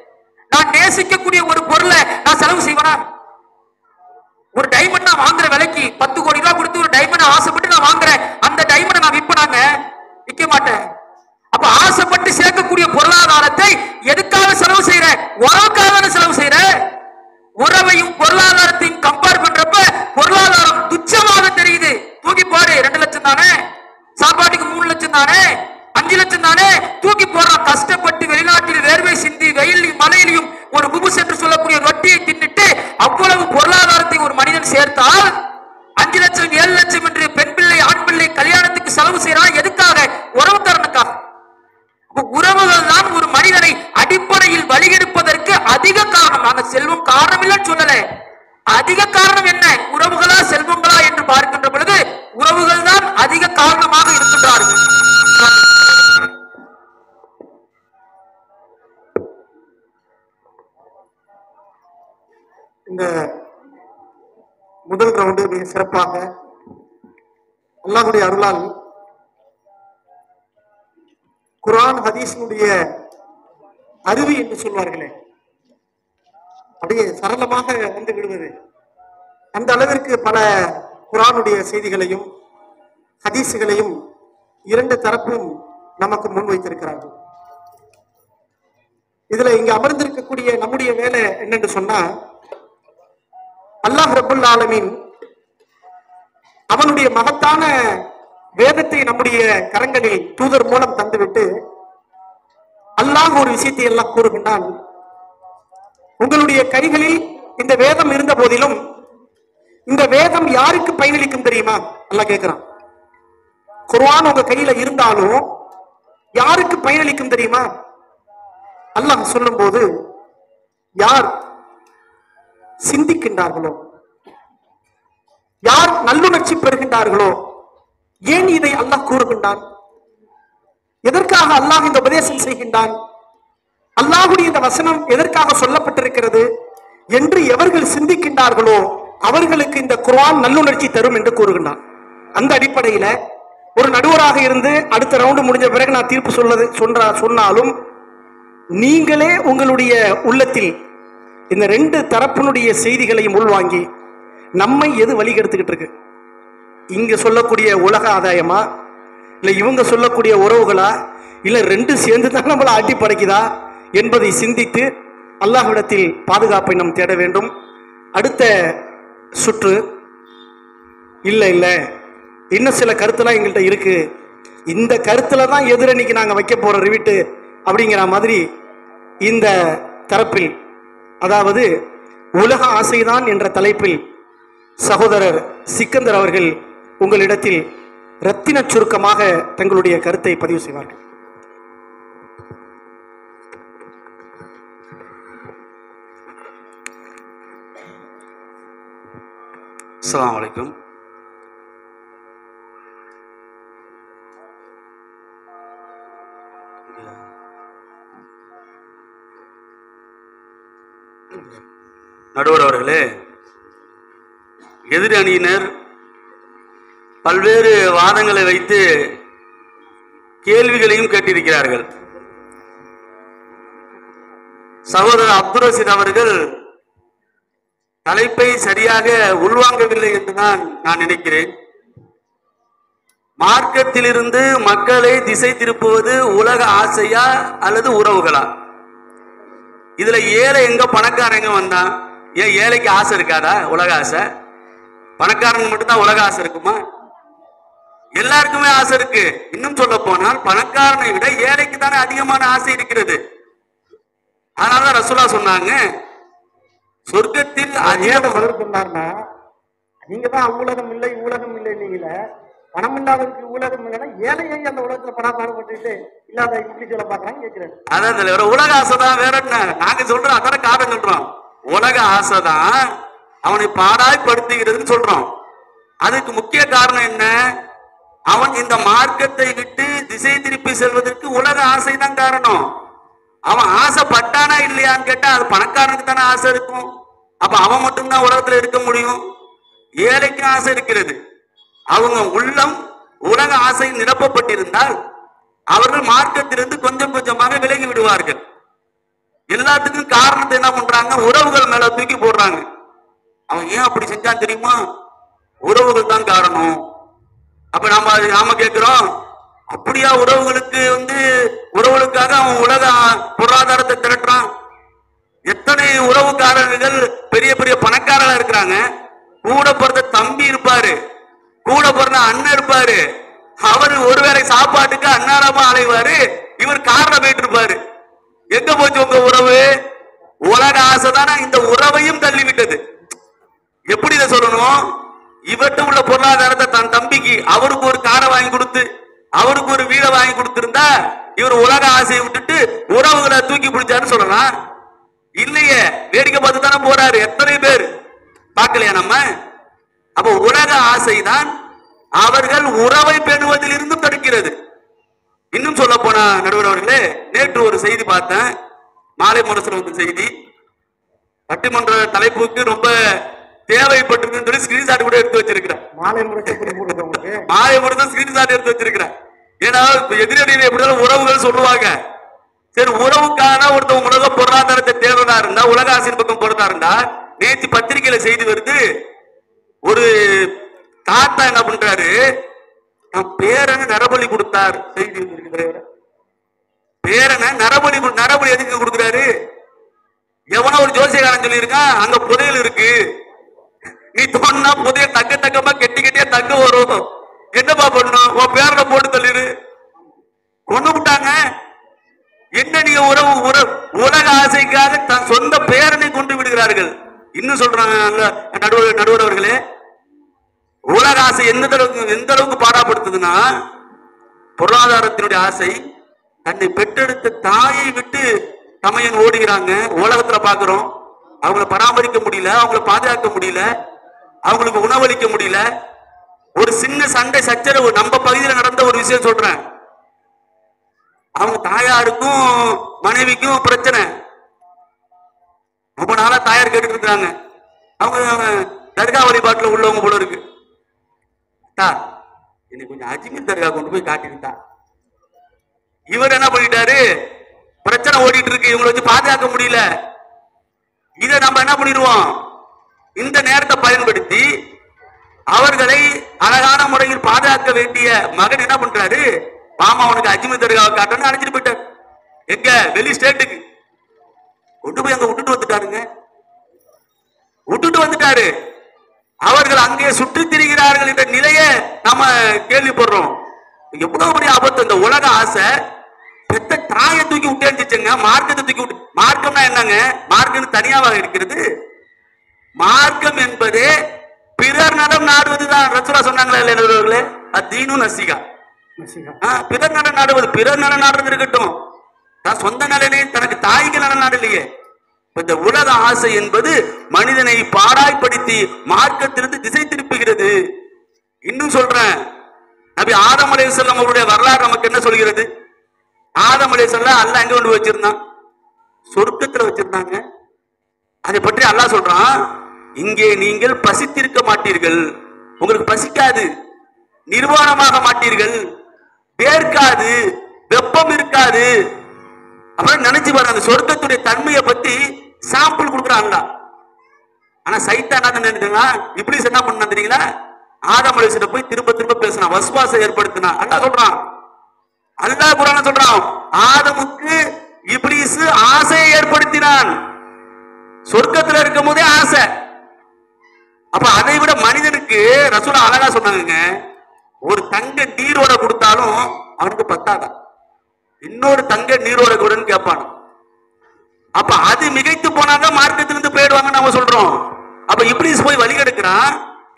நான் நேசிக்கக்கூடிய ஒரு பொருளை நான் செலவு செய்வேனா? ஒரு டைமண்ட் நான் வாங்குற விலைக்கு 10 கோடி ரூபாய் கொடுத்து ஒரு டைமண்ட் ஆசைப்பட்டு நான் வாங்குறேன், அந்த டைமண்டை நான் விற்பனாங்க விற்க மாட்டேன். அப்ப ஆசைப்பட்டு சேர்க்கக்கூடிய பொருளாதாரத்தை எதுக்காக செலவு செய்யற, உறவுக்காக செலவு செய்யற. உறவையும் பொருளாதாரத்தையும் கம்பேர் பண்றப்ப பொருளாதாரம் துச்சமாக தெரியுது. தூக்கி போடு, 2 லட்சம் தானே, சாப்பாட்டுக்கு 3 லட்சம் தானே, 5 லட்சம் தானே, தூக்கி போடுறான். கஷ்டப்பட்டு வெளிநாட்டில் வேர்வை சிந்தி வெயிலையும் மழையிலையும் ஒரு குபுஸ் என்று சொல்லக்கூடிய ரொட்டியை தின்னுட்டு அவ்வளவு பொருளாதாரத்தை ஒரு மனிதன் சேர்த்தால் 5 லட்சம் 7 லட்சம் என்று பெண் பிள்ளை ஆண் பிள்ளை கல்யாணத்துக்கு செலவு செய்யறான். எதுக்காக? உறவுக்காரனுக்காக. உறவுகள் தான் ஒரு மனிதனை அடிப்படையில் வழிகெடுப்பதற்கு அதிக காரணம். நாங்க செல்வம் காரணம் இல்லைன்னு சொல்லல, அதிக காரணம் என்ன, உறவுகளா செல்வங்களா என்று பார்க்கின்ற பொழுது உறவுகள் தான் அதிக காரணமாக இருக்கின்றார்கள். இந்த முதல் ரவுண்டு மிக சிறப்பாக அல்லாஹ்வுடைய அருளால் குர்ஆன் ஹதீஸினுடைய அருவி என்று சொல்வார்களே, அப்படியே சரளமாக வந்து விடுவது. அந்த அளவிற்கு பல குர்ஆனுடைய செய்திகளையும் ஹதீஸுகளையும் 2 தரப்பும் நமக்கு முன்வைத்திருக்கிறார்கள். இதுல இங்க அமர்ந்திருக்கக்கூடிய நம்முடைய வேலை என்னன்னு சொன்னா, அல்லாஹ் ரப்புல் ஆலமீன் அவனுடைய மகத்தான வேதத்தை நம்முடைய கரங்களில் தூதர் மூலம் தந்துவிட்டு அல்லாஹ் ஒரு விஷயத்தை எல்லாம் கூறுகின்றான். உங்களுடைய கைகளில் இந்த வேதம் இருந்த போதிலும் இந்த வேதம் யாருக்கு பயனளிக்கும் தெரியுமா? அல்லாஹ் கேட்கிறான். குர்ஆன் உங்க கையில இருந்தாலும் யாருக்கு பயனளிக்கும் தெரியுமா? அல்லாஹ் சொல்லும் போது, யார் சிந்திக்கின்றார்களோ, யார் நல்லுணர்ச்சி பெறுகின்றார்களோ. ஏன் இதை அல்லாஹ் கூறுகின்றான்? எதற்காக அல்லாஹ் இந்த உபதேசம் செய்கின்றான்? அல்லாஹ்வுடைய இந்த வசனம் எதற்காக சொல்லப்பட்டிருக்கிறது என்று எவர்கள் சிந்திக்கின்றார்களோ அவர்களுக்கு இந்த குர்ஆன் நல்லுணர்ச்சி தரும் என்று கூறுகின்றான். அந்த அடிப்படையில ஒரு நடுவராக இருந்து அடுத்த ரவுண்டு முடிஞ்ச பிறகு நான் தீர்ப்பு சொன்னாலும் நீங்களே உங்களுடைய உள்ளத்தில் இந்த 2 தரப்பினுடைய செய்திகளையும் உள்வாங்கி நம்மை எது வழிகெடுத்துக்கிட்டு இருக்கு, இங்க சொல்லக்கூடிய உலக ஆதாயமா, இல்ல இவங்க சொல்லக்கூடிய உறவுகளா, இல்ல 2 சேர்ந்து தான் நம்மளை ஆட்டி படைக்குதா என்பதை சிந்தித்து அல்லாஹ்விடத்தில் பாதுகாப்பை நாம் தேட வேண்டும். அடுத்த சுற்று இல்ல இல்ல இன்னும் சில கருத்துலாம் எங்கள்கிட்ட இருக்கு, இந்த கருத்துல தான் எதிரணிக்கு நாங்கள் வைக்க போற ரிவிட்டு அப்படிங்கிற மாதிரி இந்த தரப்பில், அதாவது உலக ஆசைதான் என்ற தலைப்பில் சகோதரர் சிக்கந்தர் அவர்கள் உங்களிடத்தில் ரத்தின சுருக்கமாக தங்களுடைய கருத்தை பதிவு செய்வார்கள். அஸ்ஸலாமு அலைக்கும். நடுவர் அவர்களே, எதிர் அணியினர் பல்வேறு வாதங்களை வைத்து கேள்விகளையும் கேட்டிருக்கிறார்கள். சகோதரர் அப்துல் ரஷீத் அவர்கள் தலைப்பை சரியாக உள்வாங்கவில்லை என்றுதான் நான் நினைக்கிறேன். மார்க்கத்திலிருந்து மக்களை திசை திருப்புவது உலக ஆசையா அல்லது உறவுகளா? இதுல ஏழை எங்க பணக்காரங்க வந்தான்? ஏன் ஏழைக்கு ஆசை இருக்காதா? உலக ஆசை பணக்காரங்க மட்டும்தான் உலக ஆசை இருக்குமா? எல்லாருக்குமே ஆசை இருக்கு. இன்னும் சொல்ல போனால் பணக்காரனை விட ஏழைக்கு தானே அதிகமான ஆசை இருக்கிறது. அதனாலதான் ரசூலா சொன்னாங்க, சொர்க்கத்தில் சொன்னார்னா நீங்க தான் ஊலகம் இல்லை ஊலகம் இல்லை, நீங்கள பணம் இல்லாததுக்கு ஊலகம் இல்லைன்னா ஏழையை அந்த உலகத்துல பணம் பாடுபட்டு இல்லாத இப்படி சொல்ல பாக்குறாங்க கேட்கிறேன். அதான் உலக ஆசைதான், வேற என்ன நாங்க சொல்றோம், அதான காரணம் சொல்றோம். உலக ஆசைதான் அவனை பாடாய்படுத்துகிறதுன்னு சொல்றோம். அதுக்கு முக்கிய காரணம் என்ன? அவன் இந்த மார்க்கத்தை விட்டு திசை திருப்பி செல்வதற்கு உலக ஆசைதான் காரணம். அவன் ஆசைப்பட்டானா இல்லையான்னு கேட்டா அது பணக்காரனுக்கு தானே ஆசை இருக்கும். அப்ப அவன் மட்டும்தான் உலகத்துல இருக்க முடியும். ஏழைக்கும் ஆசை இருக்கிறது. அவங்க உள்ளம் உலக ஆசை நிரப்பப்பட்டிருந்தால் அவர்கள் மார்க்கத்திலிருந்து கொஞ்சம் கொஞ்சமாக விலகி விடுவார்கள். எல்லாத்துக்கும் காரணத்தை என்ன பண்றாங்க? உறவுகள் மேல தூக்கி போடுறாங்க. அவன் ஏன் அப்படி செஞ்சான் தெரியுமா? உறவுகள் தான் காரணம். அப்ப நாம கேட்கிறோம், அப்படியா உறவுகளுக்கு உறவுகளுக்காக அவன் உலக பொருளாதாரத்தை திரட்டுறான்? எத்தனை உறவுக்காரர்கள் பெரிய பெரிய பணக்காரர்களா இருக்கிறாங்க. கூட பிறந்த தம்பி இருப்பாரு, கூட பிறந்த அண்ணன் இருப்பாரு. அவர் ஒருவேளை சாப்பாட்டுக்கு அன்னாரமா அலைவாரு, இவர் காரண போயிட்டு இருப்பாரு. எங்க போச்சு உங்க உறவு? உலக ஆசைதானா இந்த உறவையும் தள்ளிவிட்டது. எப்படி இதை சொல்லணும்? இவர்கிட்ட உள்ள பொருளாதாரத்தை தன் தம்பிக்கு அவருக்கு ஒரு காரை வாங்கி கொடுத்து அவருக்கு ஒரு வீடை வாங்கி கொடுத்திருந்தா இவர் உலக ஆசையை விட்டுட்டு உறவுகளை தூக்கி பிடிச்சாருன்னு சொல்லலாம். இல்லையே, வேடிக்கை பார்த்து தானே போறாரு. எத்தனை பேர் பார்க்கலையா நம்ம? அப்ப உலக ஆசைதான் அவர்கள் உறவை பேணுவதில் இருந்து தடுக்கிறது. இன்னும் சொல்ல போனா நடுவர் அவர்களே, நேற்று ஒரு செய்தி பார்த்தேன், மாலை முரசுல வந்த செய்தி. பட்டிமன்ற தலைப்புக்கு ரொம்ப தேவைப்பட்டிருக்குன்னு சொல்லி ஸ்கிரீன்ஷாட் கூட எடுத்து வச்சிருக்கிறேன். மாலை முரசு ஸ்கிரீன்ஷாட் எடுத்து வச்சிருக்கிறேன். ஏன்னா எதிரடியில் எப்படினாலும் உறவுகள் சொல்லுவாங்க. சரி, உறவுக்கான ஒருத்தவங்க உலக பொருளாதாரத்தை தேடுறதா இருந்தா, உலக ஆசையின் பக்கம் போறதா இருந்தா, நேற்று பத்திரிகையில செய்தி வருது. ஒரு தாத்தா என்ன பண்றாரு, தன் பேரனை நரபலி கொடுத்தார். செய்தி பேரனை நரபலி எதுக்கு கொடுக்குறாரு? எவனோ ஒரு ஜோசியக்காரன் சொல்லி இருக்கான், அங்க புதையல் இருக்கு, நீ தோணுனா புதைய தக்க தக்கமா கெட்டி கெட்டியா தக்க வரும், என்னப்பா பண்ணணும், உன் பேரனை போட்டு தள்ளிடு. கொண்டு விட்டாங்க. என்ன நீங்க உலக ஆசைக்காக தன் சொந்த பேரனை கொண்டு விடுகிறார்கள். இன்னும் சொல்றாங்க நடுவர் அவர்களே, உலக ஆசை எந்த அளவுக்கு பாடாப்படுத்துதுன்னா, பொருளாதாரத்தினுடைய ஆசை தன்னை பெற்றெடுத்த தாயை விட்டு தமையன் ஓடுகிறாங்க. உலகத்துல பாக்குறோம், அவங்கள பராமரிக்க முடியல, அவங்கள பாதுகாக்க முடியல, அவங்களுக்கு உணவளிக்க முடியல. ஒரு சின்ன சண்டை சச்சரவு நம்ம பகுதியில் நடந்த ஒரு விஷயம் சொல்றேன். அவங்க தாயாருக்கும் மனைவிக்கும் பிரச்சனை. ரொம்ப நாளா தாயார் கேட்டுட்டு இருக்காங்க. அவங்க தர்கா வழிபாட்டுல உள்ளவங்க போல இருக்கு. இன்னைக்கு கொஞ்சம் அஜ்மீர் தர்கா கொண்டு போய் காட்டிக்கிட்டா. இவர் என்ன பண்ணிட்டாரு, பிரச்சனை ஓடிட்டு இருக்கு, இவங்களை வச்சு பாதுகாக்க முடியல. இதை நம்ம என்ன பண்ணிடுவோம், இந்த நேரத்தை பயன்படுத்தி அவர்களை அழகான முறையில் பாதுகாக்க வேண்டிய மகன் என்ன பண்றாரு, மாமா அவனுக்கு அஜ்மீர் தர்காவை காட்டணும்னு அழைச்சிட்டு போயிட்டார். எங்க வெளி ஸ்டேட்டுக்கு கொண்டு போய் அங்க விட்டுட்டு வந்துட்டாருங்க. விட்டுட்டு வந்துட்டாரு. அவர்கள் அங்கே சுற்றித் திரிகிறார்கள் என்ற நிலையை நாம கேள்விப்படுறோம். எவ்வளவு பெரிய ஆபத்து! இந்த உலக ஆசை பெத்த தாயை தூக்கி விட்டு அடிச்சுங்க, மார்க்கத்தை தூக்கி விட்டு. மார்க்கம்னா என்னங்க? மார்க்கம் தனியாக இருக்கிறது. மார்க்கம் என்பது பிறர் நலம் நாடுவதுதான். ரசூலா சொன்னாங்களா இல்லையா? அத்தீனும் நசிகா. பிறர் நலம் நாடுவது, பிறர் நலம் நாடுறது இருக்கட்டும், தான் சொந்த நலனே தனக்கு தாய்க்கு நலம் நாடலையே. இந்த உலக ஆசை என்பது மனிதனை பாடாய்படுத்தி மார்க்கத்திலிருந்து திசை திருப்புகிறது. இன்னும் சொல்றேன், நபி ஆதம் அலைஹிஸ்ஸலாம் அவருடைய வரலாறு நமக்கு என்ன சொல்கிறது? ஆதம் அலைஹிஸ்ஸலாம் அல்லாஹ் எங்க கொண்டு வச்சிருந்தான்? சொர்க்கத்துல வச்சிருந்தாங்க. அதை பற்றி அல்லாஹ் சொல்றான், இங்கே நீங்கள் பசித்திருக்க மாட்டீர்கள், உங்களுக்கு பசிக்காது, நிர்வாணமாக மாட்டீர்கள், வேர்க்காது, வெப்பம் இருக்காது. அப்புறம் நினைச்சு பாருங்க, அந்த சொர்க்கத்துடைய தன்மையை பத்தி சாம்பிள் கொடுக்குறாங்க. ஆனா சைத்தான் என்ன நினைச்சா, இப்ளீஸ் என்ன பண்ணா தெரியுங்களா? ஆதம் அலைஹிஸ்ஸலாம் போய் திரும்ப திரும்ப பேசினான், வஸ்வாசை ஏற்படுத்தினான். அல்லாஹ் சொல்றான், அல்லாஹ் குர்ஆன்ல சொல்றான், ஆதமுக்கு இப்ளீஸ் ஆசையை ஏற்படுத்தினான். சொர்க்கத்துல இருக்கும் போதே ஆசை. அப்ப அதை விட மனிதனுக்கு ரசூலா அழகா சொன்னாங்க, ஒரு தங்க நீரோட கொடுத்தாலும் அவனுக்கு பத்தாதான், இன்னொரு தங்க நீரோட கூடன்னு கேட்பான். அப்ப அது மிகைத்து போனாதான் மார்க்கத்திலிருந்து போயிடுவாங்க நாம சொல்றோம். அப்ப இப்ளீஸ் போய் வழி எடுக்கிறான்.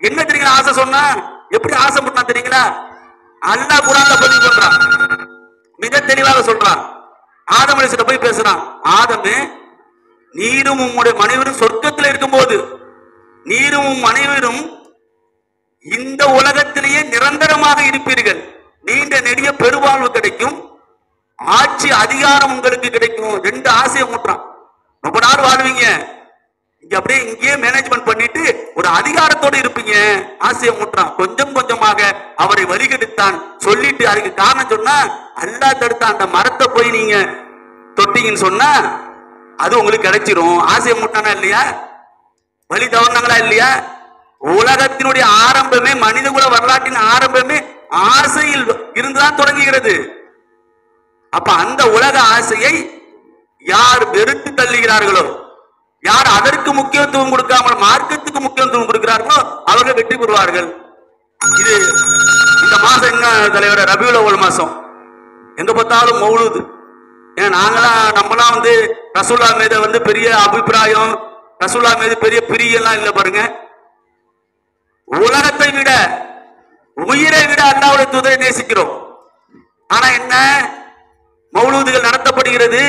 என்ன தெரியுங்களா ஆசை சொன்னா? எப்படி ஆசை பண்ணா தெரியுங்களா? அல்லாஹ் குர்ஆன்ல பதிவு பண்றான், மிக தெளிவாக சொல்றான். ஆதம் அலைஹிஸ்ஸலாம் போய் பேசுறான், ஆதமே, நீரும் உம்முடைய மனைவரும் சொர்க்கத்தில் இருக்கும் போது நீரும் மனைவரும் இந்த உலகத்திலேயே நிரந்தரமாக இருப்பீர்கள், நீண்ட நெடிய பெருவாழ்வு கிடைக்கும், ஆட்சி அதிகாரம் உங்களுக்கு கிடைக்கும். ரெண்டு ஆசையை மூட்டுறான். ரொம்ப நாள் வாழ்வீங்க, இங்க அப்படியே இங்கேயே மேனேஜ்மெண்ட் பண்ணிட்டு ஒரு அதிகாரத்தோடு இருப்பீங்க, ஆசையை மூட்டுறான். கொஞ்சம் கொஞ்சமாக அவரை வழிகெடுத்தான். சொல்லிட்டு அதுக்கு காரணம் சொன்னா, அல்லாஹ் தடுத்த அந்த மரத்தை போய் நீங்க தொட்டீங்கன்னு சொன்னா அது உங்களுக்கு கிடைச்சிரும். ஆசையை மூட்டானா இல்லையா? வழி தவறினாங்களா இல்லையா? உலகத்தினுடைய ஆரம்பமே, மனிதகுல வரலாற்றின் ஆரம்பமே ஆசையில் இருந்துதான் தொடங்குகிறது. அப்ப அந்த உலக ஆசையை யார் வெறுத்து தள்ளுகிறார்களோ, யார் அதற்கு முக்கியத்துவம் கொடுக்காமல் மார்க்கத்துக்கு முக்கியத்துவம் கொடுக்கிறார்களோ அவர்கள் வெற்றி பெறுவார்கள். இது இந்த மாசம் என்ன தலைவர்? ரபியுல் அவ்வல் மாசம். எங்க பார்த்தாலும் மௌலூது. ஏன் நம்மளாம் ரசூலா மீது பெரிய அபிப்பிராயம், ரசூலா மீது பெரிய பிரியெல்லாம் இல்லை பாருங்க. உலகத்தை விட, உயிரை விட அல்லாஹ்வுடைய தூதரை நேசிக்கிறோம். ஆனா என்ன, மௌலூதுகள் நடத்தப்படுகிறது,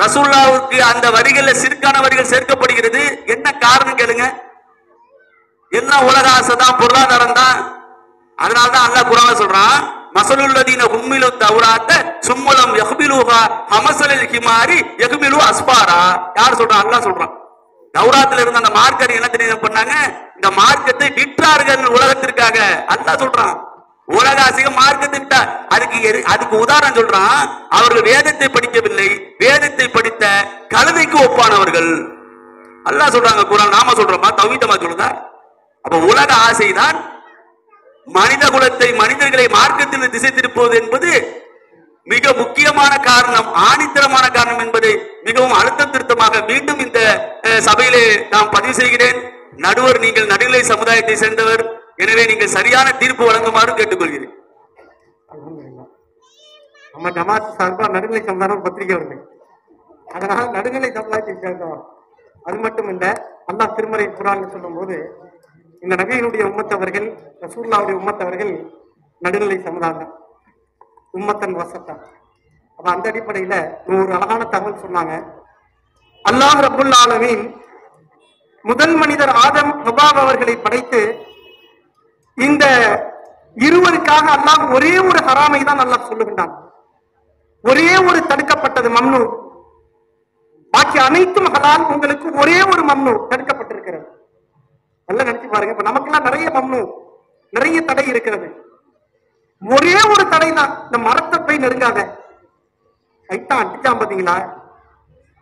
ரசூலுல்லாஹ்வுக்கு அந்த வரிகள்ல சிறுக்கான வரிகள் சேர்க்கப்படுகிறது. என்ன காரணம் கேளுங்க? எல்லாம் உலக ஆசைதான், பொருளாதாரம் தான். அதனால்தான் அல்லாஹ் குர்ஆன்ல சொல்றான், மஸலுல்லதீன ஹும்மிலு தௌராத்த சும்மலம் யஹ்மிலுஹா ஹமஸலில் ஹிமாரி யஹ்மிலு அஸ்பாரா. யார் சொல்றான்? அல்லாஹ் சொல்றான். தௌராத்துல இருந்த அந்த மார்க்கரை என்ன தெரியும் பண்ணாங்க? இந்த மார்க்கத்தை விற்றார்கள் உலகத்திற்காக. அல்லாஹ் சொல்றான், உலக ஆசையும் மார்க்கத்தை விட்டா. அதுக்கு உதாரணம் சொல்றான், அவர்கள் வேதத்தை படிக்கவில்லை, வேதத்தை படித்த கழுதைக்கு ஒப்பானவர்கள். அல்லாஹ் சொல்றாங்க குர்ஆன், நாம சொல்றோமா? தௌஹீதமா சொல்லுதா? அப்ப உலக ஆசைதான் மனித குலத்தை, மனிதர்களை மார்க்கத்தில் திசை திருப்புவது என்பது மிக முக்கியமான காரணம், ஆணித்தரமான காரணம் என்பதை மிகவும் அழுத்தம் திருத்தமாக மீண்டும் இந்த சபையிலே நாம் பதிவு செய்கிறேன். நடுவர், நீங்கள் நடுநிலை சமுதாயத்தை சேர்ந்தவர், எனவே நீங்கள் சரியான தீர்ப்பு வழங்குமாறு கேட்டுக்கொள்கிறேன். நம்ம ஜமாத் சார்பா நடுநிலை சமுதாயம் பத்திரிகை வருது, அதனால நடுநிலை சமுதாயத்தை சேர்ந்தவர். அது மட்டும் இல்ல, அல்லாஹ் திருமறை குர்ஆன்ல சொல்லும் போது இந்த நபியினுடைய உம்மத்தவர்கள், ரசூலுல்லாஹ்வுடைய உம்மத்தவர்கள் நடுநிலை சமுதாயம், உம்மத்தன் வசத்தா. அப்ப அந்த அடிப்படையில ஒரு அழகான தகவல் சொன்னாங்க. அல்லாஹ் ரப்புல் ஆலமீன் முதல் மனிதர் ஆதம் ஹவ்வாவ் அவர்களை படைத்து இந்த இருவருக்காக அல்லாஹ் ஒரே ஒரு ஹராமை தான் அல்லாஹ் சொல்லுகின்றான். ஒரே ஒரு தடுக்கப்பட்டது மம்னூ, பாக்கி அனைத்தும் ஹலால். உங்களுக்கு ஒரே ஒரு மம்னூ தடுக்கப்பட்டிருக்கிறது. நல்லா நினைச்சு பாருங்க. இப்ப நமக்கெல்லாம் நிறைய மம்னூ, நிறைய தடை இருக்கிறது. ஒரே ஒரு தடை தான், இந்த மரத்தை போய் நெருங்காத. சைத்தான் அடிச்சான் பாத்தீங்களா?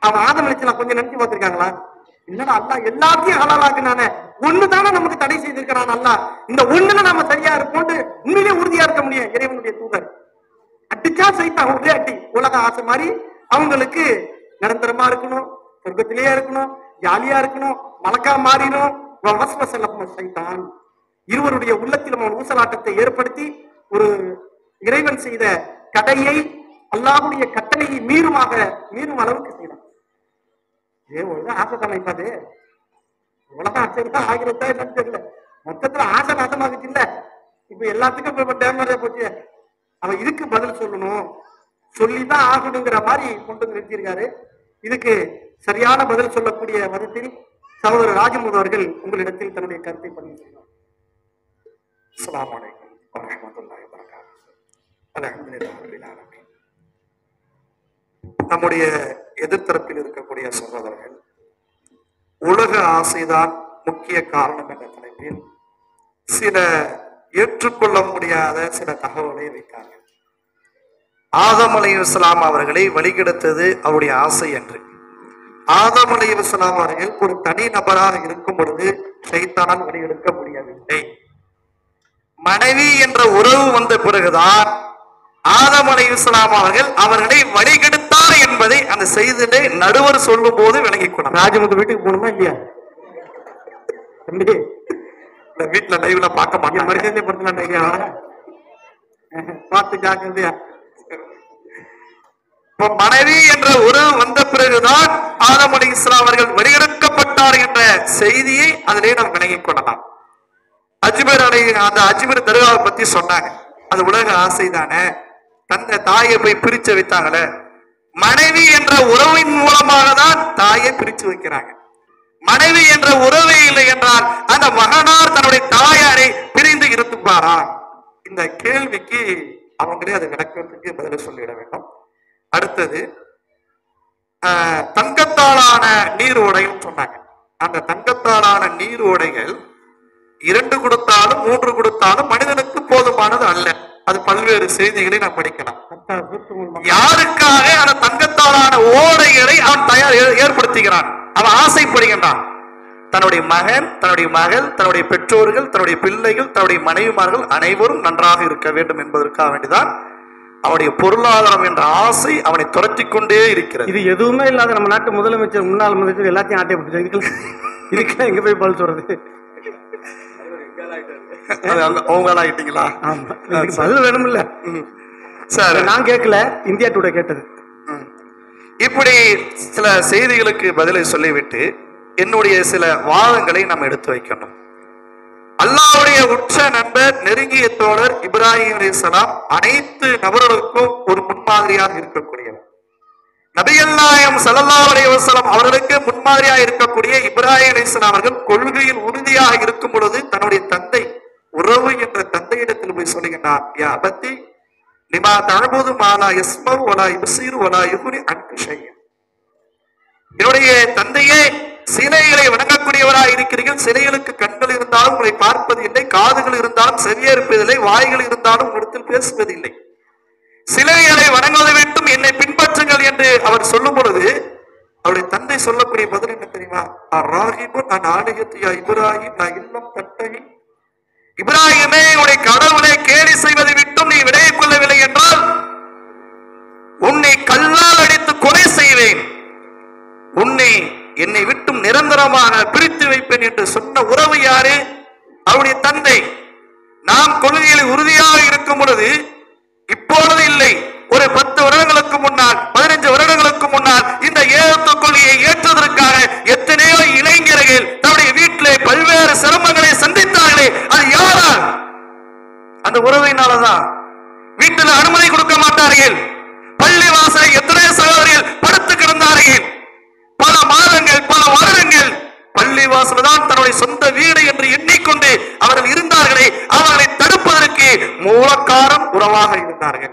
அவன் ஆதம் அலைஹிஸ்ஸலாம் கொஞ்சம் நினைச்சு பார்த்திருக்காங்களா? என்னடா அல்லாஹ் எல்லாத்தையும் ஹலாலாக்குனானே, ஒண்ணுதானே நமக்கு தடை செய்திருக்கிறான் அல்லாஹ், இந்த ஒண்ணுல நாம சரியா இருப்போம்னு உண்மையிலேயே உறுதியா இருக்க முடியும். இறைவனுடைய தூதர் அடிச்சா சைத்தான் ஒரே அடி. உலக ஆசை மாதிரி அவங்களுக்கு நிரந்தரமா இருக்கணும், சொர்க்கத்திலேயே இருக்கணும், ஜாலியா இருக்கணும், மலக்கா மாறிடும், இருவருடைய உள்ளத்திலும் அவன் ஊசலாட்டத்தை ஏற்படுத்தி ஒரு இறைவன் செய்த கடையை அல்லாஹ்வுடைய கட்டளையை மீறும் அளவுக்கு செய்தான். ஆசை தானே பாது உலகம் ஆச்சரியம் ஆகிறதா என்னன்னு தெரியல. மொத்தத்துல ஆசை நாசமாகுச்சு இல்ல. இப்ப எல்லாத்துக்கும் டேமேஜா போச்சு. அவன் இதுக்கு பதில் சொல்லணும், சொல்லிதான் ஆகணுங்கிற மாதிரி கொண்டு நிறுத்தியிருக்காரு. இதுக்கு சரியான பதில் சொல்லக்கூடிய விதத்தில் சகோதரர் ராஜமுது அவர்கள் உங்களிடத்தில் தன்னுடைய கருத்தை பதிவு செய்வார். அஸ்ஸலாமு அலைக்கும் வரஹ்மத்துல்லாஹி வபரகாத்துஹு. அல்ஹம்துலில்லாஹி ரப்பில் ஆலமீன். நம்முடைய எதிர்த்தரப்பில் இருக்கக்கூடிய சகோதரர்கள் உலக ஆசைதான் முக்கிய காரணம் என்ற தலைப்பில் சில ஏற்றுக்கொள்ள முடியாத சில தகவலை வைத்தார்கள். ஆதம் அலைஹிஸ்ஸலாம் அவர்களை வழிகெடுத்தது அவருடைய ஆசை என்று. ஆதம் அலைஹிஸ்ஸலாம் அவர்கள் ஒரு தனி நபராக இருக்கும் பொழுது ஷைத்தானால் வழிகெடுக்க முடியவில்லை. மனைவி என்ற உறவு வந்த பிறகுதான் ஆதம் அலைஹிஸ்ஸலாம் அவர்களை வழிகெடுத்தார் என்பதை அந்த செய்தியிலே நடுவர் சொல்லும் போது விளங்கிக் கொண்டார். ராஜமுத்து வீட்டுக்கு போகணுமா இல்லையா? வீட்டுல லைவ்ல பார்க்க மாட்டேன், மரியாதைப்படுத்தலாம் பார்த்து ஜாக்கிரதையா. மனைவி என்ற உறவு வந்த பிறகுதான் ஆதம் அலைஹிஸ்ஸலாம் அவர்கள் வழிகெடுக்கப்பட்டார் என்ற செய்தியை அதிலே நாம் விளங்கிக் கொள்ளலாம். அந்த அஜ்மீர் தர்காவை பத்தி சொன்னாங்க. அது உலக ஆசை தானே, தன்னை தாயை போய் பிரிச்சு வைத்தாங்களே. மனைவி என்ற உறவின் மூலமாக தான் தாயை பிரிச்சு வைக்கிறாங்க. மனைவி என்ற உறவே இல்லை என்றால் அந்த மகனார் தன்னுடைய தாயாரை பிரிந்து இருந்துப்பாரா? இந்த கேள்விக்கு அவங்களே அதை விளக்கத்துக்கு பதில் சொல்லிட வேண்டும். அடுத்தது தங்கத்தாலான நீர் ஓடைகள் சொன்னாங்க. அந்த தங்கத்தாலான நீர் ஓடைகள் 2 கொடுத்தாலும் 3 கொடுத்தாலும் மனிதனுக்கு போதுமானது அல்ல. அது பல்வேறு செய்திகளை நாம் படிக்கலாம். யாருக்காக அந்த தங்கத்தாலான ஓடைகளை அவன் ஏற்படுத்துகிறான், அவன் ஆசைப்படுகின்றான். தன்னுடைய மகன், தன்னுடைய மகள், தன்னுடைய பெற்றோர்கள், தன்னுடைய பிள்ளைகள், தன்னுடைய மனைவிமார்கள் அனைவரும் நன்றாக இருக்க வேண்டும் என்பதற்காக வேண்டிதான் அவனுடைய பொருளாதாரம் என்ற ஆசை அவனை துரத்தி கொண்டே இருக்கிறது. இது எதுவுமே இல்லாத நம்ம நாட்டு முதலமைச்சர், முன்னாள் முதலமைச்சர் எல்லாத்தையும் ஆட்டைப்பட்டு இதுக்கெல்லாம் எங்க போய் பதில் சொல்றது? ஆயிட்டீங்களா? பதில் வேணும் இல்ல சார்? நான் கேட்கல, இந்தியா டுடே கேட்டது. இப்படி சில செய்திகளுக்கு பதிலை சொல்லிவிட்டு என்னுடைய சில வாதங்களை நாம் எடுத்து வைக்கணும். அல்லாஹ்வுடைய உச்ச நண்பர், நெருங்கிய தோழர் இப்ராஹிம் அலைஹிஸ்ஸலாம் அனைத்து நபர்களுக்கும் ஒரு முன்மாதிரியாக இருக்கக்கூடியவர். நபிகள் நாயகம் ஸல்லல்லாஹு அலைஹி வஸல்லம் அவர்களுக்கு முன்மாதிரியாக இருக்கக்கூடிய இப்ராஹிம் அலைஹிஸ்ஸலாம் அவர்கள் கொள்கையில் உறுதியாக இருக்கும் பொழுது தன்னுடைய தந்தை, உறவு என்ற தந்தையிடத்தில் போய் சொல்லுகின்றார், யா அபத்தி லிமா தஅபுது மா லா யஸ்மஉ வலா யுப்ஸிரு வலா யுக்னி அன்கு ஷைஅன். என்னுடைய தந்தையே, சிலைகளை வணங்கக்கூடியவராக இருக்கிறீர்கள். சிலைகளுக்கு கண்கள் இருந்தாலும் உங்களை பார்ப்பது இல்லை, காதுகள் இருந்தாலும் செவியேற்பதில்லை, வாய்கள் இருந்தாலும் உங்களிடத்தில் பேசுவதில்லை. சிலைகளை வணங்குவதை விட்டும் என்னை பின்பற்றுங்கள் என்று அவர் சொல்லும் பொழுது அவருடைய தந்தை சொல்லக்கூடிய பதில் என்ன தெரியுமா? இப்ராஹிம், நான் இல்லம் தட்டகி, இப்ராஹிமே, உன்னை கடவுளை கேலி செய்வதை விட்டும் நீ விடையை கொள்ளவில்லை என்றால் உன்னை கல்லால் அடித்து கொலை செய்வேன், உன்னை என்னை விட்டும் நிரந்தரமாக பிரித்து வைப்பேன் என்று சொன்ன உறவு யாரு? அவருடைய தந்தை. நாம் கொள்கையில் உறுதியாக இருக்கும் பொழுது, இப்பொழுது இல்லை, ஒரு 10 வருடங்களுக்கு முன்னால், 15 வருடங்களுக்கு முன்னால் இந்த ஏகத்துவ கொள்கையை ஏற்றதற்காக எத்தனையோ இளைஞர்கள் தன்னுடைய வீட்டிலே பல்வேறு சிரமங்களை சந்தித்தார்களே, அது யாரால்? அந்த உறவினாலதான். வீட்டில் அனுமதி கொடுக்க மாட்டார்கள். பள்ளி வாசலை எத்தனை சகோதரர்கள் படுத்து கிடந்தார்கள். பல மாதங்கள், பல வருடங்கள் பள்ளி வாசல் தான் தன்னுடைய சொந்த வீடு என்று எண்ணிக்கொண்டு அவர்கள் இருந்தார்களே, அவர்களை தடுப்பதற்கு மூலக்காரம் உறவாக இருந்தார்கள்.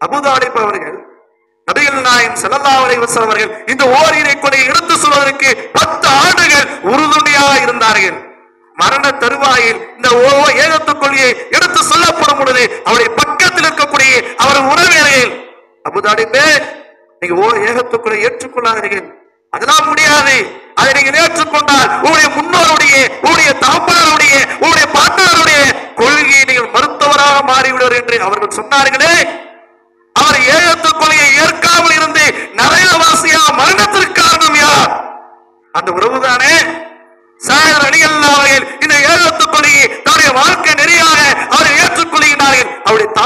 அபூதாலிப் அவர்கள், நபிகள் நாயகம் ஸல்லல்லாஹு அலைஹி வஸல்லம் அவர்கள் இந்த ஓரிரை கொலையை எடுத்து சொல்வதற்கு 10 ஆண்டுகள் உறுதுணையாக இருந்தார்கள். மரண தருவாயில் இந்த ஏகத்துவ கொள்கையை எடுத்து சொல்லப்படும் பொழுது அவருடைய பக்கத்தில் இருக்கக்கூடிய அவர் உறவினர்கள், அபூதாலிப்பே, நீங்க ஏகத்துவ கொள்கையை ஏற்றுக்கொள்ளாதீர்கள், அதெல்லாம் முடியாது, அதை நீங்கள் ஏற்றுக்கொண்டால் உங்களுடைய முன்னோருடைய, உங்களுடைய தகப்பனாருடைய, உங்களுடைய பாட்டனாருடைய கொள்கையை நீங்கள் மருத்துவராக மாறிவிடுவார் என்று அவர்கள் சொன்னார்களே. அவர் ஏகத்துவ கொள்கையை ஏற்காமல் இருந்து நரகவாசியாக மரணத்திற்கு காரணம் யார்? அந்த உறவுதானே. சாயர் அலியல்லாஹு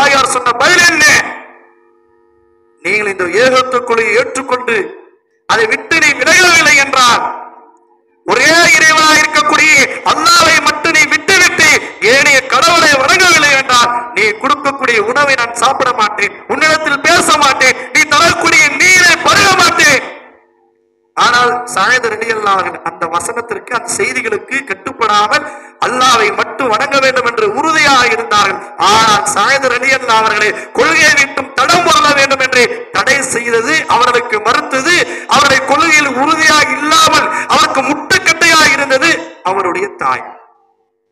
தாயார் சொன்ன பதில் என்ன? நீங்கள் இந்த ஏகத்துக்குள்ளே ஏற்றுக்கொண்டு அதை விட்டு நீ விலகவில்லை என்றால், ஒரே இறைவனாக இருக்கக்கூடிய அல்லாஹ்வை மட்டும் நீ விட்டுவிட்டு ஏனைய கடவுளை வணங்கவில்லை என்றால், நீ கொடுக்கக்கூடிய உணவை நான் சாப்பிட மாட்டேன், உன்னிடத்தில் பேச மாட்டேன், நீ தரக்கூடிய நீரை பருக மாட்டேன். ஆனால் சாயத் ரலியல்லாஹு அன்ஹு அந்த வசனத்திற்கு, அந்த செய்திகளுக்கு கட்டுப்படாமல் அல்லாஹ்வை மட்டும் வணங்க வேண்டும் என்று உறுதியாக இருந்தார்கள். ஆனால் சாயத் ரலியல்லாஹு அவர்களை கொள்கையை விட்டும் தடம் கொள்ள வேண்டும் என்று தடை செய்தது, அவர்களுக்கு மறுத்தது, அவருடைய கொள்கையில் உறுதியாக இல்லாமல் அவருக்கு முட்டுக்கட்டையாக இருந்தது அவருடைய தாய்.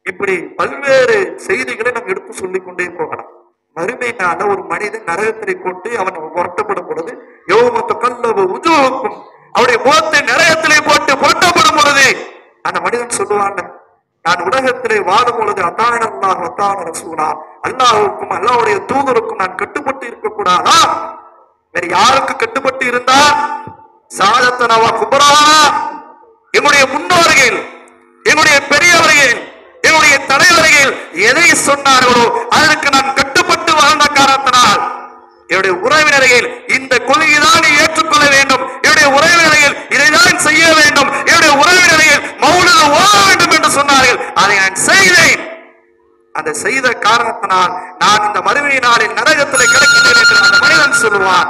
இப்படி பல்வேறு செய்திகளை நாம் எடுத்து சொல்லிக் கொண்டே போகலாம். மறுமையினால ஒரு மனிதன் நரகத்திலே போட்டு அவன் புரட்டப்படும் பொழுது, யௌம தகல்லபு வுஜூஹுக்கும், அவருடைய முகத்தை நரகத்திலே போட்டு புரட்டப்படும் பொழுது அந்த மனிதன் சொல்லுவான், நான் உலகத்திலே வாழும் பொழுது அத்தான அல்லாஹ் அத்தான ரசூலா, அல்லாஹ்வுக்கும் அல்லாஹ்வுடைய தூதருக்கும் நான் கட்டுப்பட்டு இருக்கக்கூடாதா? வேற யாருக்கு கட்டுப்பட்டு இருந்தா? சாதத்தனவா குபரானா, எங்களுடைய முன்னோர்கள், எங்களுடைய பெரியவர்கள், என்னுடைய தலைவர்கள் எதை சொன்னார்களோ அதற்கு நான் கட்டுப்பட்டு வாழ்ந்த காரணத்தினால் என்னுடைய உறவினர்கள் இந்த கொள்கைதான் ஏற்றுக்கொள்ள வேண்டும், என்னுடைய உறவினர்கள் இதைதான் செய்ய வேண்டும், என்னுடைய உறவினர்கள் மௌலிது ஓத வேண்டும் என்று சொன்னார்கள். அதை நான் செய்தேன். அந்த செய்த காரணத்தினால் நான் இந்த மறுமை நாளில் நரகத்தில் கிடக்கிறேன் என்று அந்த மனிதன் சொல்லுவான்.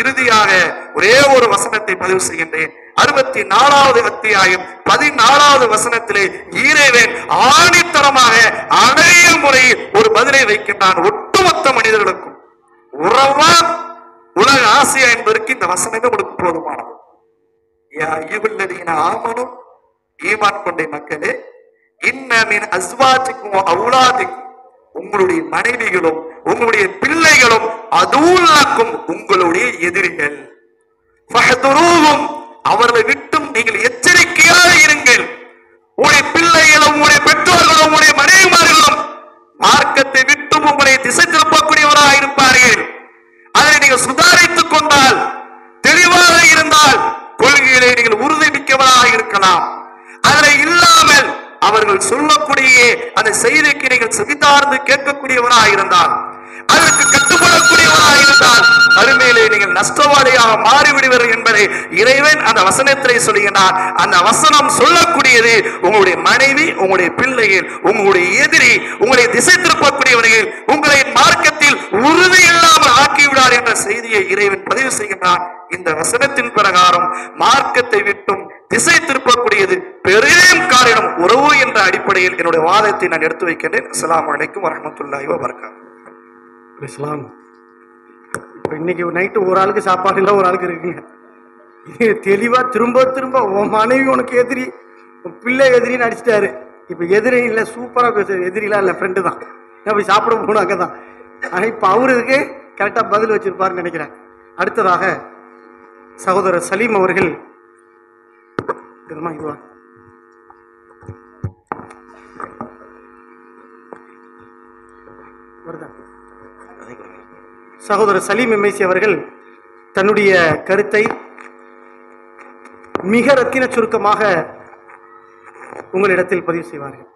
இறுதியாக ஒரே ஒரு வசனத்தை பதிவு செய்கின்றேன். 64வது அத்தியாயம் 14வது வசனத்திலே இறைவன் ஆணித்தரமாக அணைய முறையில் ஒரு பதிலை வைக்கின்றான் ஒட்டுமொத்த மனிதர்களுக்கும். உறவா உலக ஆசையா என்பதற்கு இந்த வசனமே உங்களுக்கு போதுமானது. ஆமனும் ஈமான் கொண்ட மக்களே, இன்னமின் அஸ்வாஜிக்கும் அவுலாதிக்கும், உங்களுடைய மனைவிகளும் உங்களுடைய பிள்ளைகளும் அதுவும் உங்களுடைய எதிரிகள். அவர்களை விட்டும் நீங்கள் எச்சரிக்கையாக இருங்கள். உங்களுடைய பிள்ளைகளும் உங்களுடைய பெற்றோர்களும் உங்களுடைய மனைவிமார்களும் மார்க்கத்தை விட்டும் உங்களை திசை திருப்பக்கூடியவராக இருப்பார்கள். அதை நீங்கள் சுதாரித்துக் கொண்டால், தெளிவாக இருந்தால், கொள்கையிலே நீங்கள் உறுதி மிக்கவராக இருக்கலாம். அதில் இல்லாமல் அவர்கள் சொல்லக்கூடிய அந்த செய்திக்கு நீங்கள் செவிதார்ந்து கேட்கக்கூடியவராக இருந்தால், அதற்கு கட்டுப்படக்கூடியவராக இருந்தால், மறுமையிலே நீங்கள் நஷ்டவாளியாக மாறிவிடுவீர்கள் என்பதை இறைவன் அந்த வசனத்திலே சொல்லுகிறார். அந்த வசனம் சொல்லக்கூடியது உங்களுடைய மனைவி, உங்களுடைய பிள்ளைகள், உங்களுடைய எதிரி, உங்களை திசை திருப்பக்கூடியவர்கள் உங்களை மார்க்கத்தில் உறுதி இல்லாமல் ஆக்கிவிடார் என்ற செய்தியை இறைவன் பதிவு செய்கின்றான். இந்த வசனத்தின் பிரகாரம் மார்க்கத்தை விட்டும் திசை திருப்பக்கூடியது பெரும் காரணம் உறவு என்ற அடிப்படையில் என்னுடைய வாதத்தை நான் எடுத்து வைக்கின்றேன். அஸ்ஸலாமு அலைக்கும் வரஹ்மத்துல்லாஹி வபரகாத்துஹு. இஸ்லாம் இப்போ இன்னைக்கு நைட்டு ஒரு ஆளுக்கு சாப்பாடு இல்லை, ஒரு ஆளுக்கு இருக்குங்க. இது தெளிவா திரும்ப திரும்ப உன் மனைவி உனக்கு எதிரி, உன் பிள்ளை எதிரின்னு அடிச்சிட்டாரு. இப்போ எதிரி இல்லை, சூப்பராக பேசுறது. எதிரிலாம் இல்லை, ஃப்ரெண்டு தான். நான் போய் சாப்பிட போகணும் அங்கே தான். ஆனால் இப்போ அவருக்கு கரெக்டாக பதில் வச்சிருப்பாருன்னு நினைக்கிறேன். அடுத்ததாக சகோதரர் சலீம் அவர்கள் இதுவா வருதா? சகோதரர் சலீம் எம்ஐசி அவர்கள் தன்னுடைய கருத்தை மிக ரத்தின சுருக்கமாக உங்களிடத்தில் பதிவு செய்வார்கள்.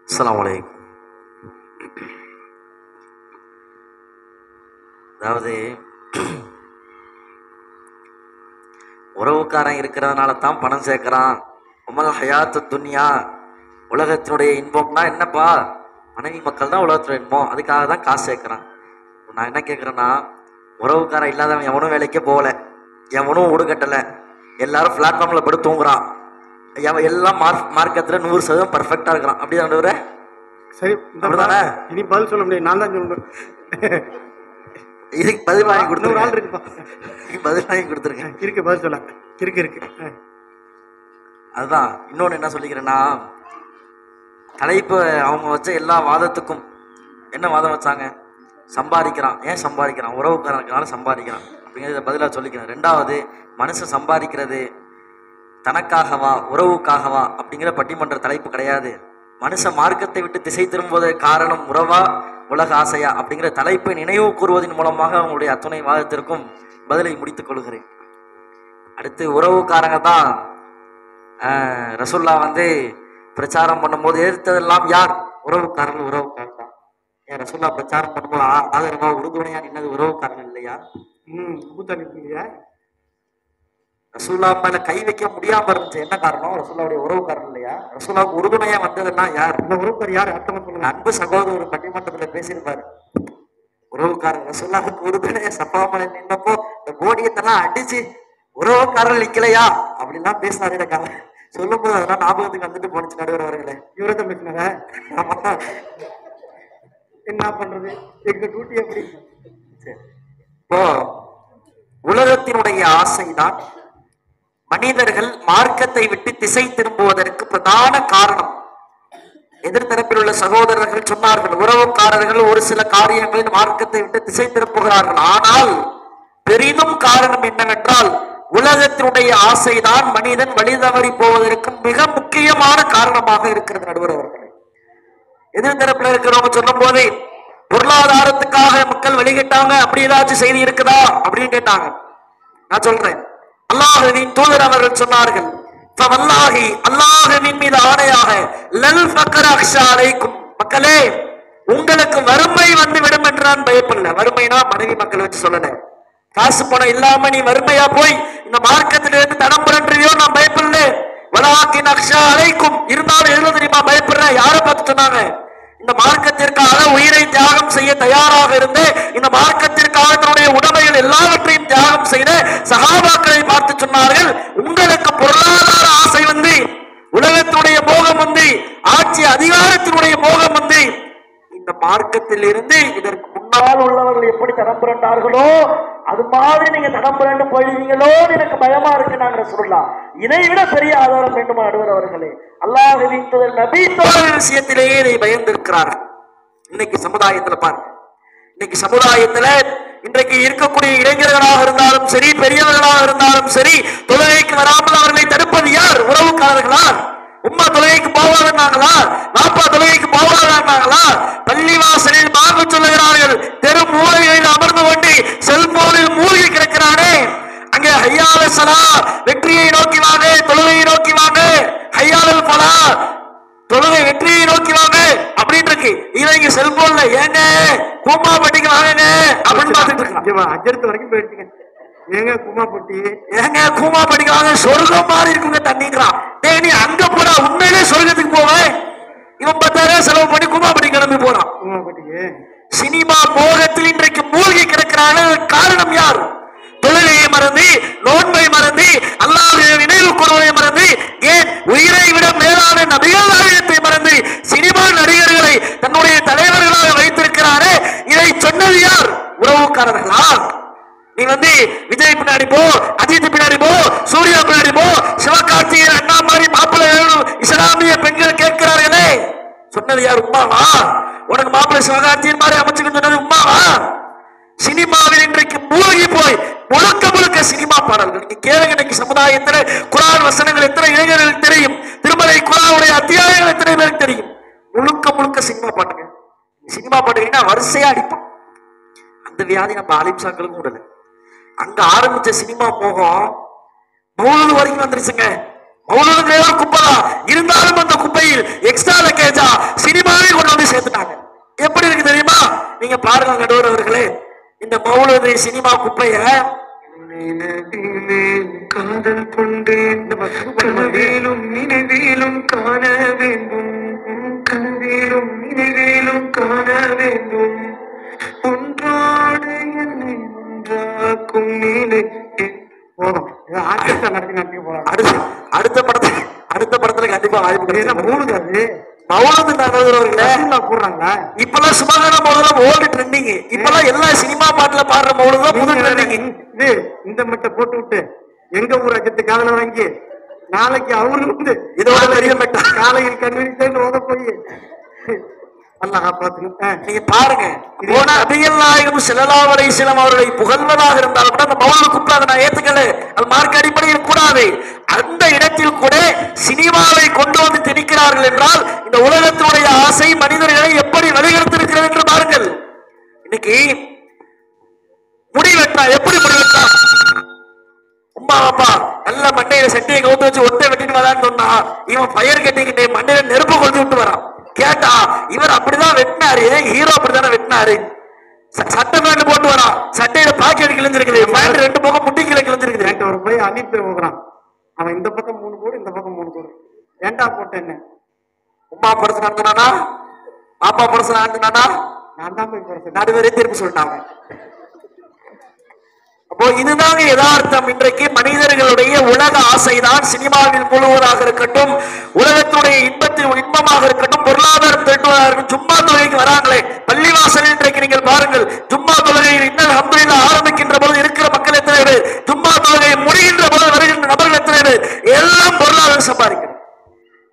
அஸ்ஸலாமு அலைக்கும். அதாவது உறவுக்காரன் இருக்கிறதுனால தான் பணம் சேர்க்கிறான். உமல் ஹயாத்து துன்யா, உலகத்தினுடைய இன்பம்னா என்னப்பா? மனைவி மக்கள் தான் உலகத்தினுடைய இன்பம், அதுக்காக தான் காசு சேர்க்கிறான். நான் என்ன கேட்குறேன்னா, உறவுக்காரன் இல்லாதவன் எவனும் வேலைக்கே போகலை, எவனும் ஊடு கட்டலை, எல்லாரும் பிளாட்ஃபார்மில் படுத்து தூங்குறான், எல்லாம் மார்க்கத்தில் 100% பர்ஃபெக்டாக இருக்கிறான். அப்படி தான் சரி, அப்படிதானே? இனி பதில் சொல்ல முடியாது, நான் தான் சொல்லணும். இதுக்கு பதில் வாங்கி கொடுத்து ஆள் இருக்குப்பா, பதில் வாங்கி கொடுத்துருக்கேன். இருக்கு பதில் சொல்ல இருக்கு. அதுதான். இன்னொன்று என்ன சொல்லிக்கிறேன்னா, தலைப்பு அவங்க வச்ச எல்லா வாதத்துக்கும் என்ன வாதம் வச்சாங்க? சம்பாதிக்கிறான். ஏன் சம்பாதிக்கிறான்? உறவுக்காரனுக்கான சம்பாதிக்கிறான் அப்படிங்கிறத பதிலாக சொல்லிக்கிறேன். ரெண்டாவது, மனுஷன் சம்பாதிக்கிறது தனக்காகவா உறவுக்காகவா அப்படிங்கிற பட்டிமன்ற தலைப்பு கிடையாது. மனுஷன் மார்க்கத்தை விட்டு திசை திரும்புவதற்கு காரணம் உறவா உலக ஆசையா அப்படிங்கிற தலைப்பை நினைவு கூறுவதன் மூலமாக அவங்களுடைய அத்துணை வாதத்திற்கும் பதிலை முடித்துக் கொள்கிறேன். அடுத்து, உறவுக்காரங்க தான் ரசூல்லா பிரச்சாரம் பண்ணும்போது எதிர்த்ததெல்லாம் யார்? உறவுக்காரர்கள் தான். ரசூல்லா பிரச்சாரம் பண்ணும்போது ஆதரவா உறுதுணையா நின்னது உறவுக்காரன் இல்லையா? இல்லையா? ரசூல்லா மேல கை வைக்க முடியாம இருந்துச்சு, என்ன காரணம்? ரசூல்லாவுடைய உறவுக்காரன் இல்லையா? ரசூல்லாவுக்கு உறுதுணையா வந்ததெல்லாம் யார்? இந்த உறவுக்காரர் யார்? அர்த்தமா சொல்லுங்க. அன்பு சகோதரர் பட்டிமன்றத்துல பேசியிருப்பாரு. உறவுக்காரர் ரசூல்லாவுக்கு உறுதுணையா சப்பாமலை நின்னப்போ இந்த கோடியத்தெல்லாம் அடிச்சு உறவுக்காரர் நிக்கலையா அப்படின்லாம் பேசினாரு. எனக்கு சொல்லும் போது அதெல்லாம் ஞாபகத்துக்கு வந்துட்டு போனுச்சு நடுவர் அவர்களே. இவரதான் பேசினார என்ன பண்றது, எங்க டியூட்டி எப்படி? இப்போ உலகத்தினுடைய ஆசைதான் மனிதர்கள் மார்க்கத்தை விட்டு திசை திரும்புவதற்கு பிரதான காரணம். எதிர்த்தரப்பில் உள்ள சகோதரர்கள் சொன்னார்கள், உறவுக்காரர்கள் ஒரு சில காரியங்களில் மார்க்கத்தை விட்டு திசை திருப்புகிறார்கள். ஆனால் பெரிதும் காரணம் என்னவென்றால் உலகத்தினுடைய ஆசைதான் மனிதன் வழி தவறி போவதற்கு மிக முக்கியமான காரணமாக இருக்கிறது. நடுவர் அவர்களே, எதிர்த்தரப்பில் இருக்கிறவங்க சொல்லும் போது பொருளாதாரத்துக்காக மக்கள் வெளியிட்டாங்க அப்படி ஏதாச்சும் செய்தி இருக்குதா அப்படின்னு கேட்டாங்க. நான் சொல்றேன், அல்லாஹ்வின் தூதர் அவர்கள் சொன்னார்கள், அல்லாஹ்வின் மீது ஆணையாக லல் ஃபக்ர அக்ஷா அலைக்கும், மக்களே உங்களுக்கு வறுமை வந்து விடும் என்று நான் பயப்படல. வறுமைனா மனைவி மக்கள் வச்சு சொல்லல, காசு பணம் இல்லாம நீ வறுமையா போய் இந்த மார்க்கத்திலிருந்து தடம் புரண்டுறியோ நான் பயப்படல. வலாக்கின் அக்ஷா அலைக்கும், இருந்தாலும் எதுல தெரியுமா பயப்படுறேன்? யாரை பார்த்து சொன்னாங்க? இந்த மார்க்கத்திற்காக உயிரை தியாகம் செய்ய தயாராக இருந்து இந்த மார்க்கத்திற்காக தன்னுடைய உடமைகள் எல்லாவற்றையும் தியாகம் செய்த சஹாபாக்களை பார்த்து சொன்னார்கள், உங்களுக்கு பொருளாதார ஆசை வந்து, உலகத்தினுடைய மோகம் வந்து, ஆட்சி அதிகாரத்தினுடைய மோகம் வந்து, இந்த மார்க்கத்தில் இருந்து இதற்கு முன்னால் உள்ளவர்கள் எப்படி தடம் புரண்டார்களோ அது மாதிரி நீங்க தடம் புரண்டு போயிடுவீங்களோ எனக்கு பயமா இருக்கு. நாங்க சொல்லலாம், இதை விட பெரிய ஆதாரம் வேண்டுமா நடுவர் அவர்களே? அல்லாஹ்வின் தூதர் நபி தோழர் விஷயத்திலேயே இதை பயந்திருக்கிறார்கள். இன்னைக்கு சமுதாயத்துல பாருங்க, இன்னைக்கு சமுதாயத்துல இன்றைக்கு இருக்கக்கூடிய இளைஞர்களாக இருந்தாலும் சரி, பெரியவர்களாக இருந்தாலும் சரி, தொழுகைக்கு வராமல் அவர்களை தடுப்பது யார்? உறவுக்காரர்களா? உம்மா தொழுகைக்கு போவாதுன்னாங்களா? பாப்பா தொழுகைக்கு போவாதுன்னாங்களா? பள்ளிவாசலில் வாங்க சொல்லுகிறார்கள், தெரு மூலைகளில் அமர்ந்து கொண்டு செல்போனில் மூழ்கி கிடக்கிறானே, அங்கே ஹையால சலா, வெற்றியை நோக்கி வாங்க, தொழுகையை நோக்கி வாங்க, ஹையாலல் பலா, தொழுகை வெற்றியை நோக்கி வாங்க அப்படின்னு இருக்கு. இவங்க செல்போன்ல ஏங்க கூமா பட்டிக்கு வாங்க அப்படின்னு பார்த்துட்டு இருக்கான். அஜர்த்து வரைக்கும் போயிடுச்சுங்க. ஏங்க கூமாப்பட்டி, ஏங்க கூமா படிக்கிறாங்க, சொர்க்கம் மாதிரி இருக்குங்க தண்ணிக்கிறான். டேய் நீ அங்க போடா, உண்மையிலே சொர்க்கத்துக்கு போவேன். இவன் 10,000 செலவு பண்ணி கூமாப்பட்டி கிளம்பி போறான். கூமாப்பட்டிக்கு சினிமா மோகத்தில் இன்றைக்கு மூழ்கி கிடக்கிறான காரணம் யார்? தொழுகையை மறந்து, நோன்பை மறந்து, அல்லாஹ்வை நினைவு கூறுவதை மறந்து, ஏன் உயிரை விட மேலான நபிகள் நாயகத்தை மறந்து சினிமா நடிகர்களை தன்னுடைய தலைவர்களாக வைத்திருக்கிறாரே, இதை சொன்னது யார்? உறவுக்காரர்களா? நீ வந்து விஜய் பின்னாடி போ, அஜித் பின்னாடி போ, சூர்யா பின்னாடி போ, சிவகார்த்திகேயன் அண்ணா மாதிரி மாப்பிள்ளை இஸ்லாமிய பெண்கள் கேட்கிறார்களே, சொன்னது யார்? உம்மாவா? உனக்கு மாப்பிள்ளை சிவகார்த்திகேயன் மாதிரி அமைச்சுக்கிட்டு சொன்னது உம்மாவா? சினிமாவில் இன்றைக்கு மூழ்கி போய் முழுக்க முழுக்க சினிமா பாடல்கள். நீங்க கேளுங்க, இன்னைக்கு சமுதாயத்துல குர்ஆன் வசனங்கள் எத்தனை இளைஞர்களுக்கு தெரியும்? திருமலை குர்ஆனுடைய அத்தியாயங்கள் எத்தனை பேருக்கு தெரியும்? முழுக்க முழுக்க சினிமா பாட்டுங்க. சினிமா பாட்டுங்கன்னா வரிசையா அடிப்பான். அந்த வியாதி நம்ம ஆலிம்சாக்களுக்கும் விடல. அங்க ஆரம்பிச்ச சினிமா மோகம் மௌலூது வரைக்கும் வந்துருச்சுங்க. மௌலூது குப்பை இருந்தாலும் அந்த குப்பையில் எக்ஸ்ட்ரா லக்கேஜா சினிமாவே கொண்டு வந்து சேர்த்துட்டாங்க. எப்படி இருக்கு தெரியுமா? நீங்க பாருங்க நடுவர் அவர்களே, இந்த மௌலூது சினிமா குப்பைய காதல் கொண்டேன், கனவேலும் நினைவேலும் காண வேண்டும், கனவேலும் நினைவேலும் காண வேண்டும், ஒன்றாடு என்னை ஒன்றாக்கும் நிலை போதும். ஆர்கெஸ்ட்ரா நடத்தி போலாம். அடுத்த படத்துல கண்டிப்பா வாய்ப்பு கிடையாது. மூணுது மௌலூது நடுவர்களே கூடுறாங்களா? இப்பெல்லாம் சுபகான மௌலூது ஓல்டு ட்ரெண்டிங். இப்பெல்லாம் எல்லா சினிமா பாட்டுல பாடுற மௌலூது புது ட்ரெண்டிங். இது இந்த மெட்டை போட்டு விட்டு எங்க ஊர் அஜத்து காதல வாங்கி நாளைக்கு அவரு வந்து இதோட பெரிய மெட்டா காலையில் கன்வீனியன்ஸ் ஓத போய் அல்ல காப்பாத்துங்க. நீங்க பாருங்க, நபிகள் நாயகம் ஸல்லல்லாஹு அலைஹி வஸல்லம் அவர்களை புகழ்வதாக இருந்தாலும் கூட அந்த மௌலூது குப்பை அதை நான் ஏத்துக்கல, அது மார்க்க அடிப்படையில் கூடாது. அந்த இடத்தில் கூட சினிமாவை கொண்டு வந்து திணிக்கிறார்கள் என்றால் இந்த உலகத்தினுடைய ஆசை மனிதர்களை எப்படி வழிகெடுத்திருக்கிறது என்று பாருங்கள். இன்னைக்கு முடி வெட்டா, எப்படி முடி வெட்டா? உமா அப்பா நல்ல மண்டையில செட்டையை கவுத்து வச்சு ஒட்டை வெட்டிட்டு வரான்னு சொன்னா இவன் ஃபயர் கட்டிக்கிட்டே மண்டையில நெருப்பு கொளுத்து விட்டு வரான். கேட்டா இவர் அப்படிதான் வெட்டினாரு, ஹீரோ அப்படித்தானே வெட்டினாரு. சட்டை பேண்ட் போட்டு வரான், சட்டையில பாக்கெட் கிழிஞ்சிருக்குது, பேண்ட் 2 பக்கம் முட்டி கீழே கிழிஞ்சிருக்குது. என்கிட்ட ஒரு போய் அனுப்பி போகிறான், அவன் இந்த பக்கம் 3 கோடு இந்த பக்கம் 3 கோடு, ஏன்டா போட்டேன்னு. உமா படசு நடத்தினானா, பாப்பா படசு நடத்தினானா, நான் தான் போய் போறேன். நடுவரே திருப்பி சொல்லிட்டாங்க. அப்போ இதுதாங்க யதார்த்தம். இன்றைக்கு மனிதர்களுடைய உலக ஆசைதான் சினிமாவில் முழுவதாக இருக்கட்டும், உலகத்துடைய இன்பமாக இருக்கட்டும், பொருளாதாரம் திரட்டுவதாக இருக்கட்டும். ஜும்மா தொழுகைக்கு வராங்களே பள்ளிவாசல், இன்றைக்கு நீங்கள் பாருங்கள், ஜும்மா தொழுகையில் இன்னும் அல்ஹம்துலில்லாஹ் ஆரம்பிக்கின்ற போது இருக்கிற மக்கள் எத்தனை பேர், ஜும்மா தொழுகை முடிகின்ற போது வருகின்ற நபர்கள் எத்தனை பேர், எல்லாம் பொருளாதாரம் சம்பாதிக்கணும்.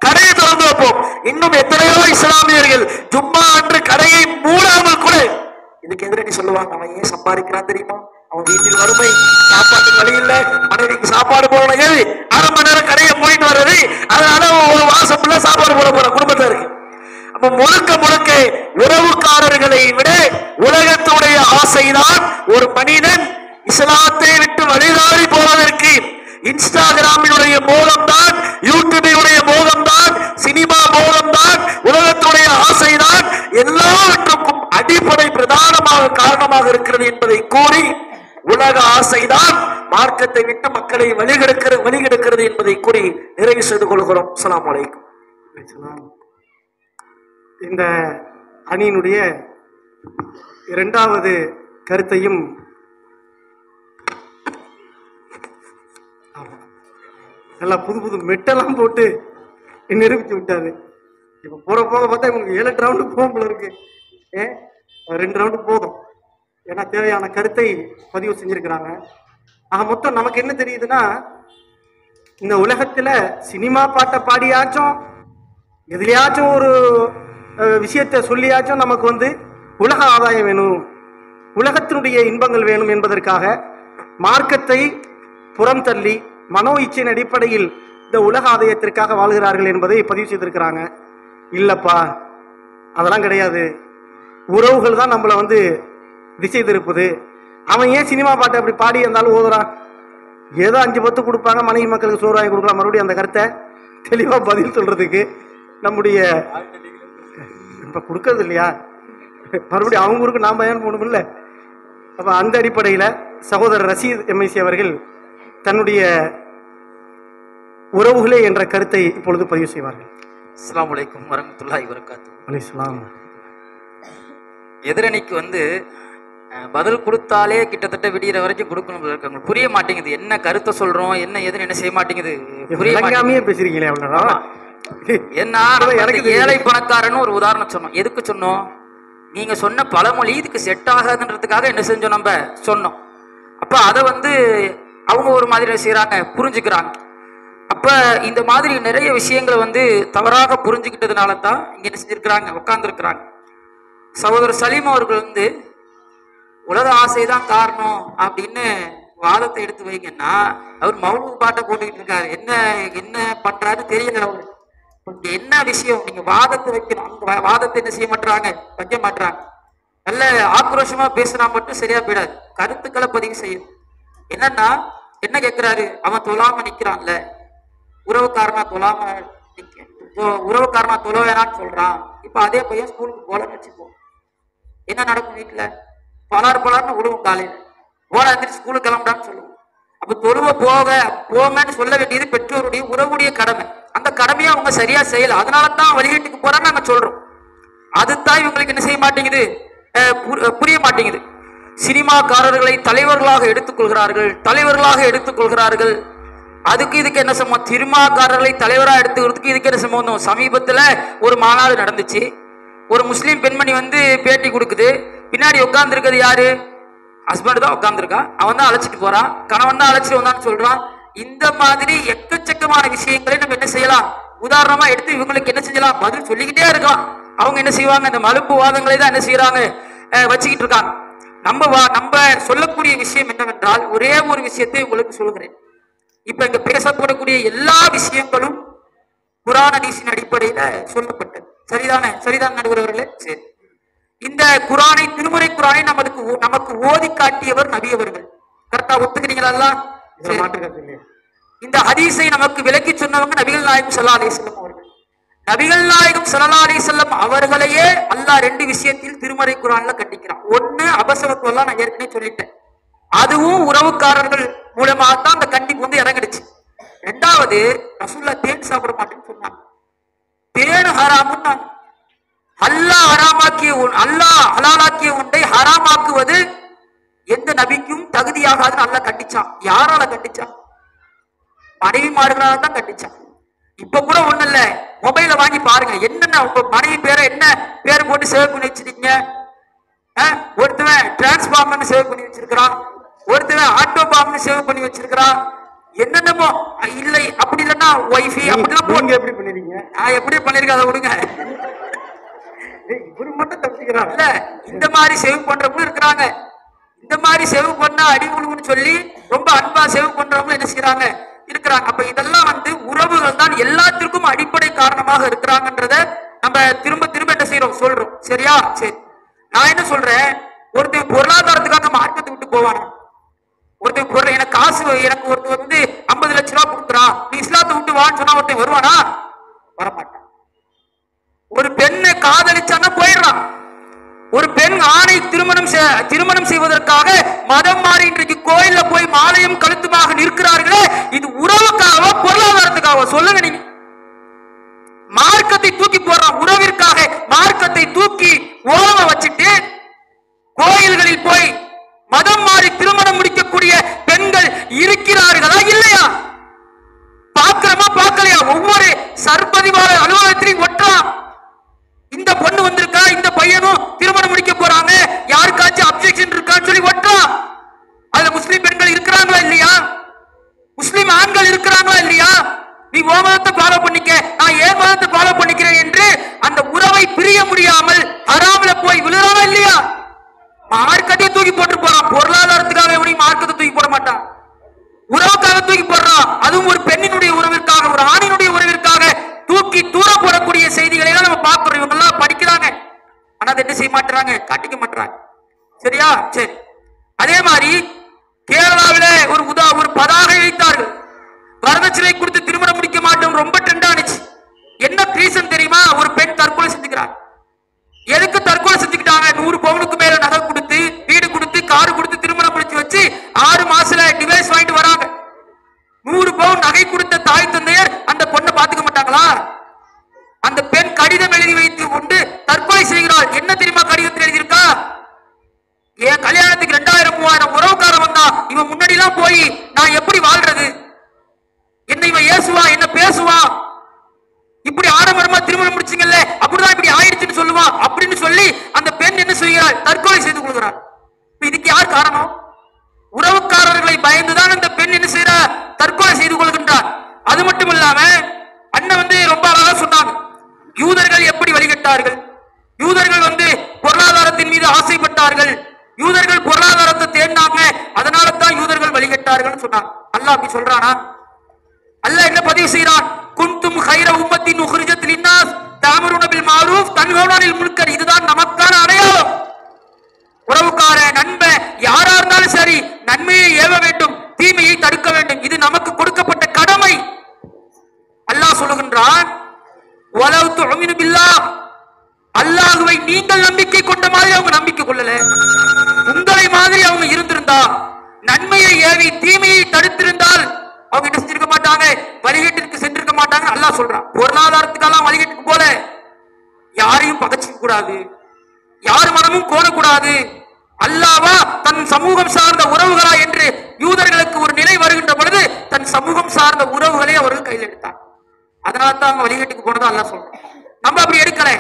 கடையை திறந்து வைப்போம். இன்னும் எத்தனையோ இஸ்லாமியர்கள் ஜும்மா அன்று கடையை மூடாமல் கூட இதுக்கு எதிரணி சொல்லுவாங்க, அவன் ஏன் சம்பாதிக்கிறான் தெரியுமா, அவன் வீட்டில் வறுமை, சாப்பாட்டுக்கு வழி இல்லை, மனைவிக்கு சாப்பாடு போடணும், ஏது 1/2 மணி நேரம் கடையை மூடிட்டு வர்றது, அதனால ஒரு மாசம் ஃபுல்லா சாப்பாடு போட போற குடும்பத்தில் இருக்கு. அப்ப முழுக்க உறவுக்காரர்களை விட உலகத்துடைய ஆசைதான் ஒரு மனிதன் இஸ்லாத்தை விட்டு வழிதாரி போவதற்கு. இன்ஸ்டாகிராமினுடைய மோகம்தான், யூடியூபினுடைய மோகம்தான், சினிமா மோகம்தான், உலகத்துடைய ஆசைதான் எல்லாவற்றுக்கும் அடிப்படை பிரதானமாக காரணமாக இருக்கிறது என்பதை கூறி, உலக ஆசைதான் மார்க்கத்தை விட்டு மக்களை வழிகெடுக்கிறது என்பதை கூறி நிறைவு செய்து கொள்கிறோம். அஸ்ஸலாமு அலைக்கும். இந்த அணியினுடைய 2வது கருத்தையும் நல்லா புது மெட்டெல்லாம் போட்டு நிரூபித்து விட்டாரு. இப்ப போக பார்த்தா இவங்களுக்கு 7-8 ரவுண்டு போகும்போல இருக்கு. 2 ரவுண்டு போதும், ஏன்னா தேவையான கருத்தை பதிவு செஞ்சிருக்கிறாங்க. ஆக மொத்தம் நமக்கு என்ன தெரியுதுன்னா, இந்த உலகத்துல சினிமா பாட்டை பாடியாச்சும் எதுலையாச்சும் ஒரு விஷயத்தை சொல்லியாச்சும் நமக்கு உலக ஆதாயம் வேணும், உலகத்தினுடைய இன்பங்கள் வேணும் என்பதற்காக மார்க்கத்தை புறம் தள்ளி மனோ இச்சையின் அடிப்படையில் இந்த உலக ஆதாயத்திற்காக வாழ்கிறார்கள் என்பதை பதிவு செய்திருக்கிறாங்க. இல்லப்பா, அதெல்லாம் கிடையாது, உறவுகள் தான் நம்மளை திசை திருப்புது. அவன் ஏன் சினிமா பாட்டை அப்படி பாடி இருந்தாலும் ஓதுறான், ஏதோ 5-10 கொடுப்பாங்க, மனைவி மக்களுக்கு சோறு வாங்கி கொடுக்கலாம். மறுபடியும் அந்த கருத்தை தெளிவா பதில் சொல்றதுக்கு நம்முடைய இப்ப கொடுக்கறது இல்லையா, மறுபடியும் அவங்க ஊருக்கு நாம் பயன் போகணும் இல்லை. அப்ப அந்த அடிப்படையில் சகோதரர் ரஷீத் எம்ஐசி அவர்கள் தன்னுடைய உறவுகளே என்ற கருத்தை இப்பொழுது பதிவு செய்வார்கள். அஸ்ஸலாமு அலைக்கும் வரஹ்மத்துல்லாஹி வபரகாத்துஹு. அலைஹிஸ்ஸலாம். எதிரணிக்கு பதில் கொடுத்தாலே கிட்டத்தட்ட விடிகிற வரைக்கும் கொடுக்கணும் இருக்காங்க. புரிய மாட்டேங்குது, என்ன கருத்தை சொல்றோம், என்ன எதுன்னு என்ன செய்ய மாட்டேங்குது, புரிய மாட்டேங்குது. பேசுறீங்களே அவ்வளோ. ஏன்னா எனக்கு ஏழை பணக்காரன்னு ஒரு உதாரணம் சொன்னோம். எதுக்கு சொன்னோம், நீங்க சொன்ன பழமொழி இதுக்கு செட் ஆகாதுன்றதுக்காக என்ன செஞ்சோம், நம்ம சொன்னோம். அப்ப அதை அவங்க ஒரு மாதிரி செய்யறாங்க, புரிஞ்சுக்கிறாங்க. அப்ப இந்த மாதிரி நிறைய விஷயங்களை தவறாக புரிஞ்சுக்கிட்டதுனால தான் இங்க என்ன செஞ்சிருக்கிறாங்க, உட்கார்ந்துருக்கிறாங்க. சகோதரர் சலீம் அவர்கள் உலக ஆசைதான் காரணம் அப்படின்னு வாதத்தை எடுத்து வைங்கன்னா, அவர் மௌலூத் பாட்டை போட்டுக்கிட்டு இருக்காரு. என்ன என்ன பண்றாரு தெரியல. அவரு என்ன விஷயம், நீங்க வாதத்தை வைக்கணும், அங்க வாதத்தை என்ன செய்ய மாட்டாங்க, வைக்க மாட்டாங்க. நல்ல ஆக்ரோஷமா பேசினா மட்டும் சரியா போயிடாது, கருத்துக்களை பதிவு செய்யும். என்னன்னா என்ன கேட்கிறாரு, அவன் தொழாம நிக்கிறான்ல, உறவுக்காரனா தொழாம உறவுக்காரனா தொழ வேணான்னு சொல்றான். இப்ப அதே பையன் ஸ்கூலுக்கு போலன்னு வச்சுப்போம், என்ன நடக்கும், வீட்டுல பலார்னு விடுவோம், காலையில போல எந்திரிச்சு ஸ்கூலுக்கு கிளம்புடான்னு சொல்லுவோம். அப்ப தொழுவ போங்கன்னு சொல்ல வேண்டியது பெற்றோருடைய உறவுடைய கடமை. அந்த கடமையை அவங்க சரியா செய்யல, அதனாலதான் வழிகட்டுக்கு போறான்னு நாங்க சொல்றோம். அதுதான் இவங்களுக்கு என்ன செய்ய மாட்டேங்குது, புரிய மாட்டேங்குது. சினிமாக்காரர்களை தலைவர்களாக எடுத்துக்கொள்கிறார்கள். அதுக்கு இதுக்கு என்ன சம்பந்தம், சினிமாக்காரர்களை தலைவராக எடுத்துக்கிறதுக்கு இதுக்கு என்ன சம்பந்தம். சமீபத்துல ஒரு மாநாடு நடந்துச்சு, ஒரு முஸ்லீம் பெண்மணி பேட்டி கொடுக்குது. பின்னாடி உட்கார்ந்து இருக்கிறது யாரு, ஹஸ்பண்ட் தான் உட்கார்ந்துருக்கான், அவன் தான் அழைச்சிட்டு போறான், கணவன் தான் அழைச்சிட்டு வந்தான்னு சொல்றான். இந்த மாதிரி எக்கச்சக்கமான விஷயங்களை நம்ம என்ன செய்யலாம், உதாரணமா எடுத்து இவங்களுக்கு என்ன செஞ்சலாம், பதில் சொல்லிக்கிட்டே இருக்கலாம். அவங்க என்ன செய்வாங்க, இந்த மலுப்பு வாதங்களை தான் என்ன செய்யறாங்க, வச்சுக்கிட்டு இருக்காங்க. நம்ம சொல்லக்கூடிய விஷயம் என்னவென்றால், ஒரே ஒரு விஷயத்தை உங்களுக்கு சொல்கிறேன். இப்ப இங்க பேசப்படக்கூடிய எல்லா விஷயங்களும் குர்ஆன் ஹதீஸின் அடிப்படையில சொல்லப்பட்டது. சரிதான் நடுவர்களே. சரி, இந்த குர்ஆனை, திருமுறை குர்ஆனை நமக்கு ஓதி காட்டியவர் நபி அவர்கள். கரெக்டா ஒத்துக்கிறீங்களா? இந்த ஹதீஸை நமக்கு விளக்கி சொன்னவங்க நபிகள் நாயகம் ஸல்லல்லாஹு அலைஹி வஸல்லம் அவர்கள். நபிகள் நாயகம் ஸல்லல்லாஹு அலைஹி வஸல்லம் அவர்களையே அல்லாஹ் ரெண்டு விஷயத்தில் திருமறை குர்ஆன்ல கண்டிக்கிறான். ஒண்ணு அபசவத்துவெல்லாம் நான் ஏற்கனவே சொல்லிட்டேன், அதுவும் உறவுக்காரர்கள் மூலமா தான் அந்த கண்டிப்பு வந்து இறங்கிடுச்சு. ரெண்டாவது ரசூலுல்லாஹ் தேன் சாப்பிட மாட்டேன்னு சொன்னாங்க. தேன் ஹராம்னு அல்லாஹ் ஹலாலாக்கிய ஒன்றை ஹராமாக்குவது எந்த நபிக்கும் தகுதியாகாதுன்னு அல்லாஹ் கண்டிச்சான். யாரால கண்டிச்சான்? மனைவிமார்களால தான் கண்டிச்சான். இப்ப கூட ஒண்ணு இல்ல, மொபைல வாங்கி பாருங்க, என்னென்ன உங்க மனைவி பேரை என்ன பேர் போட்டு சேவ் பண்ணி வச்சிருக்கீங்க. ஒருத்தவன் டிரான்ஸ்பார்மர்னு சேவ் பண்ணி வச்சிருக்கிறான், ஒருத்தவன் ஆட்டோ பாம்னு சேவ் பண்ணி வச்சிருக்கிறான், என்னென்னமோ. இல்லை அப்படி இல்லைன்னா ஒய்ஃபி அப்படிலாம் போங்க. எப்படி பண்ணிருக்கீங்க? நான் எப்படி பண்ணிருக்கேன் அதை விடுங்க. இவரு மட்டும் தப்பிக்கிறான் இல்ல, இந்த மாதிரி சேவ் பண்றவங்களும் இருக்கிறாங்க. இந்த மாதிரி சேவ் பண்ணா அடிமுழுன்னு சொல்லி ரொம்ப அன்பா சேவ் பண்றவங்களும் என்ன செய்யறாங்க இருக்கிறாங்க. அப்ப இதெல்லாம் வந்து உறவுகள் தான் எல்லாத்திற்கும் அடிப்படை காரணமாக இருக்கிறாங்கன்றத நம்ம திரும்ப திரும்ப என்ன செய்யறோம் சொல்றோம். சரியா? சரி, நான் என்ன சொல்றேன், ஒருத்தன் பொருளாதாரத்துக்காக மார்க்கத்தை விட்டு போவானா? ஒருத்தன் பொருள் எனக்கு காசு, எனக்கு ஒருத்தர் வந்து 50 லட்சம் ரூபாய் கொடுக்குறான், நீ இஸ்லாத்தை விட்டு வான்னு சொன்னா ஒருத்தன் வருவானா? வரமாட்டான். ஒரு பெண்ணை காதலிச்சானா போயிடுறான். ஒரு பெண் ஆணை திருமணம் செய்வதற்காக மதம் மாறி இன்றைக்கு கோயில்ல போய் மாலையும் கழுத்துமாக நிற்கிறார்களே, இது உறவுக்காக பொருளாதாரத்துக்காக? சொல்லுங்க நீங்க. மார்க்கத்தை தூக்கி போடுறான், உறவிற்காக மார்க்கத்தை தூக்கி ஓரமா வச்சுட்டு கோயில்களில் போய் மதம் மாறி திருமணம் முடிக்கக்கூடிய பெண்கள் இருக்கிறார்களா இல்லையா? பார்க்கிறோமா பார்க்கலையா? ஒவ்வொரு சர்பதிவாளர் அலுவலகத்திலையும் ஒட்டுறான், இந்த பொண்ணு வந்திருக்கா, இந்த பையனும் திருமணம் முடிக்க போறாங்க, யாருக்காச்சும் அப்செக்ஷன் இருக்கான்னு சொல்லி ஒட்டுறான். அதுல முஸ்லிம் பெண்கள் இருக்கிறாங்களா இல்லையா? முஸ்லிம் ஆண்கள் இருக்கிறாங்களா இல்லையா? நீ ஓ மதத்தை ஃபாலோ பண்ணிக்க, நான் ஏன் மதத்தை ஃபாலோ பண்ணிக்கிறேன் என்று அந்த உறவை பிரிய முடியாமல் ஹராம்ல போய் விழுறானா இல்லையா? மார்க்கத்தை தூக்கி போட்டு போறான். பொருளாதாரத்துக்காக எவனையும் மார்க்கத்தை தூக்கி போட மாட்டான், உறவுக்காக தூக்கி போடுறான். அதுவும் ஒரு பெண்ணினுடைய உறவிற்காக, ஒரு ஆணினுடைய உறவிற்காக தூக்கி தூர போடக்கூடிய செய்திகளை எல்லாம் நம்ம பார்க்கிறோம். இவங்க எல்லாம் படிக்கிறாங்க, ஆனா அதை என்ன செய்ய மாட்டாங்க, காட்டிக்க மாட்டாங்க. சரியா? சரி. அதே மாதிரி கேரளாவில ஒரு பதாகை வைத்தார்கள், வரதட்சணை கொடுத்து திருமணம் முடிக்க மாட்டோம், ரொம்ப ட்ரெண்ட் ஆனிச்சு. என்ன ரீசன் தெரியுமா? ஒரு பெண் தற்கொலை செஞ்சுக்கிறார். எதுக்கு தற்கொலை செஞ்சுக்கிட்டாங்க? 100 பவுனுக்கு மேல நகை கொடுத்து, வீடு கொடுத்து, காரு கொடுத்து திருமணம் முடிச்சு வச்சு 6 மாசத்துல டிவைஸ் வாங்கிட்டு வராங்க. 100 பவுன் நகை கொடுத்த தாய் தந்தையர் அந்த பொண்ணை பாத்துக்க மாட்டாங்களா? அந்த பெண் கடிதம் எழுதி வைத்து கொண்டு தற்கொலை செய்கிறாள். என்ன தெரியுமா கடிதத்தில் எழுதியிருக்கா? என் கல்யாணத்துக்கு 2000-3000 உறவுக்காரன் வந்தா, இவன் முன்னாடி எல்லாம் போய் நான் எப்படி வாழ்றது? என்ன இவன் ஏசுவான், என்ன பேசுவான், இப்படி ஆடம்பரமா திருமணம் முடிச்சீங்கல்ல, அப்படிதான் இப்படி ஆயிடுச்சுன்னு சொல்லுவான் அப்படின்னு சொல்லி அந்த பெண் என்ன செய்கிறாள்? தற்கொலை செய்து கொள்கிறாள். இதுக்கு யார் காரணம்? உறவுக்காரர்களை பயந்துதான் அந்த பெண் என்ன செய்யறார்? தற்கொலை செய்து கொள்கின்றார். அது மட்டும் இல்லாம அண்ணன் வந்து ரொம்ப அழகா சொன்னாங்க, யூதர்கள் எப்படி வழிகட்டார்கள், யூதர்கள் வந்து பொருளாதாரத்தின் மீது ஆசைப்பட்டார்கள், யூதர்கள் பொருளாதாரத்தை தேடினாங்க, அதனால தான் யூதர்கள் வழிகட்டார்கள் சொன்னாங்க. அல்லாஹ் அப்படி சொல்றானா? அல்லாஹ் என்ன பதிவு செய்யறான்? குன்தும் கைர உம்மத்தின் உஹ்ரிஜத் லின்னாஸ் தஅமுருன பில் மஅரூஃப் தன்ஹவுன அனில் முன்கர். இதுதான் நமக்கான அடையாளம். உறவுக்கார நண்பன் யாரா இருந்தாலும் சரி, நன்மையை ஏவ வேண்டும், தீமையை தடுக்க வேண்டும். இது நமக்கு கொடுக்கப்பட்ட கடமை. அல்லாஹ் சொல்லுகின்றான், வலவ் துஅமினு பில்லாஹ், அல்லாஹ்வை நீங்கள் நம்பிக்கை கொண்ட மாதிரி அவங்க நம்பிக்கை கொள்ளல, உங்களை மாதிரி அவங்க இருந்திருந்தா, நன்மையை ஏவி தீமையை தடுத்திருந்தால் அவங்க என்ன செஞ்சிருக்க மாட்டாங்க, வழிகேட்டிற்கு சென்றிருக்க மாட்டாங்க. அல்லாஹ் சொல்றான். பொருளாதாரத்துக்கெல்லாம் வழிகேட்டுக்கு போல யாரையும் பகைச்சிக்க கூடாது, யார் மனமும் கோரக்கூடாது. அல்லாஹ்வா தன் சமூகம் சார்ந்த உறவுகளா என்று யூதர்களுக்கு ஒரு நிலை வருகின்ற பொழுது தன் சமூகம் சார்ந்த உறவுகளை அவர்கள் கையில் எடுத்தார். அதனால தான் அவங்க வழிகேட்டுக்கு போனதா அல்லாஹ் சொல்றான். நம்ம அப்படி எடுக்கல,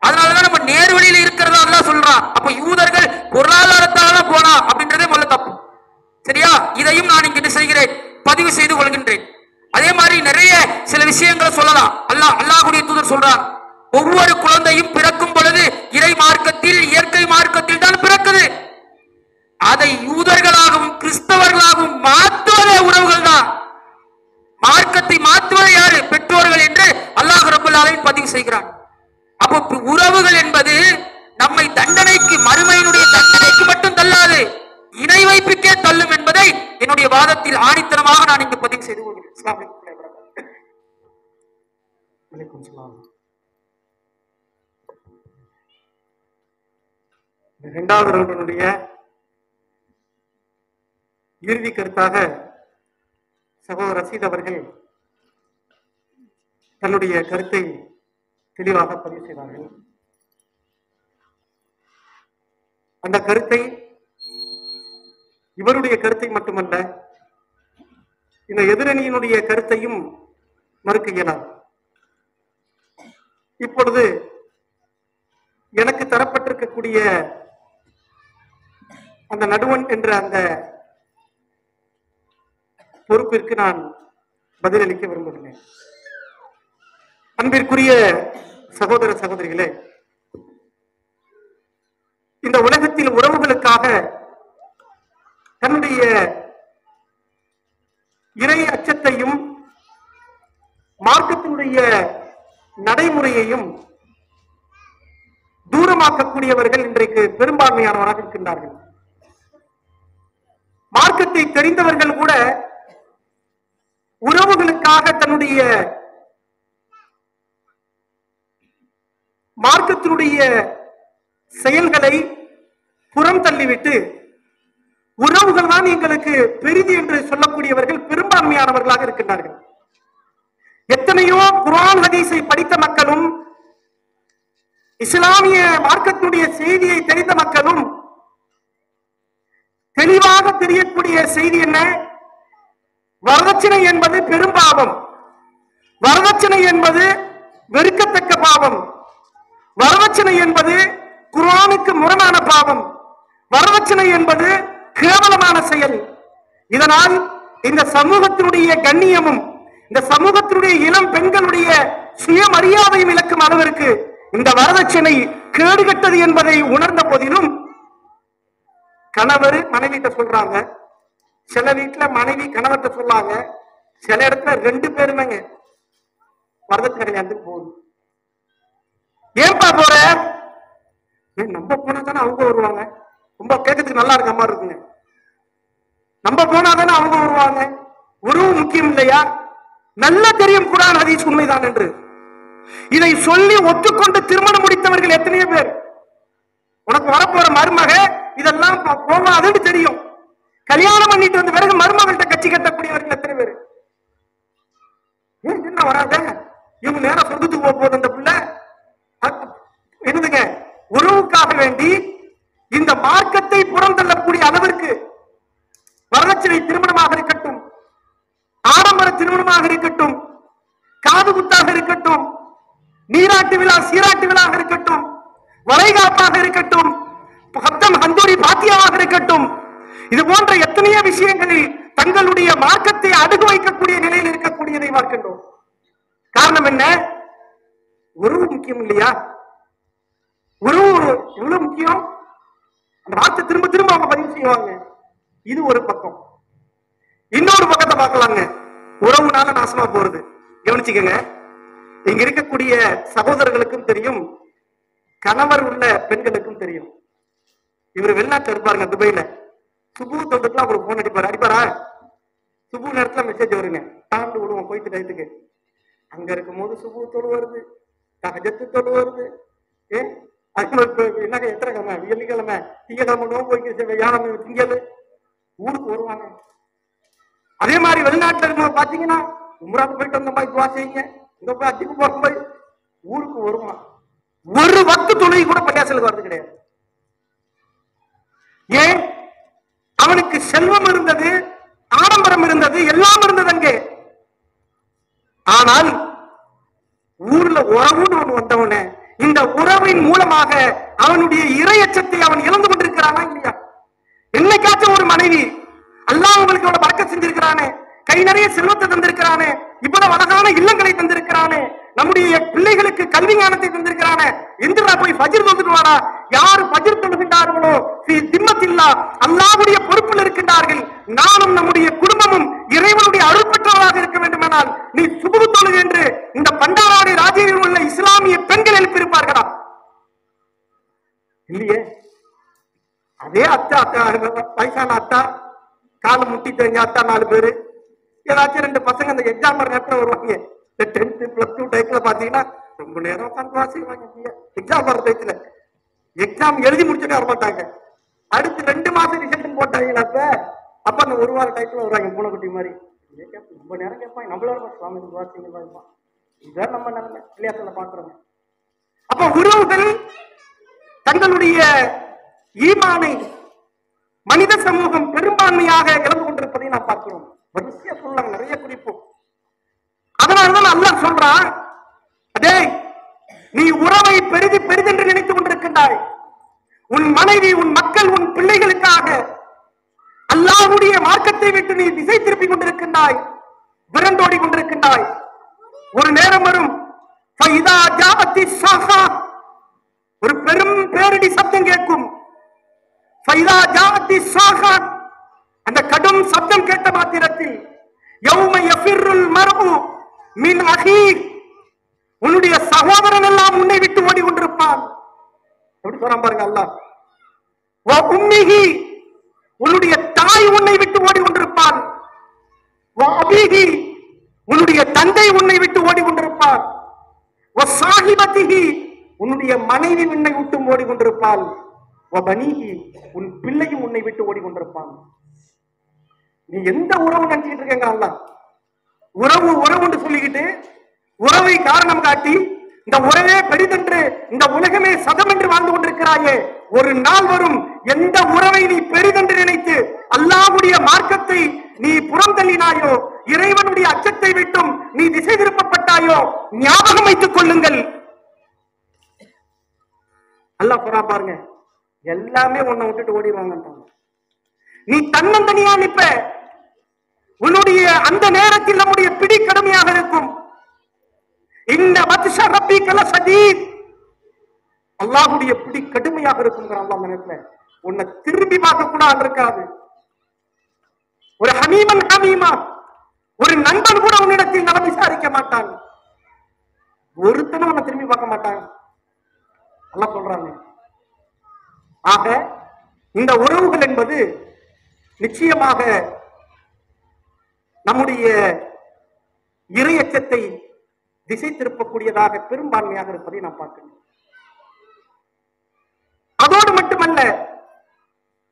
அதனாலதான் நம்ம நேர் வழியில இருக்கிறதா அல்லாஹ் சொல்றான். அப்ப யூதர்கள் பொருளாதாரத்தால போனா அப்படின்றதே முதல்ல தப்பு. சரியா? இதையும் நான் இங்க என்ன செய்கிறேன், பதிவு செய்து கொள்கின்றேன். அதே மாதிரி நிறைய சில விஷயங்களை சொல்லலாம். அல்லாஹ்வுடைய தூதர் சொல்றான், ஒவ்வொரு குழந்தையும் பிறக்கும் பொழுது இறை மார்க்கத்தில், இயற்கை மார்க்கத்தில் தான் பிறக்குது. அதை யூதர்களாகவும் கிறிஸ்தவர்களாகவும் மாற்றுவதே உறவுகள் தான். மார்க்கத்தை மாற்றுவது யாரு? பெற்றோர்கள் என்று அல்லாஹ் ரப்பல் ஆலமீன் பதிவு செய்கிறான். அப்போ உறவுகள் என்பது நம்மை தண்டனைக்கு, மறுமையினுடைய தண்டனைக்கு மட்டும் தள்ளாது, இணை வைப்புக்கே தள்ளும் என்பதை என்னுடைய வாதத்தில் ஆணித்தனமாக நான் இங்கு பதிவு செய்து கொள்கிறேன். இரண்டாவது ரவுண்டினுடைய இறுதி கருத்தாக சகோதரர் ரசீத் அவர்கள் தன்னுடைய கருத்தை தெளிவாக பதிவு செய்தார்கள். அந்த கருத்தை இவருடைய கருத்தை மட்டுமல்ல, இந்த எதிரணியினுடைய கருத்தையும் மறுக்க இயலாது. இப்பொழுது எனக்கு தரப்பட்டிருக்கக்கூடிய அந்த நடுவன் என்ற அந்த பொறுப்பிற்கு நான் பதிலளிக்க விரும்புகிறேன். அன்பிற்குரிய சகோதர சகோதரிகளே, இந்த உலகத்தில் உறவுகளுக்காக தன்னுடைய இறை அச்சத்தையும் மார்க்கத்தினுடைய நடைமுறையையும் தூரமாக்கக்கூடியவர்கள் இன்றைக்கு பெரும்பான்மையானவராக இருக்கின்றார்கள். மார்க்கத்தை தெரிந்தவர்கள் கூட உறவுகளுக்காக தன்னுடைய மார்க்கத்தினுடைய செயல்களை புறம் தள்ளிவிட்டு உறவுகள் தான் எங்களுக்கு பெரிது என்று சொல்லக்கூடியவர்கள் பெரும்பான்மையானவர்களாக இருக்கின்றார்கள். எத்தனையோ குர்ஆன் ஹதீஸை படித்த மக்களும் இஸ்லாமிய மார்க்கத்தினுடைய செய்தியை தெரிந்த மக்களும் தெளிவாக தெரியக்கூடிய செய்தி என்ன? வரதட்சணை என்பது பெரும்பாவம், வரதட்சணை என்பது வெறுக்கத்தக்க பாவம், வரதட்சணை என்பது குர்ஆனுக்கு முரணான பாவம், வரதட்சணை என்பது கேவலமான செயல். இதனால் இந்த சமூகத்தினுடைய கண்ணியமும் இந்த சமூகத்தினுடைய இளம் பெண்களுடைய சுயமரியாதையும் இழக்கும் அளவிற்கு இந்த வரதட்சணை கேடுகட்டது என்பதை உணர்ந்த போதிலும் கணவர் மனைவிட்ட சொல்றாங்க, சில வீட்டுல மனைவி கணவர்கிட்ட சொல்லாங்க, சில இடத்துல ரெண்டு பேருமே வரதட்சணை கல்யாணத்துக்கு போகுது. ஏன்பா போற? நம்ம போனா தானே அவங்க வருவாங்க. ரொம்ப கேட்கறதுக்கு நல்லா இருக்க மாதிரி இருக்குங்க. நம்ம போனா தானே அவங்க வருவாங்க. உறவு முக்கியம் இல்லையா? நல்ல தெரியும் குர்ஆன் ஹதீஸ் உண்மைதான் என்று. இதை சொல்லி ஒத்துக்கொண்டு திருமணம் முடித்தவர்கள் எத்தனையோ பேர். உனக்கு வரப்போற மருமக இதெல்லாம் போகாதுன்னு தெரியும், கல்யாணம் பண்ணிட்டு வந்த பிறகு மருமகள்கிட்ட கட்சி கட்டக்கூடியவர்கள் எத்தனை பேர்? என்ன வராத, இவங்க நேரம் சொந்தத்துக்கு போக போகுது அந்த பிள்ளை. என்னதுங்க, உறவுக்காக வேண்டி இந்த மார்க்கத்தை புறந்தள்ளக்கூடிய அளவிற்கு வரதட்சணை திருமணமாக இருக்கட்டும், ஆடம்பர திருமணமாக இருக்கட்டும், காது குத்தாக இருக்கட்டும், நீராட்டு விழா சீராட்டு விழாக இருக்கட்டும், வளைகாப்பாக இருக்கட்டும், ஹத்தம் ஹந்தூரி பாத்தியாவாக இருக்கட்டும், இது போன்ற எத்தனையோ விஷயங்களில் தங்களுடைய மார்க்கத்தை அடகு வைக்கக்கூடிய நிலையில் இருக்கக்கூடியதை பார்க்கின்றோம். காரணம் என்ன? உறவு முக்கியம் இல்லையா? உறவு எவ்வளவு முக்கியம்? அந்த வார்த்தை திரும்ப திரும்ப அவங்க பதிவு செய்வாங்க. இது ஒரு பக்கம். இன்னொரு பக்கத்தை பார்க்கலாங்க, உறவுனால நாசமா போறது. கவனிச்சுக்கங்க, இங்க இருக்கக்கூடிய சகோதரர்களுக்கும் தெரியும், கணவர் உள்ள பெண்களுக்கும் தெரியும். இவர் வெளிநாட்டுல இருப்பாருங்க, துபைல. சுபு தொண்டுக்குலாம் அவருக்கு போன் அடிப்பாரா? சுபு நேரத்துல மெசேஜ் வருங்க, தாண்டு விடுவோம் போயிட்டு டயத்துக்கு. அங்க இருக்கும் போது சுபு தொழு வருது, தகஜத்து தொழு வருது. என்னங்க எத்தனை கிழமை? வெள்ளிக்கிழமை, திங்கக்கிழமை நோம்பு வைக்க, வியாழமை திங்கள் ஊருக்கு வருவாங்க. அதே மாதிரி வெளிநாட்டுல இருக்கும் பாத்தீங்கன்னா, உம்ராக்கு போயிட்டு வந்த மாதிரி துவா செய்யுங்க, இங்க போய் அத்திக்கு போற போய் ஊருக்கு வருவான். ஒரு வக்து தொழுகை கூட பள்ளியாசலுக்கு வரது கிடையாது. ஏன்? அவனுக்கு செல்வம் இருந்தது, ஆடம்பரம் இருந்தது, எல்லாம் இருந்தது அங்கே. ஆனால் ஊர்ல உறவுன்னு ஒண்ணு வந்தவன, இந்த உறவின் மூலமாக அவனுடைய இறையச்சத்தை அவன் இழந்து கொண்டிருக்கிறானா இல்லையா? என்னைக்காச்சும் ஒரு மனைவி, அல்லாஹ் உங்களுக்கு இவ்வளவு பறக்கத் செஞ்சிருக்கிறானே, கை நிறைய செல்வத்தை தந்திருக்கிறானே, இவ்வளவு அழகான இல்லங்களை தந்திருக்கிறானே, நம்முடைய பிள்ளைகளுக்கு கல்வி ஞானத்தை தந்திருக்கிறானே, எந்திரா போய் ஃபஜ்ர் தொழுதுட்டு வாடா. யாரு ஃபஜ்ர் தொழுகின்றார்களோ திம்மத்தில்லா, அல்லாஹ்வுடைய பொறுப்பில் இருக்கின்றார்கள். நானும் நம்முடைய குடும்பமும் இறைவனுடைய அருள் பெற்றவராக இருக்க வேண்டுமானால் நீ சுபு தொழுகு என்று இந்த பண்டாராடி ராஜ்யத்தில் உள்ள இஸ்லாமிய பெண்கள் எழுப்பியிருப்பார்களா? இல்லையே. அதே அத்தா வயசான அத்தா, காலை முட்டி தெரிஞ்ச அத்தா 4 பேரு, ஏதாச்சும் 2 பசங்க அந்த எக்ஸாம் நேரத்தில் வருவாங்க. இந்த 10th +2 டைத்துல பாத்தீங்கன்னா ரொம்ப நேரம் உட்காந்து வாசிப்பாங்க. எக்ஸாம் வர டைத்துல எக்ஸாம் எழுதி முடிச்சுட்டு வரமாட்டாங்க. அடுத்து 2 மாசம் ரிசல்ட் போட்டாங்களா அப்ப அந்த 1 வார டைத்துல வருவாங்க பூனைக்குட்டி மாதிரி. ரொம்ப நேரம் கேட்பாங்க, நம்மளோட சுவாமி வாசிங்க இதுதான் நம்ம நிலைமை விளையாட்டுல பாக்குறோம். அப்ப உறவுகள் தங்களுடைய ஈமானை மனித சமூகம் பெரும்பான்மையாக இழந்து கொண்டிருப்பதை நாம் பார்க்கிறோம். வரிசையா சொல்லலாம், நிறைய குறிப்பு. அதனாலதான் அல்லாஹ் சொல்றான், அதே நீ உறவை பெரிதென்று நினைத்துக் கொண்டிருக்கின்றாய். உன் மனைவி, உன் மக்கள், உன் பிள்ளைகளுக்காக அல்லாஹ்வுடைய மார்க்கத்தை விட்டு நீ திசை திருப்பிக் கொண்டிருக்கின்றாய், விரண்டோடி கொண்டிருக்கின்றாய். ஒரு நேரம் வரும், ஒரு பெரும் பேரிடி சப்தம் கேட்கும். அந்த கடும் சப்தம் கேட்ட மாத்திரத்தில் உன்னுடைய சகோதரன் எல்லாம் உன்னை விட்டு ஓடி கொண்டிருப்பான். எப்படி சொல்றான் பாருங்க அல்லாஹ். உன்னுடைய தாய் உன்னை விட்டு ஓடி கொண்டிருப்பான். உன்னுடைய தந்தை உன்னை விட்டு ஓடி கொண்டிருப்பான். உன்னுடைய மனைவி உன்னை விட்டு ஓடி கொண்டிருப்பாள். உன் பிள்ளையும் உன்னை விட்டு ஓடி கொண்டிருப்பான். நீ எந்த உறவு நினைச்சுக்கிட்டு இருக்கீங்க? அல்லாஹ் உறவு உறவுன்னு சொல்லிக்கிட்டு உறவை காரணம் காட்டி இந்த உறவே பெரிதென்று, இந்த உலகமே சதம் என்று வாழ்ந்து கொண்டிருக்கிறாயே, ஒரு நாள் வரும் எந்த உறவை நீ பெரிதென்று நினைத்து அல்லாஹ்வுடைய மார்க்கத்தை நீ புறம் தள்ளினாயோ, இறைவனுடைய அச்சத்தை விட்டும் நீ திசை திருப்பப்பட்டாயோ, ஞாபகம் வைத்துக் கொள்ளுங்கள். அல்லாஹ் குர்ஆன் பாருங்க, எல்லாமே உன்னை விட்டுட்டு ஓடிடுவாங்க. நீ தன்னந்தனியா நிப்ப. உன்னுடைய அந்த நேரத்தில் நம்முடைய பிடி கடுமையாக இருக்கும். இந்த பத்ஷ ரப்பிக லஷதீத், அல்லாஹ்வுடைய பிடி கடுமையாக இருக்கும். அல்லாஹ் நேரத்துல உன்னை திரும்பி பார்க்க கூட இருக்காது. ஒரு ஹமீமன் ஹமீமா, ஒரு நண்பன் கூட உன்னிடத்தில் நலம் விசாரிக்க மாட்டான். ஒருத்தனும் உன்னை திரும்பி பார்க்க மாட்டான். அல்லாஹ் சொல்றாங்க. ஆக இந்த உறவுகள் என்பது நிச்சயமாக நம்முடைய இறையச்சத்தை திசை திருப்பக்கூடியதாக பெரும்பான்மையாக இருப்பதை நாம் பார்க்கிறோம். அதோடு மட்டுமல்ல,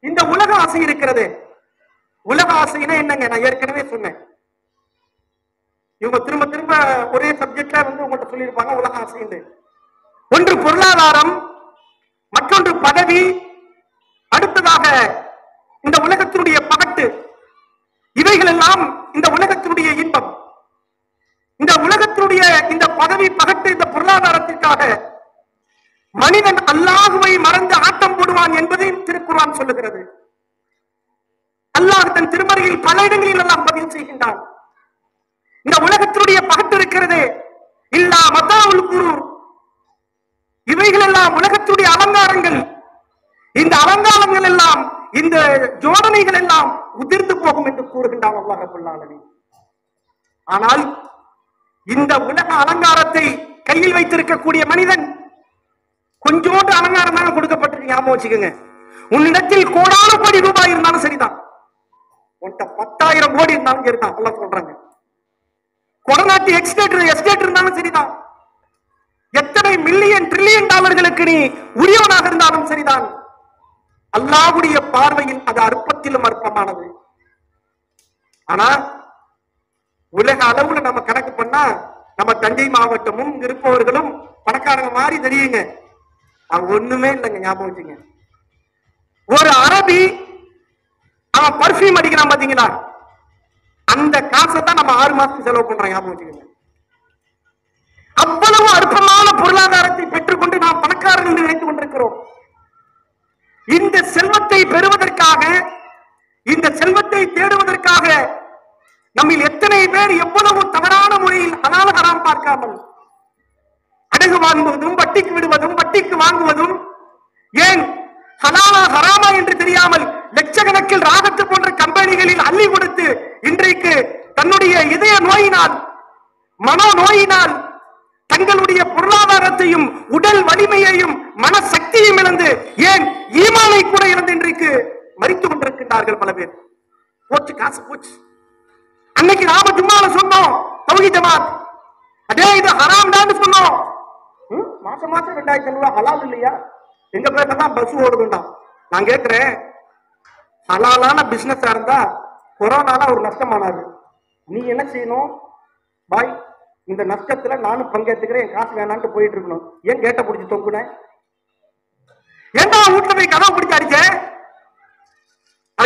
இந்த உலக ஆசை இருக்கிறது. உலக ஆசைனா என்னங்க? நான் ஏற்கனவே சொன்னேன். இவங்க திரும்ப திரும்ப ஒரே சப்ஜெக்ட்ல உங்கள்கிட்ட சொல்லியிருப்பாங்க உலக ஆசை. ஒன்று பொருளாதாரம், மற்றொன்று பதவி, அடுத்ததாக இந்த உலகத்தினுடைய பகட்டு. இவைகள் எல்லாம் இந்த உலகத்தினுடைய இன்பம். இந்த உலகத்தினுடைய இந்த பதவி, பகட்டு, இந்த பொருளாதாரத்திற்காக மனிதன் அல்லாஹ்வை மறந்து ஆட்டம் போடுவான் என்பதையும் திருக்குர்ஆன் சொல்லுகிறது. அல்லாஹ் தன் திருமறையில் பல இடங்களில் எல்லாம் பதிவு செய்கின்றான். இந்த உலகத்தினுடைய பகட்டு இருக்கிறது, இல்லா மத்தாவுல் குரூர், இவைகள் எல்லாம் உலகத்துடைய அலங்காரங்கள். இந்த அலங்காரங்கள் எல்லாம், இந்த ஜோடனைகள் எல்லாம் உதிர்ந்து போகும் என்று கூறுகின்றான் அல்லாஹ் ரப்பல் ஆலமீன். ஆனால் இந்த உலக அலங்காரத்தை கையில் வைத்திருக்கக்கூடிய மனிதன் கொஞ்சோண்டு அலங்காரம் தான் கொடுக்கப்பட்டிருக்கு. ஞாபகம் வச்சுக்கோங்க. உன்னிடத்தில் கோடான கோடி ரூபாய் இருந்தாலும் சரிதான், உன்கிட்ட 10,000 கோடி இருந்தாலும் சரிதான். அல்லாஹ் சொல்றாங்க. கொடநாட்டு எஸ்டேட் இருந்தாலும் சரிதான், எத்தனை மில்லியன் ட்ரில்லியன் டாலர்களுக்கு நீ உரியவனாக இருந்தாலும் சரிதான், அல்லாஹ்வுடைய பார்வையில் அது அற்பத்திலும் அற்பமானது. ஆனா உலக அளவுல நம்ம கணக்கு பண்ணா நம்ம தஞ்சை மாவட்டமும் இருப்பவர்களும் பணக்காரங்க மாதிரி தெரியுங்க. அது ஒண்ணுமே இல்லைங்க. ஞாபகம் வச்சுங்க. ஒரு அரபி அவன் பர்ஃபியூம் அடிக்கிறான் பாத்தீங்களா, அந்த காசை தான் நம்ம 6 மாசத்துக்கு செலவு பண்றோம். ஞாபகம் வச்சுக்கோங்க. அவ்வளவு அற்பமான பொருளாதாரத்தை பெற்றுக்கொண்டு நாம் பணக்காரர்கள் என்று நினைத்துக் கொண்டிருக்கிறோம். இந்த செல்வத்தை பெறுவதற்காக, இந்த செல்வத்தை தேடுவதற்காக நம்மில் எத்தனை பேர் எவ்வளவு தவறான முறையில் ஹலால் ஹராம் பார்க்காமல் அடகு வாங்குவதும், வட்டிக்கு விடுவதும், வட்டிக்கு வாங்குவதும், ஏன் ஹலாலா ஹராமா என்று தெரியாமல் லட்சக்கணக்கில் ராகத்து போன்ற கம்பெனிகளில் அள்ளி கொடுத்து இன்றைக்கு தன்னுடைய இதய நோயினால், மனோ நோயினால் தங்களுடைய பொருளாதாரத்தையும், உடல் வலிமையையும், மனசக்தியையும் இழந்து, ஏன் ஈமானை கூட இழந்து இன்றைக்கு மரித்துக் கொண்டிருக்கின்றார்கள் பல பேர். போச்சு, காசு போச்சு. அன்னைக்கு நாம ஜும்மால சொன்னோம், தௌஹீத் ஜமாத், அதே இது ஹராம் தான் சொன்னோம். மாசம் மாசம் 2,000 ரூபாய் ஹலால் இல்லையா? எங்க பேர்தான் பஸ் ஓடுதுண்டா. நான் கேட்கிறேன், ஹலாலான பிசினஸா இருந்தா கொரோனால ஒரு நஷ்டமானாரு, நீ என்ன செய்யணும்? பாய், இந்த நஷ்டத்துல நானும் பங்கேற்றுக்கிறேன், என் காசு வேணான்ட்டு போயிட்டு இருக்கணும். ஏன் கேட்ட பிடிச்சி தொங்குன? ஏன்டா வீட்டுல போய் கதவை பிடிச்சி அடிச்ச?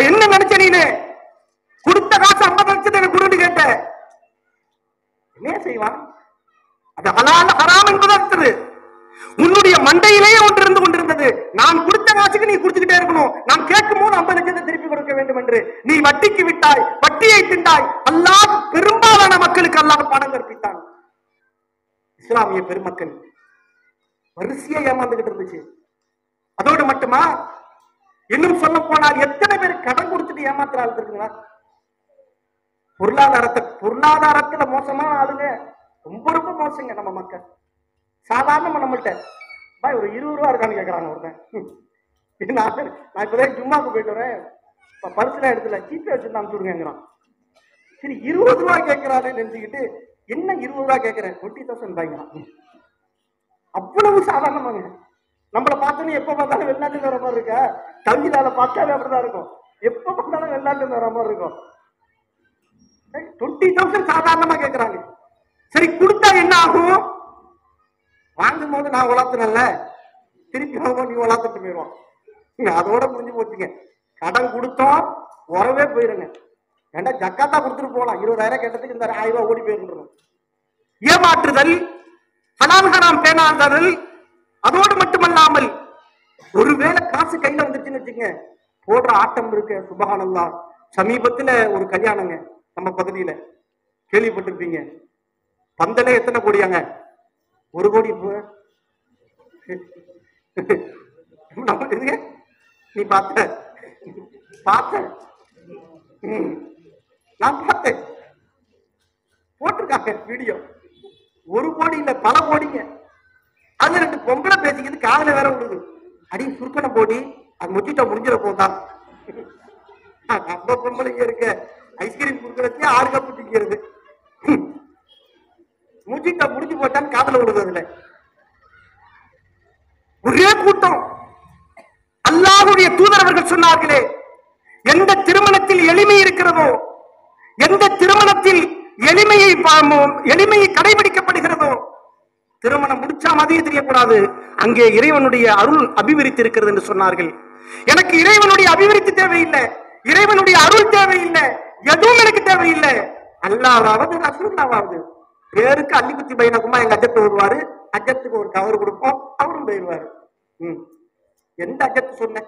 என்ன நினைச்ச நீனு? கொடுத்த காசு 50 லட்சத்தை எனக்கு கொடுன்னு கேட்ட, என்ன செய்வான்? அது ஹலால் ஹராம் என்பது அடுத்தது. உன்னுடைய மண்டையிலேயே ஒன்று இருந்து கொண்டிருந்தது, நான் கொடுத்த காசுக்கு நீ கொடுத்துக்கிட்டே இருக்கணும், நான் கேட்கும் போது 50 லட்சத்தை திருப்பி கொடுக்க வேண்டும் என்று. நீ வட்டிக்கு விட்டாய், வட்டியை திண்டாய். அல்லாஹ் பெரும்பாலான மக்களுக்கு அல்லாஹ் பணம் கற்பித்தான். இஸ்லாமிய பெருமக்கள் வரிசையா ஏமாந்துகிட்டு இருந்துச்சு. அதோடு மட்டுமா, இன்னும் சொல்ல போனால் எத்தனை பேர் கடன் கொடுத்துட்டு ஏமாத்துறாங்க இருக்குங்களா? பொருளாதாரத்துல மோசமான ஆளுங்க ரொம்ப ரொம்ப மோசங்க நம்ம மக்கள். சாதாரணமா நம்மள்கிட்ட பாய் ஒரு 20 ரூபா இருக்கான்னு கேட்கறாங்க ஒருத்தன். நான் இப்பதான் ஜும்மாக்கு போயிட்டு வரேன், பரிசுல இடத்துல சீப்பை வச்சு அனுப்பிச்சுடுங்கிறான். சரி 20 ரூபா கேட்கிறாருன்னு நினைச்சுக்கிட்டு, என்ன 20 ரூபா கேட்கிறேன், 20,000 வாங்கிறான். அவ்வளவு சாதாரணமாங்க. நம்மளை பார்த்தோன்னே எப்ப பார்த்தாலும் வெளிநாட்டுல வர மாதிரி இருக்கா? தவிதால பார்த்தாலே அப்படிதான் இருக்கும், எப்ப பார்த்தாலும் வெளிநாட்டுல வர மாதிரி இருக்கும். 20,000 சாதாரணமா கேட்கிறாங்க. சரி கொடுத்தா என்ன ஆகும்? வாங்கும் போது நான் உழத்துனல்ல, திருப்பி வாங்க நீ உழத்துட்டு போயிடுவோம். அதோட முடிஞ்சு போச்சுங்க. கடன் கொடுத்தோம் உறவே போயிருங்க. ஏண்டா ஜக்காத்தா கொடுத்துட்டு போகலாம், 20,000 கேட்டதுக்கு இந்த 1000 ரூபாய் ஓடி போயிருந்துடும். ஏமாற்றுதல், ஹலால் ஹராம் பேணாதல். அதோடு மட்டுமல்லாமல் ஒருவேளை காசு கையில வந்துருச்சுன்னு வச்சுங்க, போடுற ஆட்டம் இருக்கு. சுபஹானல்லாஹ். சமீபத்துல ஒரு கல்யாணங்க நம்ம பகுதியில, கேள்விப்பட்டிருப்பீங்க. பந்தலே எத்தனை கோடியாங்க? 1 கோடி. நீ பார்த்த நான் பார்த்தேன், போட்டிருக்காங்க வீடியோ. 1 கோடி இல்ல, பல கோடிங்க. அது 2 பொம்பளை பேசிக்கிது, காதல வேற விடுது. அடி சுருக்கனை போடி, அது முச்சிட்ட முடிஞ்சிட போதான். நம்ம பொம்பளைங்க இருக்க ஐஸ்கிரீம் குடுக்கறதுக்கு 6 கப்பு திங்கிறது, முச்சிட்ட முடிஞ்சு போட்டான்னு காதல விடுது. அதுல ஒரே கூட்டம். அல்லாஹ்வுடைய தூதர் அவர்கள் சொன்னார்களே, எந்த திருமணத்தில் எளிமை இருக்கிறதோ, எந்த திருமணத்தில் எளிமையை கடைபிடிக்கப்படுகிறதோ, திருமணம் முடிச்சா மாதிரியே தெரியக்கூடாது, அங்கே இறைவனுடைய அருள் அபிவிருத்தி இருக்கிறது என்று சொன்னார்கள். எனக்கு இறைவனுடைய அபிவிருத்தி தேவையில்லை, இறைவனுடைய அருள் தேவையில்லை, எதுவும் எனக்கு தேவையில்லை. அல்லாஹ்வாவது ரசூலுல்லாஹ்வாவது பேருக்கு அள்ளிக்குத்தி பையனக்குமா எங்க அஜத்து வருவாரு, அஜத்துக்கு ஒரு கவர் கொடுப்போம், அவரும் போயிடுவாரு. எந்த அஜத்து சொன்ன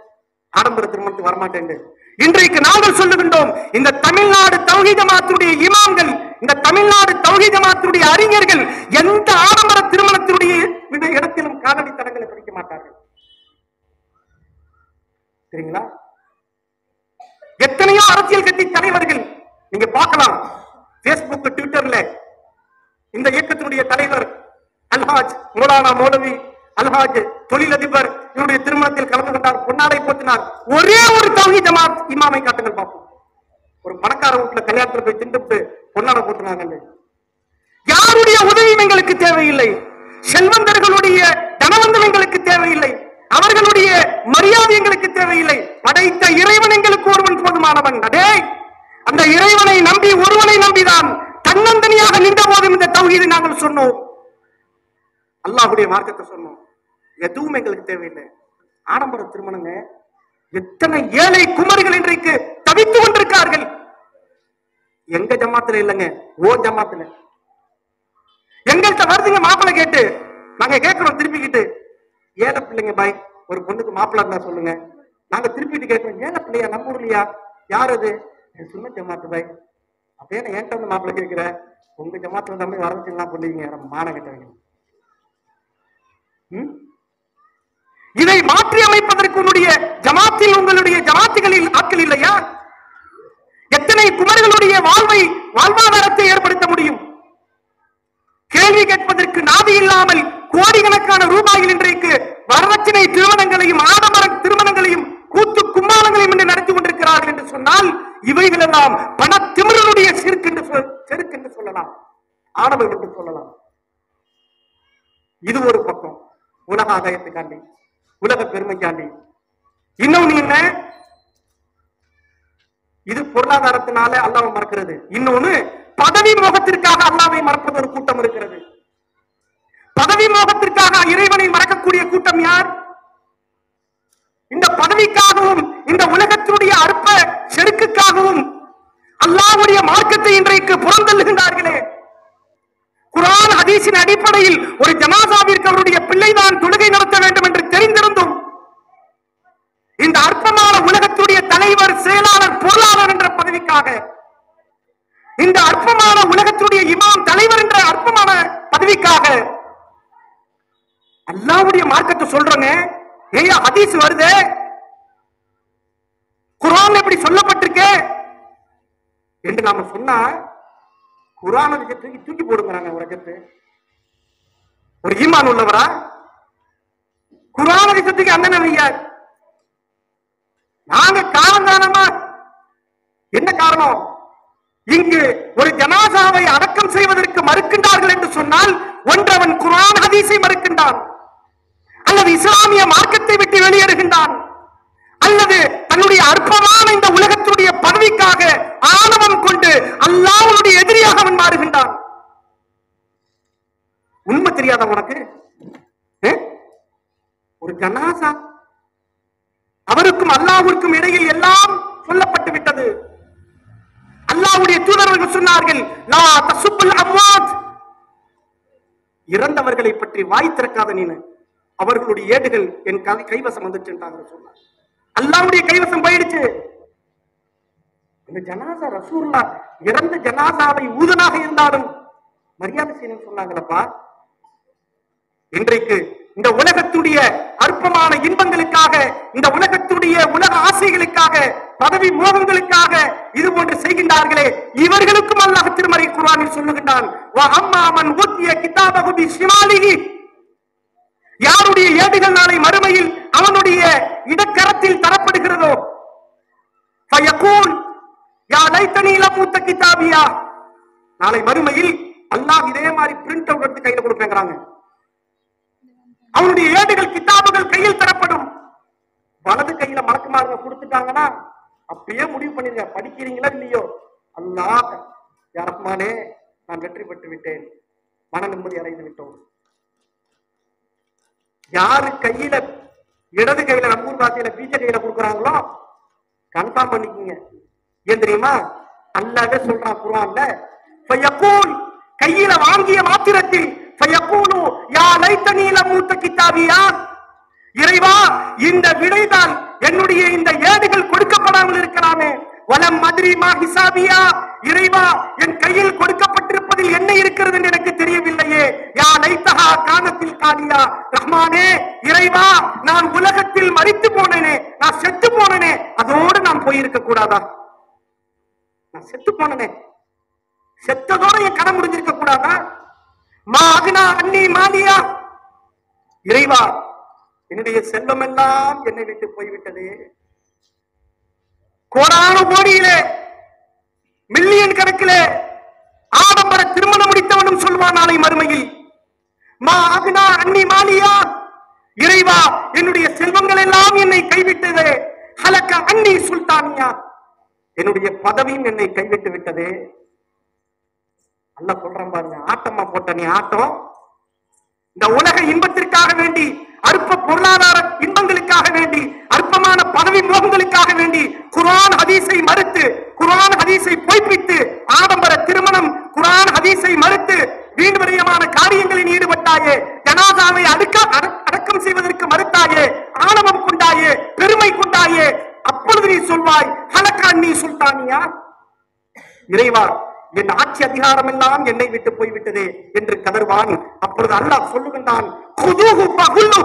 ஆடம்பர திருமணத்துக்கு வரமாட்டேன். இன்றைக்கு நாங்கள் சொல்லுகின்றோம், இந்த தமிழ்நாடு தௌஹீத் ஜமாத்துடைய இமாம்கள், இந்த தமிழ்நாடு தௌஹீத் ஜமாத்துடைய அறிஞர்கள் எந்த ஆடம்பர திருமணத்தினுடைய இடத்திலும் காலடி தடங்களை படிக்க மாட்டார்கள். சரிங்களா? எத்தனையோ அரசியல் கட்சி தலைவர்கள் நீங்க பார்க்கலாம், பேஸ்புக் ட்விட்டர்ல. இந்த இயக்கத்தினுடைய தலைவர் அல்ஹாஜ் மௌலானா மௌலவி அல்ஹாஜ் தொழிலதிபர் இவருடைய திருமணத்தில் கலந்து கொண்டார், பொன்னாடை போத்தினார். ஒரே ஒரு தௌஹீத் ஜமாத் இமாமை காட்டுங்கள் பார்ப்போம். ஒரு பணக்கார வீட்டுல கல்யாணத்துல போய் திண்டுட்டு பொன்னாடை போட்டுனாங்க. யாருடைய உதவியும் எங்களுக்கு தேவையில்லை, செல்வந்தர்களுடைய தனவந்தம் எங்களுக்கு தேவையில்லை, அவர்களுடைய மரியாதை எங்களுக்கு தேவையில்லை. படைத்த இறைவன் எங்களுக்கு ஒருவன் போதுமானவன். அதே அந்த இறைவனை நம்பி, ஒருவனை நம்பிதான் தன்னந்தனியாக நின்ற போதும் இந்த தௌஹீதை நாங்கள் சொன்னோம், அல்லாஹ்வுடைய மார்க்கத்தை சொன்னோம். எதுவும் எங்களுக்கு தேவையில்லை. ஆடம்பர திருமணங்க, எத்தனை ஏழை குமரிகள் இன்றைக்கு தவித்துக் கொண்டிருக்கார்கள். எங்க ஜமாத்துல இல்லைங்க, ஓ ஜமாத்துல எங்கள்கிட்ட வருதுங்க மாப்பிள்ளை கேட்டு. நாங்க கேட்கிறோம் திருப்பிக்கிட்டு, ஏழை பிள்ளைங்க பாய், ஒரு பொண்ணுக்கு மாப்பிள்ளை இருந்தா சொல்லுங்க. நாங்க திருப்பிட்டு கேட்கிறோம், ஏழை பிள்ளையா, நம்ம ஊர்லையா? யார் அது? சும்மா ஜமாத்து பாய். அப்படியே என்கிட்ட வந்து மாப்பிள்ளை கேட்கிற, உங்க ஜமாத்துல தம்பி வரச்சுலாம் பண்ணுவீங்க, மான கேட்டவங்க. இதை மாற்றி அமைப்பதற்கு உன்னுடைய ஜமாத்தில், உங்களுடைய ஜமாத்துகளில் ஆட்கள் இல்லையா? எத்தனை குமர்களுடைய வாழ்வாதாரத்தை ஏற்படுத்த முடியும்? கேள்வி கேட்பதற்கு நாதி இல்லாமல் கோடிக்கணக்கான ரூபாயில் இன்றைக்கு வரதட்சணை திருமணங்களையும் ஆடம்பர திருமணங்களையும் கூத்து கும்மாளங்களையும் என்று நடத்தி கொண்டிருக்கிறார்கள் என்று சொன்னால், இவைகள் எல்லாம் பண திமிரனுடைய செருக்கு என்று சொல்லலாம், ஆடம்பரம் என்று சொல்லலாம். இது ஒரு பக்கம் உலக ஆதாயத்துக்காண்டி. உலக பெருமைக்காண்டி. இன்னொன்னு என்ன, இது பொருளாதாரத்தினால அல்லாஹ்வை மறக்கிறது. இன்னொன்னு பதவி மோகத்திற்காக அல்லாஹ்வை மறப்பது ஒரு கூட்டம் இருக்கிறது. பதவி மோகத்திற்காக இறைவனை மறக்கக்கூடிய கூட்டம் யார்? இந்த பதவிக்காகவும் இந்த உலகத்தினுடைய அற்ப செருக்குக்காகவும் அல்லாஹ்வுடைய மார்க்கத்தை இன்றைக்கு புறந்தள்ளுகின்றார்களே. குர்ஆன் ஹதீஸின் அடிப்படையில் ஒரு ஜனாசாவிற்கு அவருடைய பிள்ளைதான் தொழுகை நடத்த வேண்டும் என்று தெரிந்திருந்தும் இந்த அற்பமான உலகத்துடைய தலைவர், செயலாளர், பொருளாளர் என்ற பதவிக்காக, இந்த அற்பமான உலகத்துடைய இமாம், தலைவர் என்ற அற்பமான பதவிக்காக அல்லாஹ்வுடைய மார்க்கத்தை சொல்றேங்க. ஏயா ஹதீஸ் வருது, குர்ஆன்ல இப்படி சொல்லப்பட்டிருக்கு என்று நாம சொன்னா குர்ஆனை தூக்கி போடுங்கிறாங்க. உலகத்து ஒரு ஈமான் உள்ளவரா குர்ஆனை தூக்கி அண்ணன் ஐயா? நாங்க காரணமா என்ன காரணம்? இங்கு ஒரு ஜனாசாவை அடக்கம் செய்வதற்கு மறுக்கின்றார்கள் என்று சொன்னால் ஒன்றவன் குர்ஆன் ஹதீஸை மறுக்கின்றான், அல்லது இஸ்லாமிய மார்க்கத்தை விட்டு வெளியேறுகின்றான், அல்லது தன்னுடைய அற்பமான இந்த உலகத்துடைய பதவிக்காக ஆணவம் கொண்டு அல்லாஹ்வுடைய எதிரியாக அவன் மாறுகின்றான். உண்மை தெரியாத உனக்கு? ஒரு ஜனாசா, அவருக்கும் அல்லாஹ்வுக்கும் இடையில் எல்லாம் சொல்லப்பட்டு விட்டது. அல்லாஹ்வுடைய தூதர்கள் சொன்னார்கள், லா தசுப்புல் அம்வாத், இறந்தவர்களை பற்றி வாய் திறக்காத நீனு, அவர்களுடைய ஏடுகள் என் கைவசம் வந்துச்சு சொன்னார். அல்லாஹ்வுடைய கைவசம் போயிடுச்சு. இந்த ஜனாசா ரசூலுல்லாஹ் இறந்த ஜனாசாவை ஊதனாக இருந்தாலும் மரியாதை செய்யணும்னு சொன்னாங்களப்பா. இன்றைக்கு இந்த உலகத்துடைய அற்பமான இன்பங்களுக்காக, இந்த உலகத்துடைய உலக ஆசைகளுக்காக, பதவி மோகங்களுக்காக இது போன்று செய்கின்றார்களே, இவர்களுக்கும் அல்லாஹ் திருமறை குர்ஆனில் சொல்லுகின்றான், வ அம்மா மன் ஊத்திய கிதாபஹு பிஷிமாலிஹி, யாருடைய ஏடுகள் நாளை மறுமையில் அவனுடைய இடக்கரத்தில் தரப்படுகிறதோ, ஃபயகூல் யா லைத்தனி லம் ஊத்த கிதாபியா, நாளை மறுமையில் அல்லாஹ் இதே மாதிரி பிரிண்ட் அவுட் எடுத்து கையில கொடுப்பேங்கறாங்க. அவனுடைய ஏடுகள், கிதாபுகள் கையில் தரப்படும். வலது கையில மலக்குமார்கள் கொடுத்துட்டாங்கன்னா அப்பயே முடிவு பண்ணிருங்க, படிக்கிறீங்களா இல்லையோ, அல்லாஹ் யா ரஹ்மானே நான் வெற்றி பெற்று விட்டேன், மன நிம்மதி அடைந்து விட்டோம். யாரு கையில இடது கையில நம்மூர் பாத்தியில பீஜ கையில கொடுக்குறாங்களோ கன்ஃபார்ம் பண்ணிக்கீங்க. ஏன் தெரியுமா? அல்லாஹ்வே சொல்றான் குர்ஆன்ல, ஃபயகூல், கையில வாங்கிய மாத்திரத்தில், ஃபயகூலு யா லைத்தனி லம் ஊத்த கிதாபியா, இறைவா இந்த விடைதான் என்னுடைய இந்த ஏடுகள் கொடுக்கப்படாமல் இருக்கலாமே, வலம் மத்ரி மா ஹிசாபியா, இறைவா என் கையில் கொடுக்கப்பட்டிருப்பதில் என்ன இருக்கிறது என்று எனக்கு தெரியவில்லையே, யா லைத்தஹா கானத்தில் காலியா, ரஹ்மானே இறைவா நான் உலகத்தில் மரித்து போனேனே, நான் செத்து போனேனே, அதோடு நான் போயிருக்க கூடாதா? நான் செத்து போனேனே, செத்ததோட என் கடன் முடிஞ்சிருக்க கூடாதா? மா அக்னா அன்னி மாலியா, இறைவா என்னுடைய செல்வம் எல்லாம் என்னை விட்டு போய்விட்டதே. கோடான கோடியிலே, மில்லியன் கணக்கிலே ஆடம்பர திருமணம் முடித்தவனும் சொல்வான் நாளை மறுமையில், மா அக்னா அன்னி மாலியா, இறைவா என்னுடைய செல்வங்கள் எல்லாம் என்னை கைவிட்டதே. ஹலக அன்னி சுல்தானியா, என்னுடைய பதவியும் என்னை கைவிட்டு விட்டதே. அல்லாஹ் சொல்றான் பாருங்க, ஆட்டமா போட்ட நீ ஆட்டம், இந்த உலக இன்பத்திற்காக வேண்டி, அற்ப பொருளாதார இன்பங்களுக்காக வேண்டி, அற்பமான பதவி மோகங்களுக்காக வேண்டி குர்ஆன் ஹதீஸை மறுத்து, குர்ஆன் ஹதீஸை பொய்ப்பித்து, ஆடம்பர திருமணம், குர்ஆன் ஹதீஸை மறுத்து வீண் விரயமான காரியங்களில் ஈடுபட்டாயே, ஜனாசாவை அடக்கம் செய்வதற்கு மறுத்தாயே, ஆணவம் கொண்டாயே, பெருமை கொண்டாயே, அப்பொழுது நீ சொல்வாய் ஹலகா அன்னி சுல்தானியா, இறைவா என் ஆட்சி அதிகாரம் எல்லாம் என்னை விட்டு போய்விட்டதே என்று கதர்வான். அப்பொழுது அல்லாஹ் சொல்லுகின்றான், குதுஹு ஃபகுல்லு,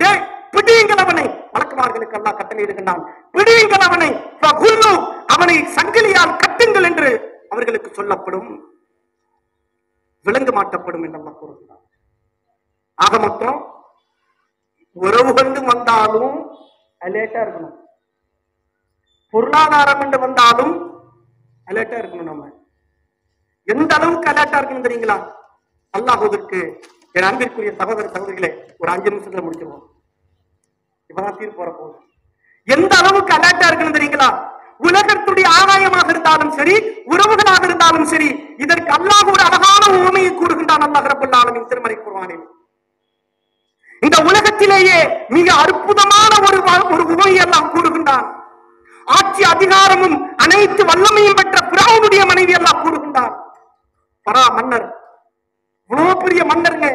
டேய் பிடியுங்கள் அவனை. மலக்குமார்களுக்கு அல்லாஹ் கட்டளையிடுகின்றான், பிடியுங்கள் அவனை, ஃபகுல்லு, அவனை சங்கிலியால் கட்டுங்கள் என்று அவர்களுக்கு சொல்லப்படும், விலங்கு மாட்டப்படும் என்று அல்லாஹ் கூறுகிறான். ஆக மொத்தம் உறவு கொண்டு வந்தாலும் அலேட்டா இருக்கணும், பொருளாதாரம் என்று வந்தாலும் அலேட்டா இருக்கணும். நம்ம எந்த அளவுக்கு அலர்ட்டா இருக்கணும் தெரியுங்களா? அல்லாஹ்வுக்கு என் அன்பிற்குரிய சகோதர சகோதரிகளே, ஒரு 5 நிமிஷத்துல முடிச்சிருவோம். இப்பதான் தீர்ப்பு வரப்போகுது. எந்த அளவுக்கு அலர்ட்டா இருக்குன்னு தெரியுங்களா? உலகத்துடைய ஆதாயமாக இருந்தாலும் சரி, உறவுகளாக இருந்தாலும் சரி, இதற்கு அல்லாஹ் ஒரு அழகான உவமையை கூறுகின்றான். அல்லாஹ் ரப்பல் ஆலமீன் திருமறை குர்ஆனில் இந்த உலகத்திலேயே மிக அற்புதமான ஒரு உவமையை அல்லாஹ் கூறுகின்றான். ஆட்சி அதிகாரமும் அனைத்து வல்லமையும் பெற்ற பிராவுனுடைய மனைவி அல்லாஹ் கூறுகின்றான். பரா மன்னர், இவ்வளவு பெரிய மன்னருங்க,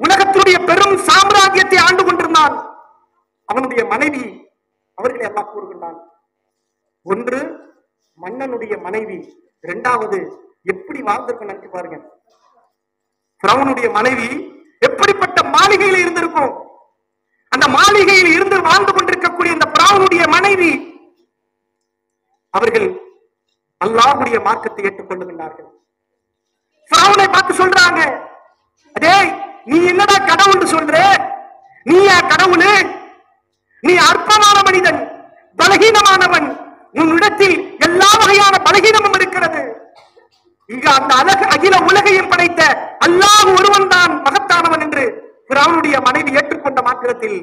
உலகத்துடைய பெரும் சாம்ராஜ்யத்தை ஆண்டு கொண்டிருந்தான். அவனுடைய மனைவி, அவர்களை அல்லாஹ் கூறுகின்றான். ஒன்று மன்னனுடைய மனைவி, இரண்டாவது எப்படி வாழ்ந்திருக்கும் நினைச்சு பாருங்க. பிராவுனுடைய மனைவி எப்படிப்பட்ட மாளிகையில் இருந்திருக்கும். அந்த மாளிகையில் இருந்து வாழ்ந்து கொண்டிருக்கக்கூடிய இந்த பிராவுனுடைய மனைவி, அவர்கள் அல்லாஹ்வுடைய மார்க்கத்தை ஏற்றுக்கொள்ளுகின்றார்கள். பிராவுனை பார்த்து சொல்றாங்க, அதே நீ என்னடா கடவுள் சொல்ற? நீயா கடவுளு? நீ அற்பமான மனிதன், பலகீனமானவன், உன்னிடத்தில் எல்லா வகையான பலகீனமும் இருக்கிறது. இங்க அந்த அகில உலகையும் படைத்த அல்லாஹ் ஒருவன் தான் மகத்தானவன் என்று பிராவுனுடைய மனைவி ஏற்றுக்கொண்ட மாத்திரத்தில்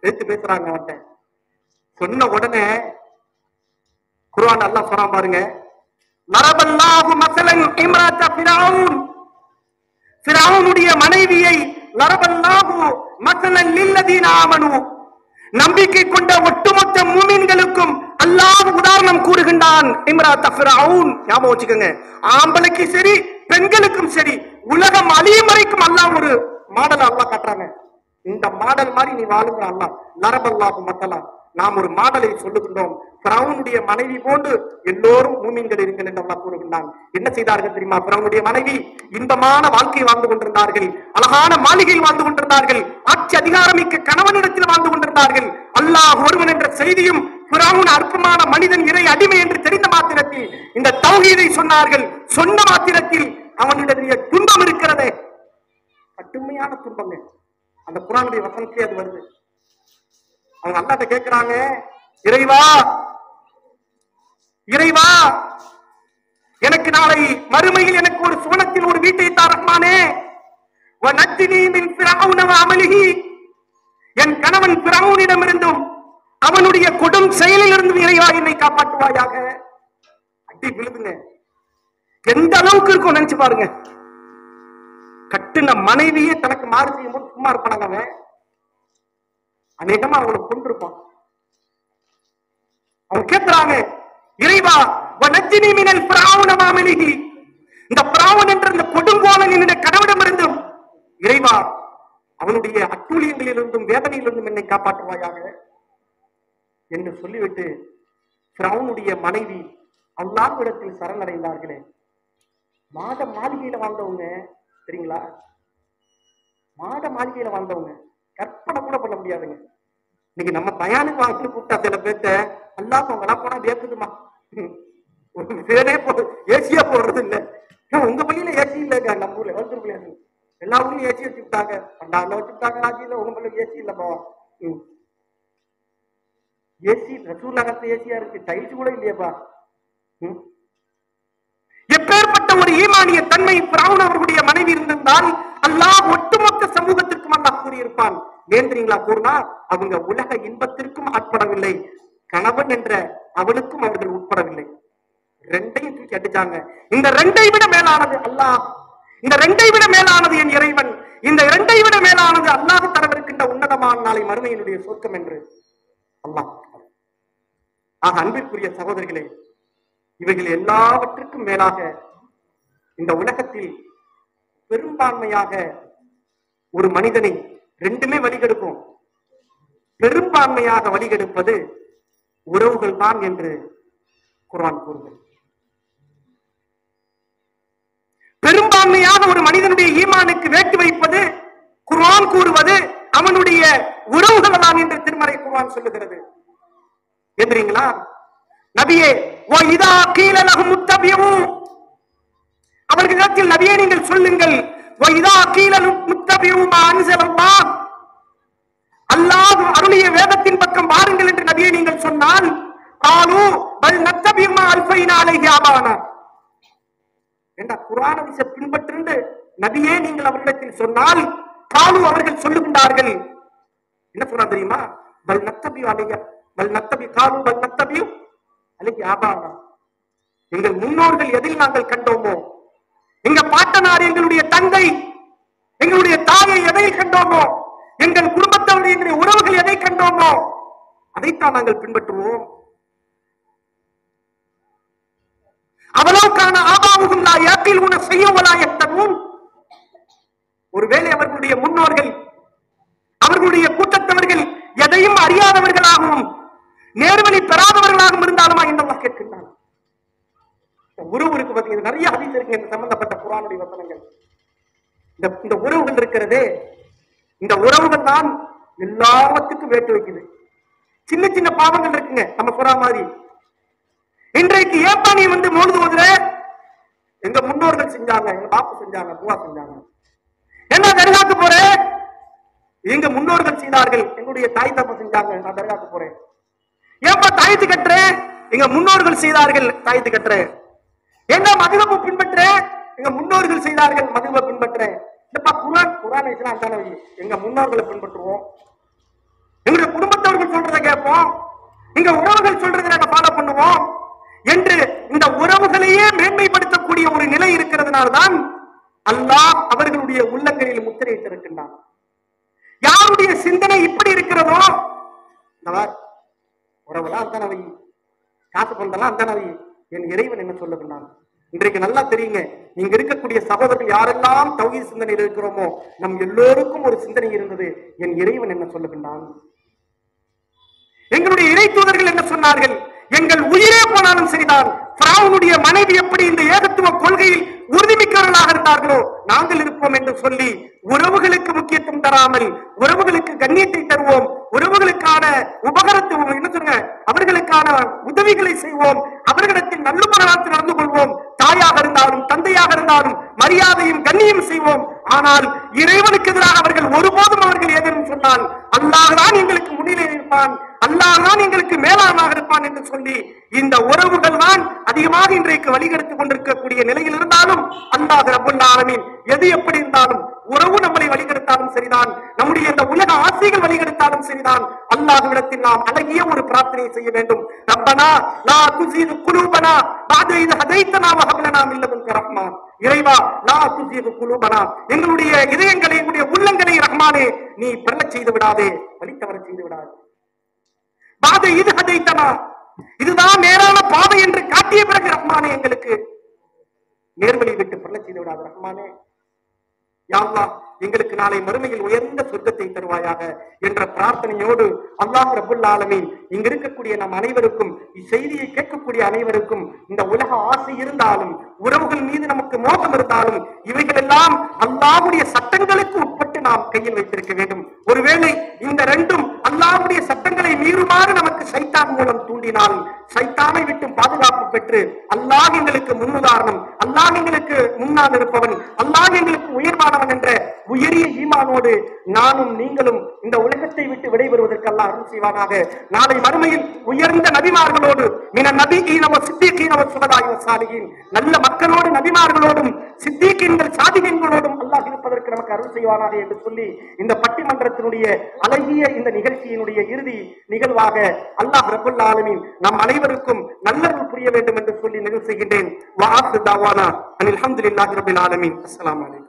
எடுத்து பேசுறாங்க. அவன்கிட்ட சொன்ன உடனே குர்ஆன் அல்லாஹ் சொல்றான் பாருங்க, லரபல்லாஹு மஸலன் இம்ராத ஃபிரௌன், ஃபிரௌனுடைய மனைவியை லரபல்லாஹு மஸலன் லில்லதீன ஆமனு, நம்பிக்கை கொண்ட ஒட்டுமொத்த மூமின்களுக்கும் அல்லாஹ் உதாரணம் கூறுகின்றான். இம்ராத ஃபிரௌன், ஞாபகம் வச்சுக்கோங்க, ஆம்பளைக்கு சரி பெண்களுக்கும் சரி, உலகம் அழியும் வரைக்கும் அல்லாஹ் ஒரு மாடல் அல்லாஹ் காட்டுறாங்க. இந்த மாடல் மாதிரி நீ வாழுங்க அல்லாஹ். லரபல்லாஹு மஸலன், நாம் ஒரு மாடலை சொல்லுகின்றோம். பிராவுனுடைய மனைவி போன்று எல்லோரும் மூமின்கள் இருங்கள் என்று அல்லாஹ் கூறுகின்றான். என்ன செய்தார்கள் தெரியுமா? பிராவுனுடைய மனைவி இன்பமான வாழ்க்கை வாழ்ந்து கொண்டிருந்தார்கள், அழகான மாளிகையில் வாழ்ந்து கொண்டிருந்தார்கள், ஆட்சி அதிகாரமிக்க கணவனிடத்தில் வாழ்ந்து கொண்டிருந்தார்கள். அல்லாஹ் ஒருவன் என்ற செய்தியும் பிராவுன் அற்பமான மனிதன், இறை அடிமை என்று தெரிந்த மாத்திரத்தில் இந்த தௌஹீதை சொன்னார்கள். சொன்ன மாத்திரத்தில் அவனுடைய துன்பம் இருக்கிறதே, கடுமையான துன்பங்க. அந்த குர்ஆனுடைய வசனத்திலே அது வருது. அவங்க அல்லாஹ்ட்ட கேட்கிறாங்க, இறைவா இறைவா, எனக்கு நாளை மறுமையில் எனக்கு ஒரு சுவனத்தில் ஒரு வீட்டை தா ரஹ்மானே, வநஜ்னி மின் ஃபிரௌன வ அமலிஹி, என் கணவன் ஃபிரௌனிடமிருந்தும் அவனுடைய கொடும் செயலில் இருந்தும் இறைவா என்னை காப்பாற்றுவாயாக. அடி விழுதுங்க. எந்த அளவுக்கு இருக்கும் நினைச்சு பாருங்க. கட்டுன மனைவியே தனக்கு மாறு செய்யும் போது சும்மா இருப்பாங்க. அவன் அநேகமா அவங்களை கொண்டிருப்பான். அவங்க கேட்கிறாங்க, இறைவா வநஜ்னி மினல் ஃபிரௌன வ அமலிஹி, இந்த பிராவன் என்ற இந்த கொடுங்கோலன் என்னுடைய கணவனிடமிருந்தும் இறைவா அவனுடைய அட்டூழியங்களிலிருந்தும் வேதனையிலிருந்தும் என்னை காப்பாற்றுவாயாக என்று சொல்லிவிட்டு பிராவுனுடைய மனைவி அல்லாஹ்விடத்தில் சரணடைந்தார்களே. மாட மாளிகையில வாழ்ந்தவங்க தெரியுங்களா? மாட மாளிகையில வாழ்ந்தவங்க கற்பனை கூட பண்ண முடியாதுங்க. இன்னைக்கு நம்ம பயானுக்கு வாங்கி கூப்பிட்டா சில பேர்த்த அல்லாஹ் அவங்களா போனா வேக்குதுமா, பேரே ஏசியா போடுறது இல்லை. உங்க பள்ளியில ஏசி இல்லைங்க, நம்ம ஊர்ல வந்துருக்கலையா? எல்லா ஊர்லயும் ஏசி வச்சுக்கிட்டாங்க, பண்டால வச்சுக்கிட்டாங்க, ராஜியில உங்க பள்ளியில ஏசி இல்லப்பா. ஏசி ரசூல் நகரத்துல ஏசியா இருக்கு, டைல்ஸ் கூட இல்லையப்பா. எப்பேற்பட்ட ஒரு ஈமானிய தன்மை பிராவுன் அவர்களுடைய மனைவி இருந்திருந்தால் அல்லாஹ் ஒட்டுமொத்த சமூகத்திற்கும் அல்லாஹ் கூறியிருப்பான். ஏன் தெரியுங்களா? கூறினா அவங்க உலக இன்பத்திற்கும் ஆட்படவில்லை, கணவன் என்ற அவளுக்கும் அவர்கள் உட்படவில்லை. ரெண்டையும் தூக்கி அடிச்சாங்க. இந்த ரெண்டை விட மேலானது அல்லாஹ், இந்த ரெண்டை விட மேலானது என் இறைவன், இந்த இரண்டை விட மேலானது அல்லாஹ் தரவிருக்கின்ற உன்னதமான நாளை மறுமையினுடைய சொர்க்கம் என்று அல்லாஹ். ஆக அன்பிற்குரிய சகோதரிகளே, இவைகள் எல்லாவற்றுக்கும் மேலாக இந்த உலகத்தில் பெரும்பான்மையாக ஒரு மனிதனை ரெண்டுமே வழிகெடுக்கும். பெரும்பான்மையாக வழிகெடுப்பது உறவுகள் தான் என்று குர்ஆன் கூறுகிறது. பெரும்பான்மையாக ஒரு மனிதனுடைய ஈமானுக்கு வேட்டு வைப்பது குர்ஆன் கூறுவது அவனுடைய உறவுகள் தான் என்று திருமறை குர்ஆன் சொல்லுகிறது. என்றீங்களா? நபியே ஓ இதா கீல லஹும் முத்தபியூ, அவர்களிடத்தில் நபியே நீங்கள் சொல்லுங்கள், ஓ இதா கீல லஹும் முத்தபியூ மா அன்ஸலல்லாஹ், அல்லாஹ் அருளிய வேதத்தின் பக்கம் வாருங்கள் என்று நபியே நீங்கள் சொன்னால், காலு பல் நத்தபியூ மா அல்ஃபைனா அலைஹி ஆபானா, என்ற குர்ஆனை பின்பற்று நபியே நீங்கள் அவர்களிடத்தில் சொன்னால், காலு அவர்கள் சொல்லுகின்றார்கள், என்ன சொல்றா தெரியுமா? பல் நத்தபி அலைய பல் நத்தபி காலு பல் நத்தபி அலைய ஆபானா. எங்கள் முன்னோர்கள் எதில் நாங்கள் கண்டோமோ, எங்க பாட்டனார், எங்களுடைய தந்தை, எங்களுடைய தாயை எதை கண்டோமோ, எங்கள் குடும்பத்தவருடைய எங்களுடைய உறவுகள் எதை கண்டோமோ அதைத்தான் நாங்கள் பின்பற்றுவோம். அவலோக்கான ஆபாவுகும் லா யாக்கிலூன ஷைஅன் யஹ்ததூன். ஒருவேளை அவர்களுடைய முன்னோர்கள், அவர்களுடைய கூட்டத்தவர்கள் எதையும் அறியாதவர்களாகவும் நேர்வழி பெறாதவர்களாகவும் இருந்தாலுமா என்று அல்லாஹ் கேட்கின்றான். உறவு இருக்கு பாத்தீங்க, நிறைய ஹதீஸ் இருக்கு இந்த சம்பந்தப்பட்ட குர்ஆனுடைய வசனங்கள். இந்த உறவுகள் இருக்கிறதே, இந்த உறவுகள் தான் எல்லாத்துக்கும் வேட்டு வைக்குது. சின்ன சின்ன பாவங்கள் இருக்குங்க, நம்ம சொல்ற மாதிரி. இன்றைக்கு ஏப்பா நீ மௌலிது ஓதுற, எங்க முன்னோர்கள் செஞ்சாங்க, எங்க பாப்பு செஞ்சாங்க, பூவா செஞ்சாங்க. என்ன தர்காக்கு போறேன், எங்க முன்னோர்கள் செய்தார்கள், என்னுடைய தாய் தப்ப செஞ்சாங்க, நான் தர்காக்கு போறேன். ஏப்பா தாயத்து கட்டுறேன், எங்க முன்னோர்கள் செய்தார்கள், தாயத்து கட்டுறேன். என்ன மதுவப்பு பின்பற்றேன், எங்க முன்னோர்கள் செய்தார்கள், மதுவை பின்பற்றேன். இல்லப்பா குர்ஆன் எங்க முன்னோர்களை பின்பற்றுவோம், எங்களுடைய குடும்பத்தவர்கள் சொல்றதை கேட்போம், எங்க உறவுகள் சொல்றதை நாங்க ஃபாலோ பண்ணுவோம் என்று இந்த உறவுகளையே மேன்மைப்படுத்தக்கூடிய ஒரு நிலை இருக்கிறதுனால்தான் அல்லாஹ் அவர்களுடைய உள்ளங்களில் முத்திரையிட்டிருக்கின்றான். யாருடைய சிந்தனை இப்படி இருக்கிறதோ, உறவுலாம் அந்த நவை, காசு பண்றலாம் அந்த நவை, என் இறைவன் என்ன சொல்லுகிறான். இன்றைக்கு நல்லா தெரியுங்க, இங்க இருக்கக்கூடிய சகோதரர்கள் யாரெல்லாம் தௌஹீத் சிந்தனையில் இருக்கிறோமோ நம் எல்லோருக்கும் ஒரு சிந்தனை இருந்தது, என் இறைவன் என்ன சொல்லுகின்றான். எங்களுடைய இறை தூதர்கள் என்ன சொன்னார்கள், எங்கள் உயிரே போனாலும் சரிதான், ஃபிரௌனுடைய மனைவி எப்படி இந்த ஏகத்துவ கொள்கையில் உறுதிமிக்கவர்களாக இருந்தார்களோ நாங்கள் இருப்போம் என்று சொல்லி உறவுகளுக்கு முக்கியத்துவம் தராமல் உறவுகளுக்கு கண்ணியத்தை தருவோம், உறவுகளுக்கான உபகரத்துவம் என்ன சொல்லுங்க, அவர்களுக்கான உதவிகளை செய்வோம், அவர்களிடத்தில் நல்லுபகரத்தில் நடந்து கொள்வோம், தாயாக இருந்தாலும் தந்தையாக இருந்தாலும் மரியாதையும் கண்ணியம் செய்வோம். ஆனால் இறைவனுக்கு எதிராக அவர்கள் ஒருபோதும் அவர்கள் ஏதேனும் சொன்னால் அல்லாஹ் தான் எங்களுக்கு முன்னிலை இருப்பான், அல்லாஹ் தான் எங்களுக்கு மேலானாக இருப்பான் என்று சொல்லி இந்த உறவுகள் தான் அதிகமாக இன்றைக்கு வழிகெடுத்துக் கொண்டிருக்கக்கூடிய நிலையில் இருந்தாலும் அல்லாஹ் ரப்பல் ஆலமீன் எது எப்படி இருந்தாலும் உறவு நம்மளை வழிகெடுத்தாலும் சரிதான், நம்முடைய இந்த உலக ஆசைகள் வழிகெடுத்தாலும் சரிதான், அல்லாஹ்விடத்தில் நாம் அழகிய ஒரு பிரார்த்தனை செய்ய வேண்டும். ரப்பனா லா துஸிக் குலூபனா பஅத இத் ஹதைதனா வ ஹப் லனா மின் லதுன்க ரஹ்மா. இறைவா லா துஸிக் குலூபனா, எங்களுடைய இதயங்களை, எங்களுடைய உள்ளங்களை ரஹ்மானே நீ பிறழச் செய்து விடாதே, வழித்தவர செய்து விடாதே. பஅத இத் ஹதைதனா, இதுதான் நேரான பாதை என்று காட்டிய பிறகு ரஹ்மானே எங்களுக்கு நேர்வழி விட்டு பிறழச் செய்து விடாதே ரஹ்மானே. யா அல்லாஹ் எங்களுக்கு நாளை மறுமையில் உயர்ந்த சொர்க்கத்தை தருவாயாக என்ற பிரார்த்தனையோடு அல்லாஹ் ரப்பல் ஆலமீன் இங்க இருக்கக்கூடிய நம் அனைவருக்கும், இச்செய்தியை கேட்கக்கூடிய அனைவருக்கும், இந்த உலக ஆசை இருந்தாலும் உறவுகள் மீது நமக்கு மோகம் இருந்தாலும் இவைகள் எல்லாம் அல்லாஹ்வுடைய சட்டங்களுக்கு உட்பட்டு நாம் கையில் வைத்திருக்க வேண்டும். ஒருவேளை இந்த ரெண்டும் அல்லாஹ்வுடைய சட்டங்களை மீறுமாறு நமக்கு சைத்தான் மூலம் தூண்டினால் சைத்தானை விட்டு பாதுகாப்பு பெற்று அல்லாஹ் எங்களுக்கு முன்னுதாரணம், அல்லாஹ் எங்களுக்கு முன்னால் இருப்பவன், அல்லாஹ் எங்களுக்கு உயர்வானவன் என்ற உயரிய ஈமானோடு நானும் நீங்களும் இந்த உலகத்தை விட்டு விடைபெறுவதற்கு அல்லாஹ் அருள் செய்வானாக. நாளை மறுமையில் உயர்ந்த நபிமார்களோடு மின நபியீன வ சித்தீகீன வ சுஹதாஇ வ சாலிஹீன், நல்ல மக்களோடு நபிமார்களோடும் சித்தீகீன்கள் சாதிகீன்களோடும் அல்லாஹ் இருப்பதற்கு நமக்கு அருள் செய்வானாக என்று சொல்லி இந்த பட்டிமன்றத்தினுடைய அழகிய இந்த நிகழ்ச்சியினுடைய இறுதி நிகழ்வாக அல்லாஹ் ரப்பல் ஆலமீன் நம் அனைவருக்கும் நல்லருள் புரிய வேண்டும் என்று சொல்லி நிறைவு செய்கின்றேன். வ ஆஃபிரு தஅவானா அனில் ஹம்துலில்லாஹி ரப்பில் ஆலமீன். அஸ்ஸலாமு அலைக்கும்.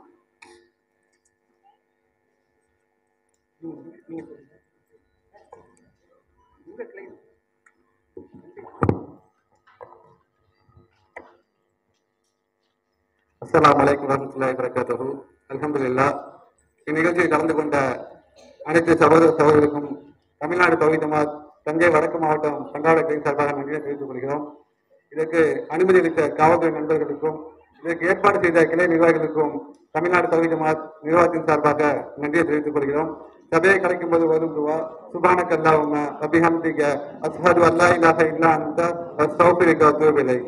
அஸ்ஸலாமு அலைக்கும் வரஹ்மத்துல்லாஹி வபரகாத்துஹு. அல்ஹம்துலில்லாஹ். இந்நிகழ்ச்சியில் கலந்து கொண்ட அனைத்து சகோதர சகோதரிகளுக்கும் தமிழ்நாடு தௌஹீத் ஜமாத் தஞ்சை வடக்கு மாவட்டம் பண்டார கிளை சார்பாக நன்றியை தெரிவித்துக் கொள்கிறோம். இதற்கு அனுமதி அளித்த காவல்துறை நண்பர்களுக்கும் இதற்கு ஏற்பாடு செய்த கிளை நிர்வாகிகளுக்கும் தமிழ்நாடு தௌஹீத் ஜமாத் நிர்வாகத்தின் சார்பாக நன்றியை தெரிவித்துக் கொள்கிறோம். சபையை கலைக்கும் போது வரும் துவா சுப்ஹானக அல்லாஹும்ம வ பிஹம்திக அஷ்ஹது அல்லா இலாஹா இல்லா அன்த அஸ்தக்ஃபிருக வ அத்தூபு இலைக்.